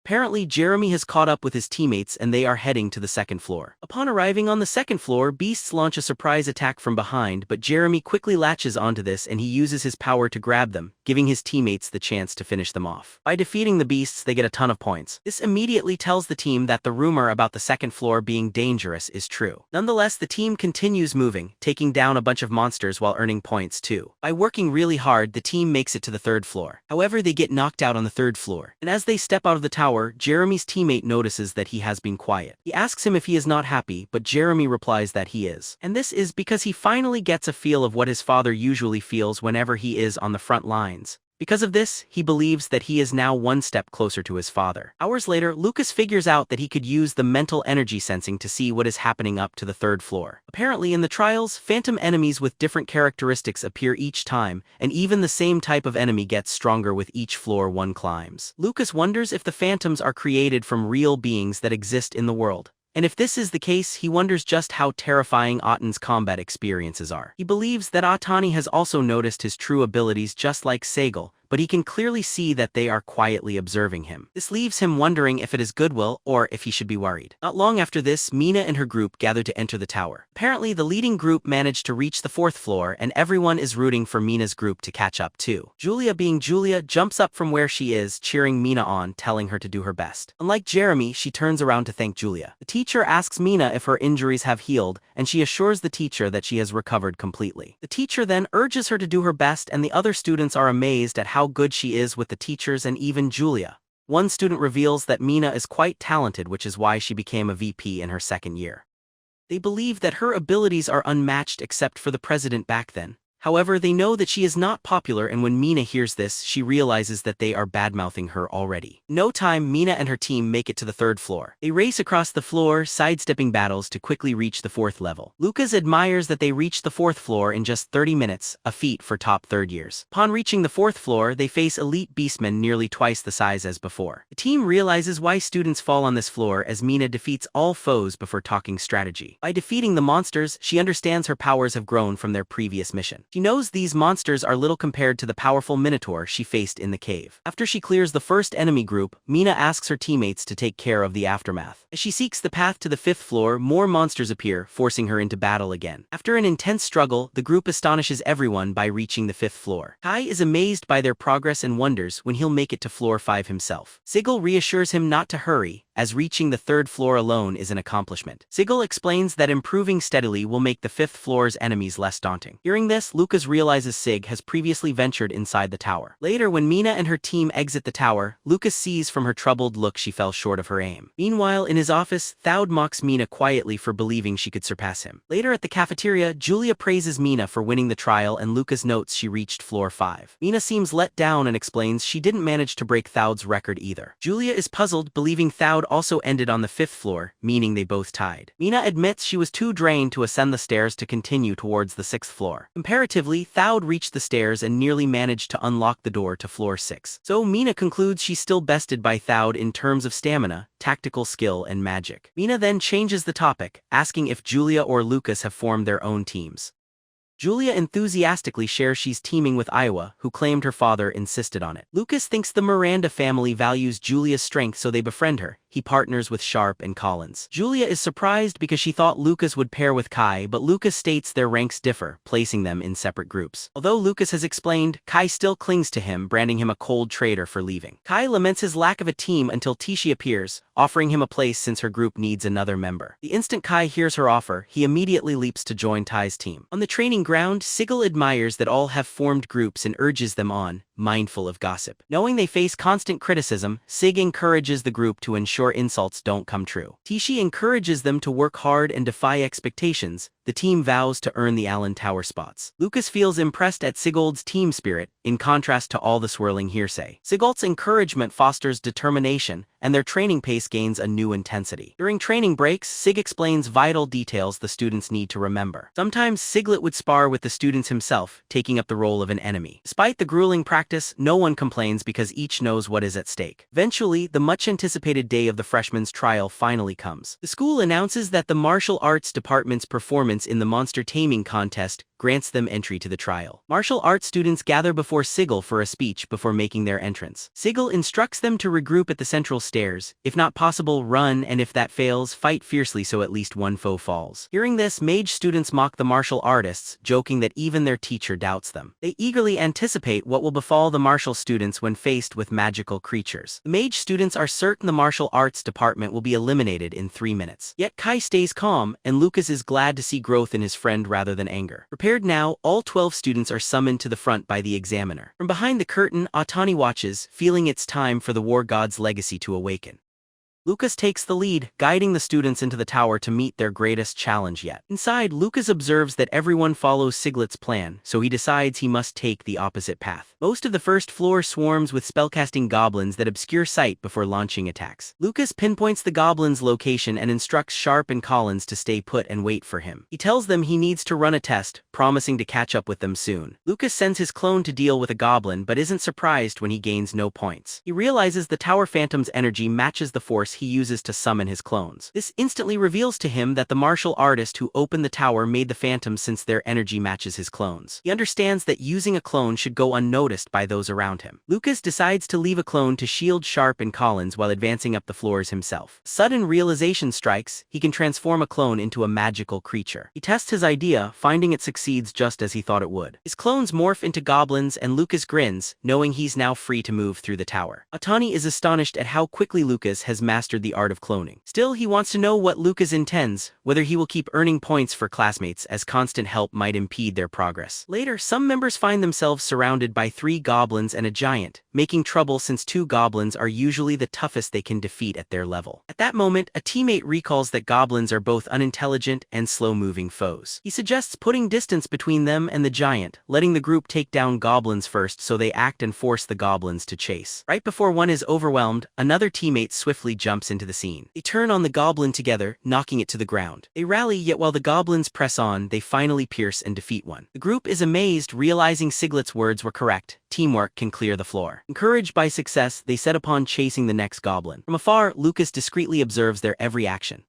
Apparently, Jeremy has caught up with his teammates and they are heading to the second floor. Upon arriving on the second floor, beasts launch a surprise attack from behind, but Jeremy quickly latches onto this and he uses his power to grab them, giving his teammates the chance to finish them off. By defeating the beasts, they get a ton of points. This immediately tells the team that the rumor about the second floor being dangerous is true. Nonetheless, the team continues moving, taking down a bunch of monsters while earning points too. By working really hard, the team makes it to the third floor. However, they get knocked out on the third floor, and as they step out of the tower, Jeremy's teammate notices that he has been quiet. He asks him if he is not happy, but Jeremy replies that he is. And this is because he finally gets a feel of what his father usually feels whenever he is on the front lines. Because of this, he believes that he is now one step closer to his father. Hours later, Lucas figures out that he could use the mental energy sensing to see what is happening up to the third floor. Apparently, in the trials, phantom enemies with different characteristics appear each time, and even the same type of enemy gets stronger with each floor one climbs. Lucas wonders if the phantoms are created from real beings that exist in the world. And if this is the case, he wonders just how terrifying Otten's combat experiences are. He believes that Otani has also noticed his true abilities just like Segal, but he can clearly see that they are quietly observing him. This leaves him wondering if it is goodwill or if he should be worried. Not long after this, Mina and her group gather to enter the tower. Apparently, the leading group managed to reach the fourth floor, and everyone is rooting for Mina's group to catch up too. Julia, being Julia, jumps up from where she is, cheering Mina on, telling her to do her best. Unlike Jeremy, she turns around to thank Julia. The teacher asks Mina if her injuries have healed, and she assures the teacher that she has recovered completely. The teacher then urges her to do her best, and the other students are amazed at how good she is with the teachers and even Julia. One student reveals that Mina is quite talented, which is why she became a VP in her second year. They believe that her abilities are unmatched except for the president back then. However, they know that she is not popular, and when Mina hears this, she realizes that they are badmouthing her already. In no time, Mina and her team make it to the third floor. They race across the floor, sidestepping battles to quickly reach the fourth level. Lucas admires that they reached the fourth floor in just 30 minutes, a feat for top third years. Upon reaching the fourth floor, they face elite beastmen nearly twice the size as before. The team realizes why students fall on this floor as Mina defeats all foes before talking strategy. By defeating the monsters, she understands her powers have grown from their previous mission. She knows these monsters are little compared to the powerful Minotaur she faced in the cave. After she clears the first enemy group, Mina asks her teammates to take care of the aftermath. As she seeks the path to the fifth floor, more monsters appear, forcing her into battle again. After an intense struggle, the group astonishes everyone by reaching the fifth floor. Kai is amazed by their progress and wonders when he'll make it to floor 5 himself. Sigil reassures him not to hurry, as reaching the third floor alone is an accomplishment. Sigil explains that improving steadily will make the fifth floor's enemies less daunting. Hearing this, Lucas realizes Sig has previously ventured inside the tower. Later, when Mina and her team exit the tower, Lucas sees from her troubled look she fell short of her aim. Meanwhile, in his office, Thoud mocks Mina quietly for believing she could surpass him. Later at the cafeteria, Julia praises Mina for winning the trial, and Lucas notes she reached floor 5. Mina seems let down and explains she didn't manage to break Thoud's record either. Julia is puzzled, believing Thoud also ended on the 5th floor, meaning they both tied. Mina admits she was too drained to ascend the stairs to continue towards the 6th floor. Comparatively, Thowd reached the stairs and nearly managed to unlock the door to floor 6. So Mina concludes she's still bested by Thowd in terms of stamina, tactical skill, and magic. Mina then changes the topic, asking if Julia or Lucas have formed their own teams. Julia enthusiastically shares she's teaming with Iowa, who claimed her father insisted on it. Lucas thinks the Miranda family values Julia's strength, so they befriend her. He partners with Sharp and Collins. Julia is surprised because she thought Lucas would pair with Kai, but Lucas states their ranks differ, placing them in separate groups. Although Lucas has explained, Kai still clings to him, branding him a cold traitor for leaving. Kai laments his lack of a team until Tishi appears, offering him a place since her group needs another member. The instant Kai hears her offer, he immediately leaps to join Tai's team. On the training ground, Sigil admires that all have formed groups and urges them on, mindful of gossip. Knowing they face constant criticism, Sig encourages the group to ensure insults don't come true. Tishi encourages them to work hard and defy expectations. The team vows to earn the Allen Tower spots. Lucas feels impressed at Sigald's team spirit, in contrast to all the swirling hearsay. Sigald's encouragement fosters determination, and their training pace gains a new intensity. During training breaks, Sig explains vital details the students need to remember. Sometimes Siglet would spar with the students himself, taking up the role of an enemy. Despite the grueling practice, no one complains because each knows what is at stake. Eventually, the much-anticipated day of the freshmen's trial finally comes. The school announces that the martial arts department's performance in the monster taming contest grants them entry to the trial. Martial arts students gather before Sigil for a speech before making their entrance. Sigil instructs them to regroup at the central stairs, if not possible, run, and if that fails, fight fiercely so at least one foe falls. Hearing this, mage students mock the martial artists, joking that even their teacher doubts them. They eagerly anticipate what will befall the martial students when faced with magical creatures. The mage students are certain the martial arts department will be eliminated in 3 minutes. Yet Kai stays calm, and Lucas is glad to see growth in his friend rather than anger. Prepared now, all 12 students are summoned to the front by the examiner. From behind the curtain, Atani watches, feeling it's time for the war god's legacy to awaken. Lucas takes the lead, guiding the students into the tower to meet their greatest challenge yet. Inside, Lucas observes that everyone follows Siglet's plan, so he decides he must take the opposite path. Most of the first floor swarms with spellcasting goblins that obscure sight before launching attacks. Lucas pinpoints the goblins' location and instructs Sharp and Collins to stay put and wait for him. He tells them he needs to run a test, promising to catch up with them soon. Lucas sends his clone to deal with a goblin but isn't surprised when he gains no points. He realizes the Tower Phantom's energy matches the force he uses to summon his clones. This instantly reveals to him that the martial artist who opened the tower made the phantom since their energy matches his clones. He understands that using a clone should go unnoticed by those around him. Lucas decides to leave a clone to shield Sharp and Collins while advancing up the floors himself. Sudden realization strikes, he can transform a clone into a magical creature. He tests his idea, finding it succeeds just as he thought it would. His clones morph into goblins and Lucas grins, knowing he's now free to move through the tower. Atani is astonished at how quickly Lucas has mastered the art of cloning. Still, he wants to know what Lucas intends, whether he will keep earning points for classmates as constant help might impede their progress. Later, some members find themselves surrounded by 3 goblins and a giant, making trouble since 2 goblins are usually the toughest they can defeat at their level. At that moment, a teammate recalls that goblins are both unintelligent and slow-moving foes. He suggests putting distance between them and the giant, letting the group take down goblins first so they act and force the goblins to chase. Right before one is overwhelmed, another teammate swiftly jumps into the scene. They turn on the goblin together, knocking it to the ground. They rally, yet while the goblins press on, they finally pierce and defeat one. The group is amazed, realizing Siglet's words were correct. Teamwork can clear the floor. Encouraged by success, they set upon chasing the next goblin. From afar, Lucas discreetly observes their every action.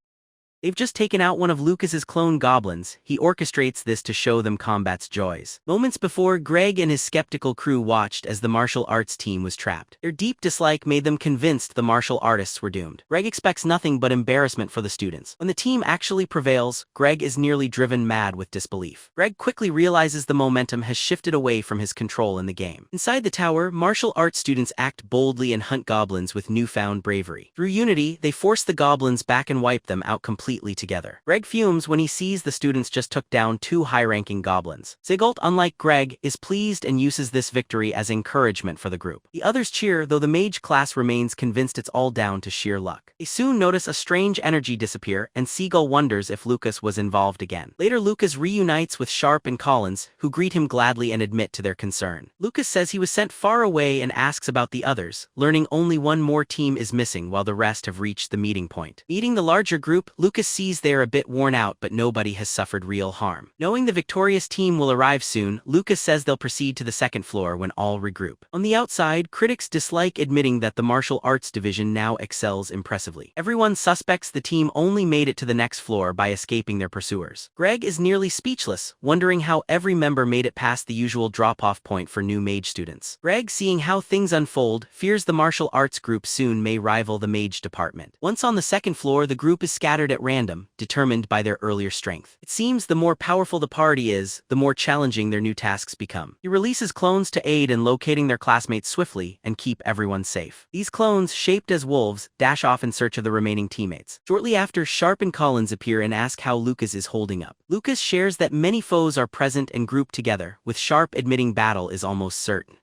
They've just taken out one of Lucas's clone goblins. He orchestrates this to show them combat's joys. Moments before, Greg and his skeptical crew watched as the martial arts team was trapped. Their deep dislike made them convinced the martial artists were doomed. Greg expects nothing but embarrassment for the students. When the team actually prevails, Greg is nearly driven mad with disbelief. Greg quickly realizes the momentum has shifted away from his control in the game. Inside the tower, martial arts students act boldly and hunt goblins with newfound bravery. Through unity, they force the goblins back and wipe them out completely completely together. Greg fumes when he sees the students just took down 2 high-ranking goblins. Sigult, unlike Greg, is pleased and uses this victory as encouragement for the group. The others cheer, though the mage class remains convinced it's all down to sheer luck. They soon notice a strange energy disappear, and Seagull wonders if Lucas was involved again. Later, Lucas reunites with Sharp and Collins, who greet him gladly and admit to their concern. Lucas says he was sent far away and asks about the others, learning only one more team is missing while the rest have reached the meeting point. Meeting the larger group, Lucas sees they're a bit worn out, but nobody has suffered real harm. Knowing the victorious team will arrive soon, Lucas says they'll proceed to the second floor when all regroup. On the outside, critics dislike admitting that the martial arts division now excels impressively. Everyone suspects the team only made it to the next floor by escaping their pursuers. Greg is nearly speechless, wondering how every member made it past the usual drop-off point for new mage students. Greg, seeing how things unfold, fears the martial arts group soon may rival the mage department. Once on the second floor, the group is scattered at random, determined by their earlier strength. It seems the more powerful the party is, the more challenging their new tasks become. He releases clones to aid in locating their classmates swiftly and keep everyone safe. These clones, shaped as wolves, dash off in search of the remaining teammates. Shortly after, Sharp and Collins appear and ask how Lucas is holding up. Lucas shares that many foes are present and grouped together, with Sharp admitting battle is almost certain.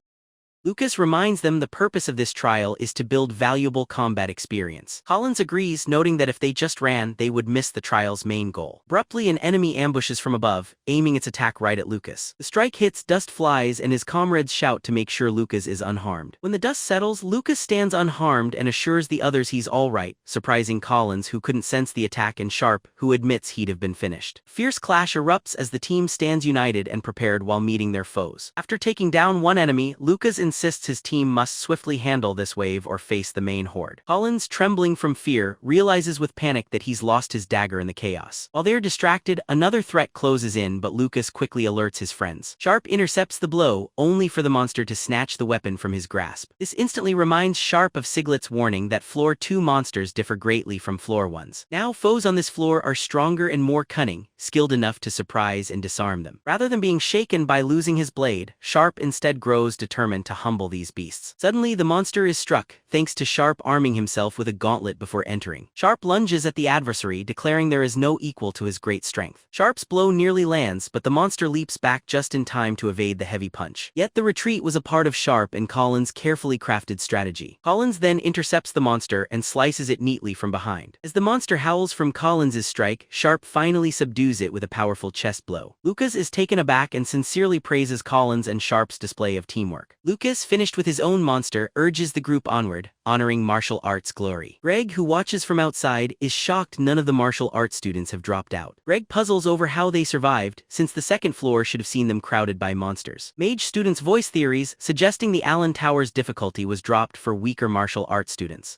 Lucas reminds them the purpose of this trial is to build valuable combat experience. Collins agrees, noting that if they just ran, they would miss the trial's main goal. Abruptly, an enemy ambushes from above, aiming its attack right at Lucas. The strike hits, dust flies, and his comrades shout to make sure Lucas is unharmed. When the dust settles, Lucas stands unharmed and assures the others he's all right, surprising Collins, who couldn't sense the attack, and Sharp, who admits he'd have been finished. Fierce clash erupts as the team stands united and prepared while meeting their foes. After taking down one enemy, Lucas insists his team must swiftly handle this wave or face the main horde. Collins, trembling from fear, realizes with panic that he's lost his dagger in the chaos. While they're distracted, another threat closes in, but Lucas quickly alerts his friends. Sharp intercepts the blow, only for the monster to snatch the weapon from his grasp. This instantly reminds Sharp of Siglet's warning that Floor 2 monsters differ greatly from Floor 1's. Now, foes on this floor are stronger and more cunning, skilled enough to surprise and disarm them. Rather than being shaken by losing his blade, Sharp instead grows determined to humble these beasts. Suddenly, the monster is struck, thanks to Sharp arming himself with a gauntlet before entering. Sharp lunges at the adversary, declaring there is no equal to his great strength. Sharp's blow nearly lands, but the monster leaps back just in time to evade the heavy punch. Yet the retreat was a part of Sharp and Collins' carefully crafted strategy. Collins then intercepts the monster and slices it neatly from behind. As the monster howls from Collins' strike, Sharp finally subdues it with a powerful chest blow. Lucas is taken aback and sincerely praises Collins and Sharp's display of teamwork. Lucas, finished with his own monster, urges the group onward, honoring martial arts glory. Greg, who watches from outside, is shocked none of the martial arts students have dropped out. Greg puzzles over how they survived, since the second floor should have seen them crowded by monsters. Mage students voice theories, suggesting the Allen Tower's difficulty was dropped for weaker martial arts students.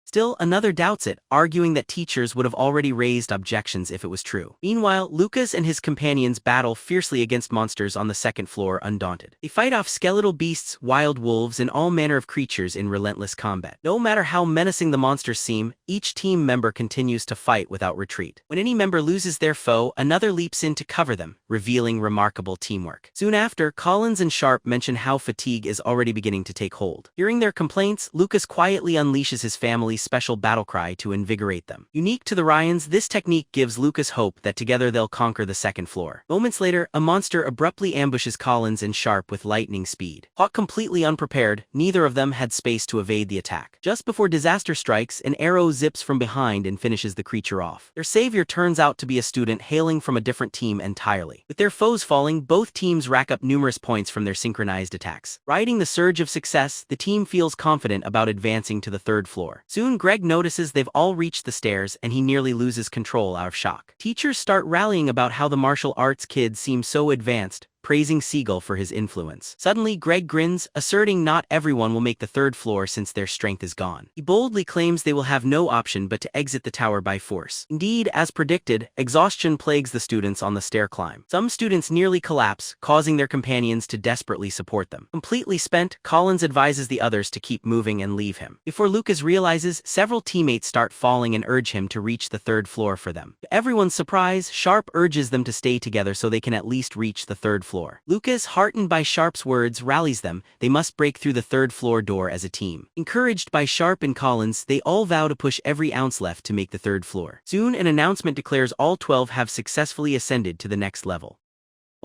Still, another doubts it, arguing that teachers would have already raised objections if it was true. Meanwhile, Lucas and his companions battle fiercely against monsters on the second floor undaunted. They fight off skeletal beasts, wild wolves, and all manner of creatures in relentless combat. No matter how menacing the monsters seem, each team member continues to fight without retreat. When any member loses their foe, another leaps in to cover them, revealing remarkable teamwork. Soon after, Collins and Sharp mention how fatigue is already beginning to take hold. Hearing their complaints, Lucas quietly unleashes his family's special battle cry to invigorate them. Unique to the Ryans, this technique gives Lucas hope that together they'll conquer the second floor. Moments later, a monster abruptly ambushes Collins and Sharp with lightning speed. Caught completely unprepared, neither of them had space to evade the attack. Just before disaster strikes, an arrow zips from behind and finishes the creature off. Their savior turns out to be a student hailing from a different team entirely. With their foes falling, both teams rack up numerous points from their synchronized attacks. Riding the surge of success, the team feels confident about advancing to the third floor. Soon, Greg notices they've all reached the stairs and he nearly loses control out of shock. Teachers start rallying about how the martial arts kids seem so advanced, praising Seagull for his influence. Suddenly, Greg grins, asserting not everyone will make the third floor since their strength is gone. He boldly claims they will have no option but to exit the tower by force. Indeed, as predicted, exhaustion plagues the students on the stair climb. Some students nearly collapse, causing their companions to desperately support them. Completely spent, Collins advises the others to keep moving and leave him. Before Lucas realizes, several teammates start falling and urge him to reach the third floor for them. To everyone's surprise, Sharp urges them to stay together so they can at least reach the third floor floor. Lucas, heartened by Sharp's words, rallies them. They must break through the third floor door as a team. Encouraged by Sharp and Collins, they all vow to push every ounce left to make the third floor. Soon, an announcement declares all 12 have successfully ascended to the next level.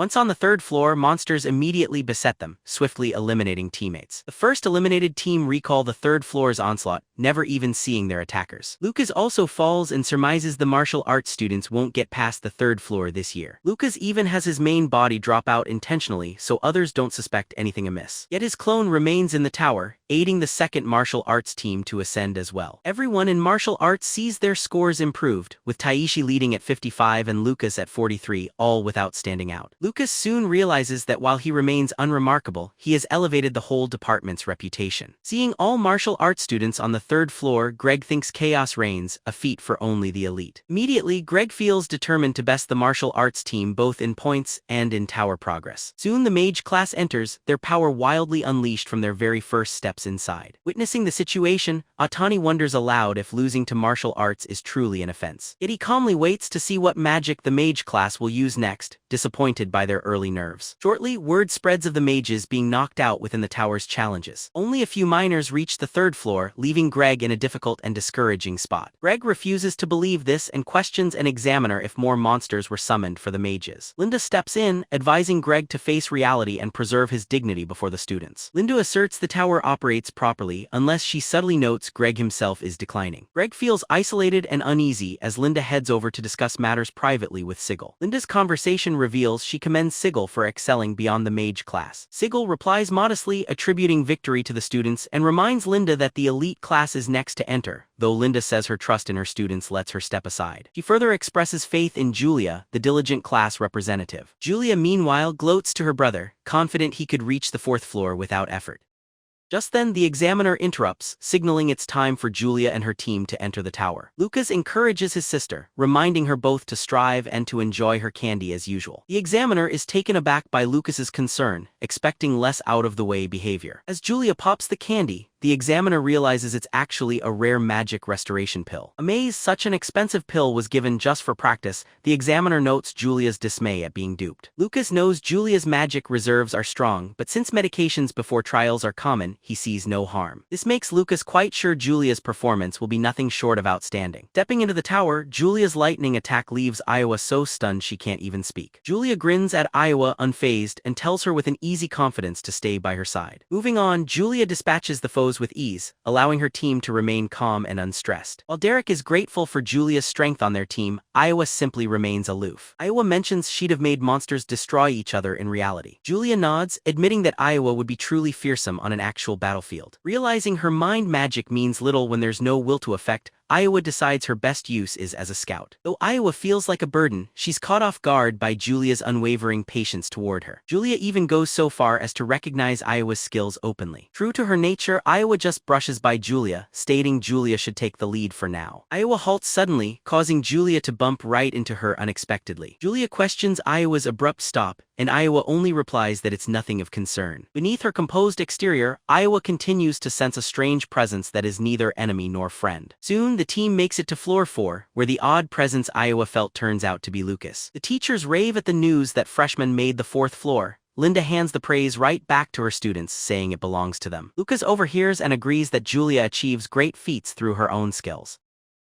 Once on the third floor, monsters immediately beset them, swiftly eliminating teammates. The first eliminated team recall the third floor's onslaught, never even seeing their attackers. Lucas also falls and surmises the martial arts students won't get past the third floor this year. Lucas even has his main body drop out intentionally so others don't suspect anything amiss. Yet his clone remains in the tower, aiding the second martial arts team to ascend as well. Everyone in martial arts sees their scores improved, with Taishi leading at 55 and Lucas at 43, all without standing out. Lucas soon realizes that while he remains unremarkable, he has elevated the whole department's reputation. Seeing all martial arts students on the third floor, Greg thinks chaos reigns, a feat for only the elite. Immediately, Greg feels determined to best the martial arts team both in points and in tower progress. Soon the mage class enters, their power wildly unleashed from their very first steps inside. Witnessing the situation, Otani wonders aloud if losing to martial arts is truly an offense. Yet he calmly waits to see what magic the mage class will use next, disappointed by their early nerves. Shortly, word spreads of the mages being knocked out within the tower's challenges. Only a few minors reach the third floor, leaving Greg in a difficult and discouraging spot. Greg refuses to believe this and questions an examiner if more monsters were summoned for the mages. Linda steps in, advising Greg to face reality and preserve his dignity before the students. Linda asserts the tower operates properly unless she subtly notes Greg himself is declining. Greg feels isolated and uneasy as Linda heads over to discuss matters privately with Sigil. Linda's conversation reveals she commends Sigil for excelling beyond the mage class. Sigil replies modestly, attributing victory to the students, and reminds Linda that the elite class is next to enter, though Linda says her trust in her students lets her step aside. She further expresses faith in Julia, the diligent class representative. Julia meanwhile gloats to her brother, confident he could reach the fourth floor without effort. Just then, the examiner interrupts, signaling it's time for Julia and her team to enter the tower. Lucas encourages his sister, reminding her both to strive and to enjoy her candy as usual. The examiner is taken aback by Lucas's concern, expecting less out-of-the-way behavior. As Julia pops the candy, the examiner realizes it's actually a rare magic restoration pill. Amazed such an expensive pill was given just for practice, the examiner notes Julia's dismay at being duped. Lucas knows Julia's magic reserves are strong, but since medications before trials are common, he sees no harm. This makes Lucas quite sure Julia's performance will be nothing short of outstanding. Stepping into the tower, Julia's lightning attack leaves Iowa so stunned she can't even speak. Julia grins at Iowa unfazed and tells her with an easy confidence to stay by her side. Moving on, Julia dispatches the foes with ease, allowing her team to remain calm and unstressed. While Derek is grateful for Julia's strength on their team, Iowa simply remains aloof. Iowa mentions she'd have made monsters destroy each other in reality. Julia nods, admitting that Iowa would be truly fearsome on an actual battlefield. Realizing her mind magic means little when there's no will to affect, Iowa decides her best use is as a scout. Though Iowa feels like a burden, she's caught off guard by Julia's unwavering patience toward her. Julia even goes so far as to recognize Iowa's skills openly. True to her nature, Iowa just brushes by Julia, stating Julia should take the lead for now. Iowa halts suddenly, causing Julia to bump right into her unexpectedly. Julia questions Iowa's abrupt stop, and Iowa only replies that it's nothing of concern. Beneath her composed exterior, Iowa continues to sense a strange presence that is neither enemy nor friend. Soon, the team makes it to floor 4, where the odd presence Iowa felt turns out to be Lucas. The teachers rave at the news that freshmen made the 4th floor. Linda hands the praise right back to her students, saying it belongs to them. Lucas overhears and agrees that Julia achieves great feats through her own skills.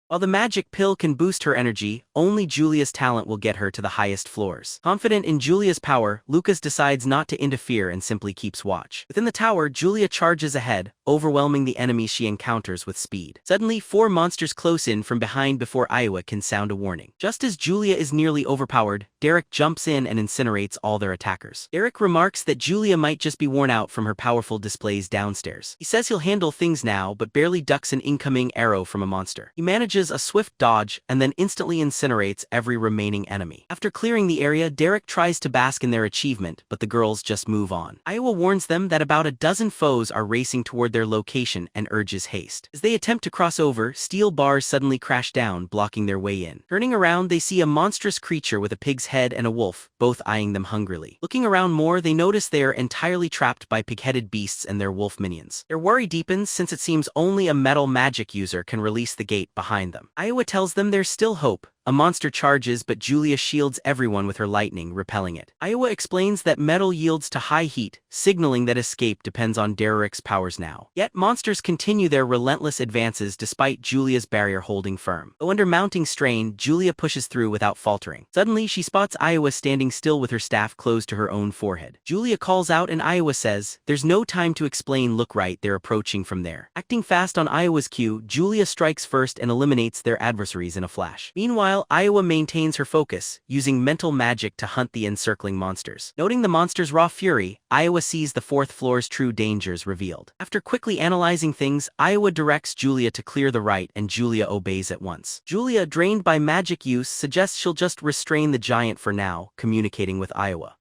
While the magic pill can boost her energy, only Julia's talent will get her to the highest floors. Confident in Julia's power, Lucas decides not to interfere and simply keeps watch. Within the tower, Julia charges ahead, overwhelming the enemies she encounters with speed. Suddenly, 4 monsters close in from behind before Iowa can sound a warning. Just as Julia is nearly overpowered, Derek jumps in and incinerates all their attackers. Derek remarks that Julia might just be worn out from her powerful displays downstairs. He says he'll handle things now, but barely ducks an incoming arrow from a monster. He manages a swift dodge and then instantly incinerates every remaining enemy. After clearing the area, Derek tries to bask in their achievement, but the girls just move on. Iowa warns them that about a dozen foes are racing toward their location and urges haste. As they attempt to cross over, steel bars suddenly crash down, blocking their way in. Turning around, they see a monstrous creature with a pig's head and a wolf, both eyeing them hungrily. Looking around more, they notice they are entirely trapped by pig-headed beasts and their wolf minions. Their worry deepens since it seems only a metal magic user can release the gate behind them. Iowa tells them there's still hope, a monster charges but Julia shields everyone with her lightning, repelling it. Iowa explains that metal yields to high heat, signaling that escape depends on Derek's powers now. Yet monsters continue their relentless advances despite Julia's barrier holding firm. Though under mounting strain, Julia pushes through without faltering. Suddenly, she spots Iowa standing still with her staff close to her own forehead. Julia calls out and Iowa says, "There's no time to explain, look right, they're approaching from there." Acting fast on Iowa's cue, Julia strikes first and eliminates their adversaries in a flash. Meanwhile, Iowa maintains her focus, using mental magic to hunt the encircling monsters. Noting the monsters' raw fury, Iowa sees the fourth floor's true dangers revealed. After quickly analyzing things, Iowa directs Julia to clear the right and Julia obeys at once. Julia, drained by magic use, suggests she'll just restrain the giant for now, communicating with Iowa.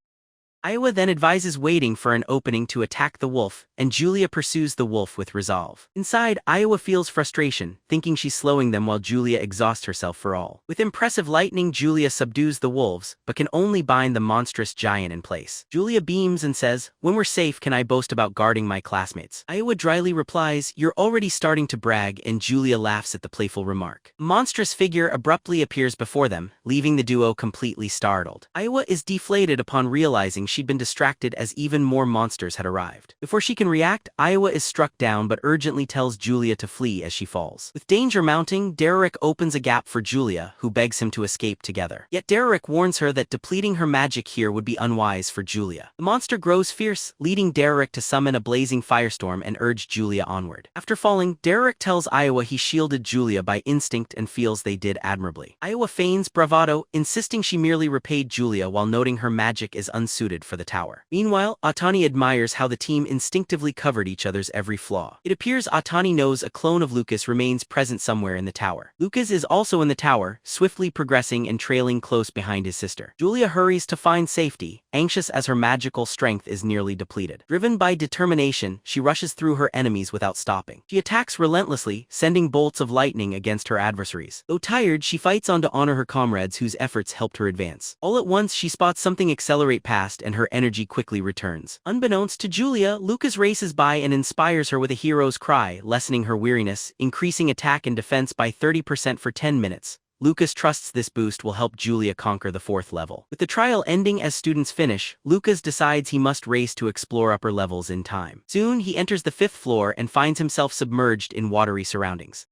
Iowa then advises waiting for an opening to attack the wolf, and Julia pursues the wolf with resolve. Inside, Iowa feels frustration, thinking she's slowing them while Julia exhausts herself for all. With impressive lightning, Julia subdues the wolves, but can only bind the monstrous giant in place. Julia beams and says, "When we're safe, can I boast about guarding my classmates?" Iowa dryly replies, "You're already starting to brag," and Julia laughs at the playful remark. A monstrous figure abruptly appears before them, leaving the duo completely startled. Iowa is deflated upon realizing she'd been distracted as even more monsters had arrived. Before she can react, Iowa is struck down but urgently tells Julia to flee as she falls. With danger mounting, Derek opens a gap for Julia, who begs him to escape together. Yet Derek warns her that depleting her magic here would be unwise for Julia. The monster grows fierce, leading Derek to summon a blazing firestorm and urge Julia onward. After falling, Derek tells Iowa he shielded Julia by instinct and feels they did admirably. Iowa feigns bravado, insisting she merely repaid Julia while noting her magic is unsuited for the tower. Meanwhile, Atani admires how the team instinctively covered each other's every flaw. It appears Atani knows a clone of Lucas remains present somewhere in the tower. Lucas is also in the tower, swiftly progressing and trailing close behind his sister. Julia hurries to find safety, anxious as her magical strength is nearly depleted. Driven by determination, she rushes through her enemies without stopping. She attacks relentlessly, sending bolts of lightning against her adversaries. Though tired, she fights on to honor her comrades whose efforts helped her advance. All at once, she spots something accelerate past and her energy quickly returns. Unbeknownst to Julia, Lucas races by and inspires her with a hero's cry, lessening her weariness, increasing attack and defense by 30% for 10 minutes. Lucas trusts this boost will help Julia conquer the 4th level. With the trial ending as students finish, Lucas decides he must race to explore upper levels in time. Soon, he enters the 5th floor and finds himself submerged in watery surroundings.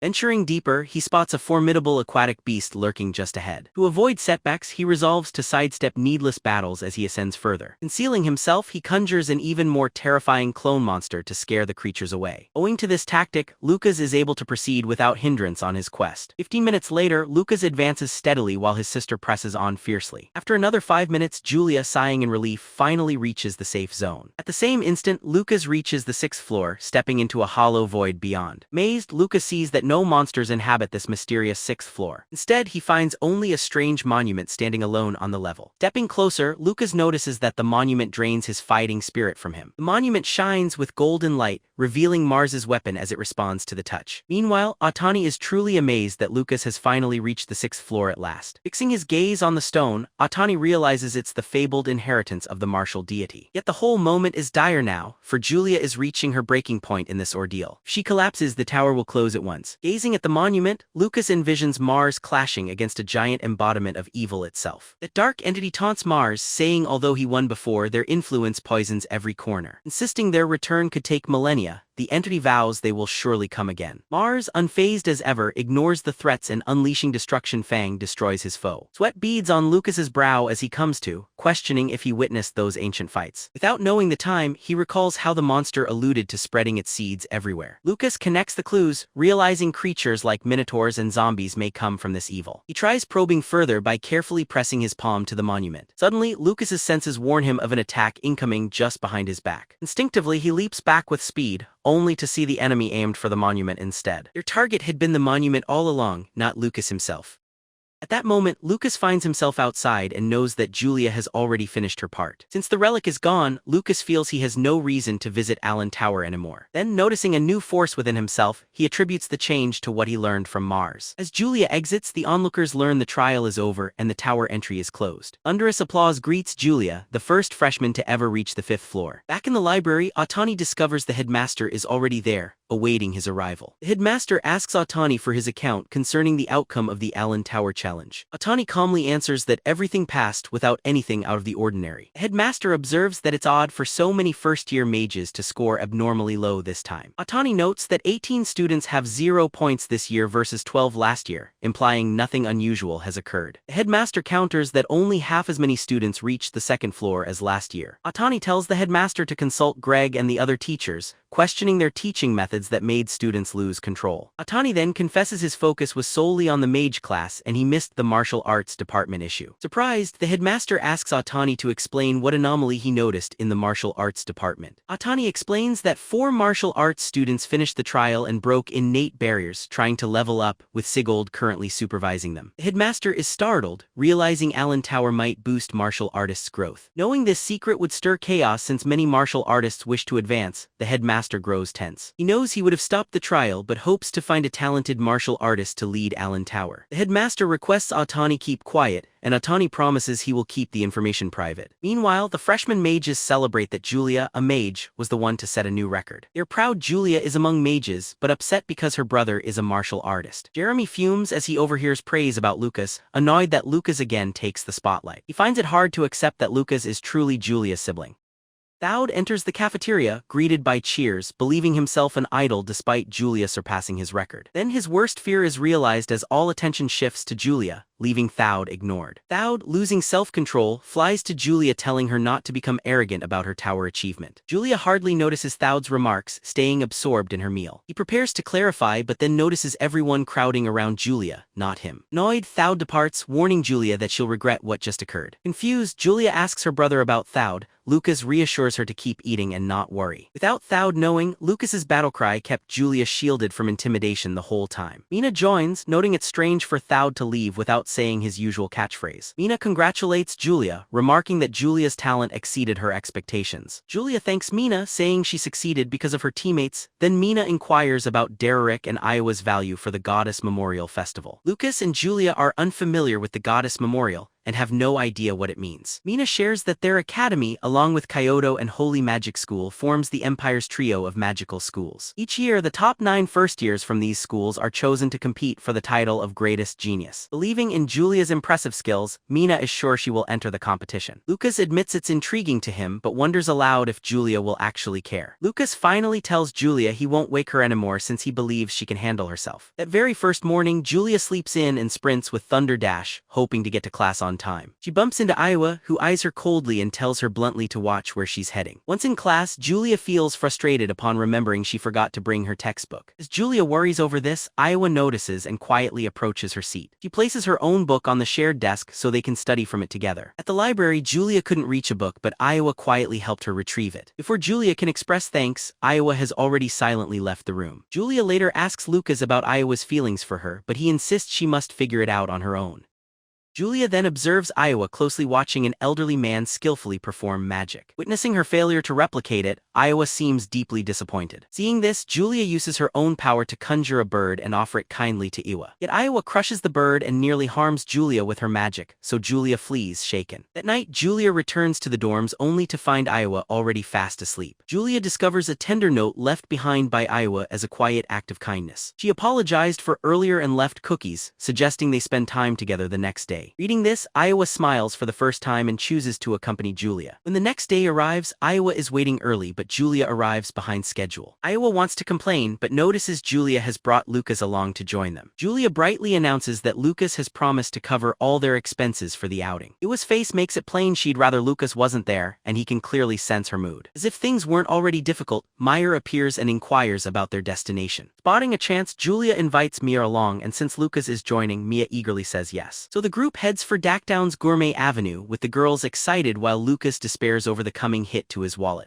Venturing deeper, he spots a formidable aquatic beast lurking just ahead. To avoid setbacks, he resolves to sidestep needless battles as he ascends further. Concealing himself, he conjures an even more terrifying clone monster to scare the creatures away. Owing to this tactic, Lucas is able to proceed without hindrance on his quest. 15 minutes later, Lucas advances steadily while his sister presses on fiercely. After another 5 minutes, Julia, sighing in relief, finally reaches the safe zone. At the same instant, Lucas reaches the 6th floor, stepping into a hollow void beyond. Mazed, Lucas sees that no monsters inhabit this mysterious 6th floor. Instead, he finds only a strange monument standing alone on the level. Stepping closer, Lucas notices that the monument drains his fighting spirit from him. The monument shines with golden light, revealing Mars's weapon as it responds to the touch. Meanwhile, Atani is truly amazed that Lucas has finally reached the 6th floor at last. Fixing his gaze on the stone, Atani realizes it's the fabled inheritance of the martial deity. Yet the whole moment is dire now, for Julia is reaching her breaking point in this ordeal. If she collapses, the tower will close at once. Gazing at the monument, Lucas envisions Mars clashing against a giant embodiment of evil itself. The dark entity taunts Mars, saying although he won before, their influence poisons every corner. Insisting their return could take millennia, the entity vows they will surely come again. Mars, unfazed as ever, ignores the threats and unleashing destruction Fang destroys his foe. Sweat beads on Lucas's brow as he comes to, questioning if he witnessed those ancient fights. Without knowing the time, he recalls how the monster alluded to spreading its seeds everywhere. Lucas connects the clues, realizing creatures like minotaurs and zombies may come from this evil. He tries probing further by carefully pressing his palm to the monument. Suddenly, Lucas's senses warn him of an attack incoming just behind his back. Instinctively, he leaps back with speed, only to see the enemy aimed for the monument instead. Their target had been the monument all along, not Lucas himself. At that moment, Lucas finds himself outside and knows that Julia has already finished her part. Since the relic is gone, Lucas feels he has no reason to visit Allen Tower anymore. Then, noticing a new force within himself, he attributes the change to what he learned from Mars. As Julia exits, the onlookers learn the trial is over and the tower entry is closed. Thunderous applause greets Julia, the first freshman to ever reach the 5th floor. Back in the library, Atani discovers the headmaster is already there, awaiting his arrival. The headmaster asks Otani for his account concerning the outcome of the Allen Tower challenge. Otani calmly answers that everything passed without anything out of the ordinary. The headmaster observes that it's odd for so many first-year mages to score abnormally low this time. Otani notes that 18 students have 0 points this year versus 12 last year, implying nothing unusual has occurred. The headmaster counters that only half as many students reached the second floor as last year. Otani tells the headmaster to consult Greg and the other teachers, questioning their teaching methods that made students lose control. Otani then confesses his focus was solely on the mage class and he missed the martial arts department issue. Surprised, the headmaster asks Otani to explain what anomaly he noticed in the martial arts department. Otani explains that 4 martial arts students finished the trial and broke innate barriers, trying to level up, with Sigold currently supervising them. The headmaster is startled, realizing Allen Tower might boost martial artists' growth. Knowing this secret would stir chaos since many martial artists wish to advance, the headmaster grows tense. He knows he would have stopped the trial but hopes to find a talented martial artist to lead Allen Tower. The headmaster requests Otani keep quiet, and Otani promises he will keep the information private. Meanwhile, the freshman mages celebrate that Julia, a mage, was the one to set a new record. They're proud Julia is among mages, but upset because her brother is a martial artist. Jeremy fumes as he overhears praise about Lucas, annoyed that Lucas again takes the spotlight. He finds it hard to accept that Lucas is truly Julia's sibling. Thowd enters the cafeteria, greeted by cheers, believing himself an idol despite Julia surpassing his record. Then his worst fear is realized as all attention shifts to Julia, leaving Thowd ignored. Thowd, losing self-control, flies to Julia telling her not to become arrogant about her tower achievement. Julia hardly notices Thowd's remarks, staying absorbed in her meal. He prepares to clarify but then notices everyone crowding around Julia, not him. Annoyed, Thowd departs, warning Julia that she'll regret what just occurred. Confused, Julia asks her brother about Thowd. Lucas reassures her to keep eating and not worry. Without Thowd knowing, Lucas's battle cry kept Julia shielded from intimidation the whole time. Mina joins, noting it's strange for Thowd to leave without saying his usual catchphrase. Mina congratulates Julia, remarking that Julia's talent exceeded her expectations. Julia thanks Mina, saying she succeeded because of her teammates. Then Mina inquires about Dererick and Iowa's value for the Goddess Memorial Festival. Lucas and Julia are unfamiliar with the Goddess Memorial and have no idea what it means. Mina shares that their academy, along with Kyoto and Holy Magic School, forms the Empire's trio of magical schools. Each year, the top 9 first-years from these schools are chosen to compete for the title of Greatest Genius. Believing in Julia's impressive skills, Mina is sure she will enter the competition. Lucas admits it's intriguing to him, but wonders aloud if Julia will actually care. Lucas finally tells Julia he won't wake her anymore since he believes she can handle herself. That very first morning, Julia sleeps in and sprints with Thunder Dash, hoping to get to class on time. She bumps into Iowa, who eyes her coldly and tells her bluntly to watch where she's heading. Once in class, Julia feels frustrated upon remembering she forgot to bring her textbook. As Julia worries over this, Iowa notices and quietly approaches her seat. She places her own book on the shared desk so they can study from it together. At the library, Julia couldn't reach a book, but Iowa quietly helped her retrieve it. Before Julia can express thanks, Iowa has already silently left the room. Julia later asks Lucas about Iowa's feelings for her, but he insists she must figure it out on her own. Julia then observes Iowa closely watching an elderly man skillfully perform magic. Witnessing her failure to replicate it, Iowa seems deeply disappointed. Seeing this, Julia uses her own power to conjure a bird and offer it kindly to Iowa. Yet Iowa crushes the bird and nearly harms Julia with her magic, so Julia flees shaken. That night, Julia returns to the dorms only to find Iowa already fast asleep. Julia discovers a tender note left behind by Iowa as a quiet act of kindness. She apologized for earlier and left cookies, suggesting they spend time together the next day. Reading this, Iowa smiles for the first time and chooses to accompany Julia. When the next day arrives, Iowa is waiting early, but Julia arrives behind schedule. Iowa wants to complain, but notices Julia has brought Lucas along to join them. Julia brightly announces that Lucas has promised to cover all their expenses for the outing. Iowa's face makes it plain she'd rather Lucas wasn't there, and he can clearly sense her mood. As if things weren't already difficult, Meyer appears and inquires about their destination. Spotting a chance, Julia invites Mia along, and since Lucas is joining, Mia eagerly says yes. So the group heads for Dakdown's Gourmet Avenue, with the girls excited while Lucas despairs over the coming hit to his wallet.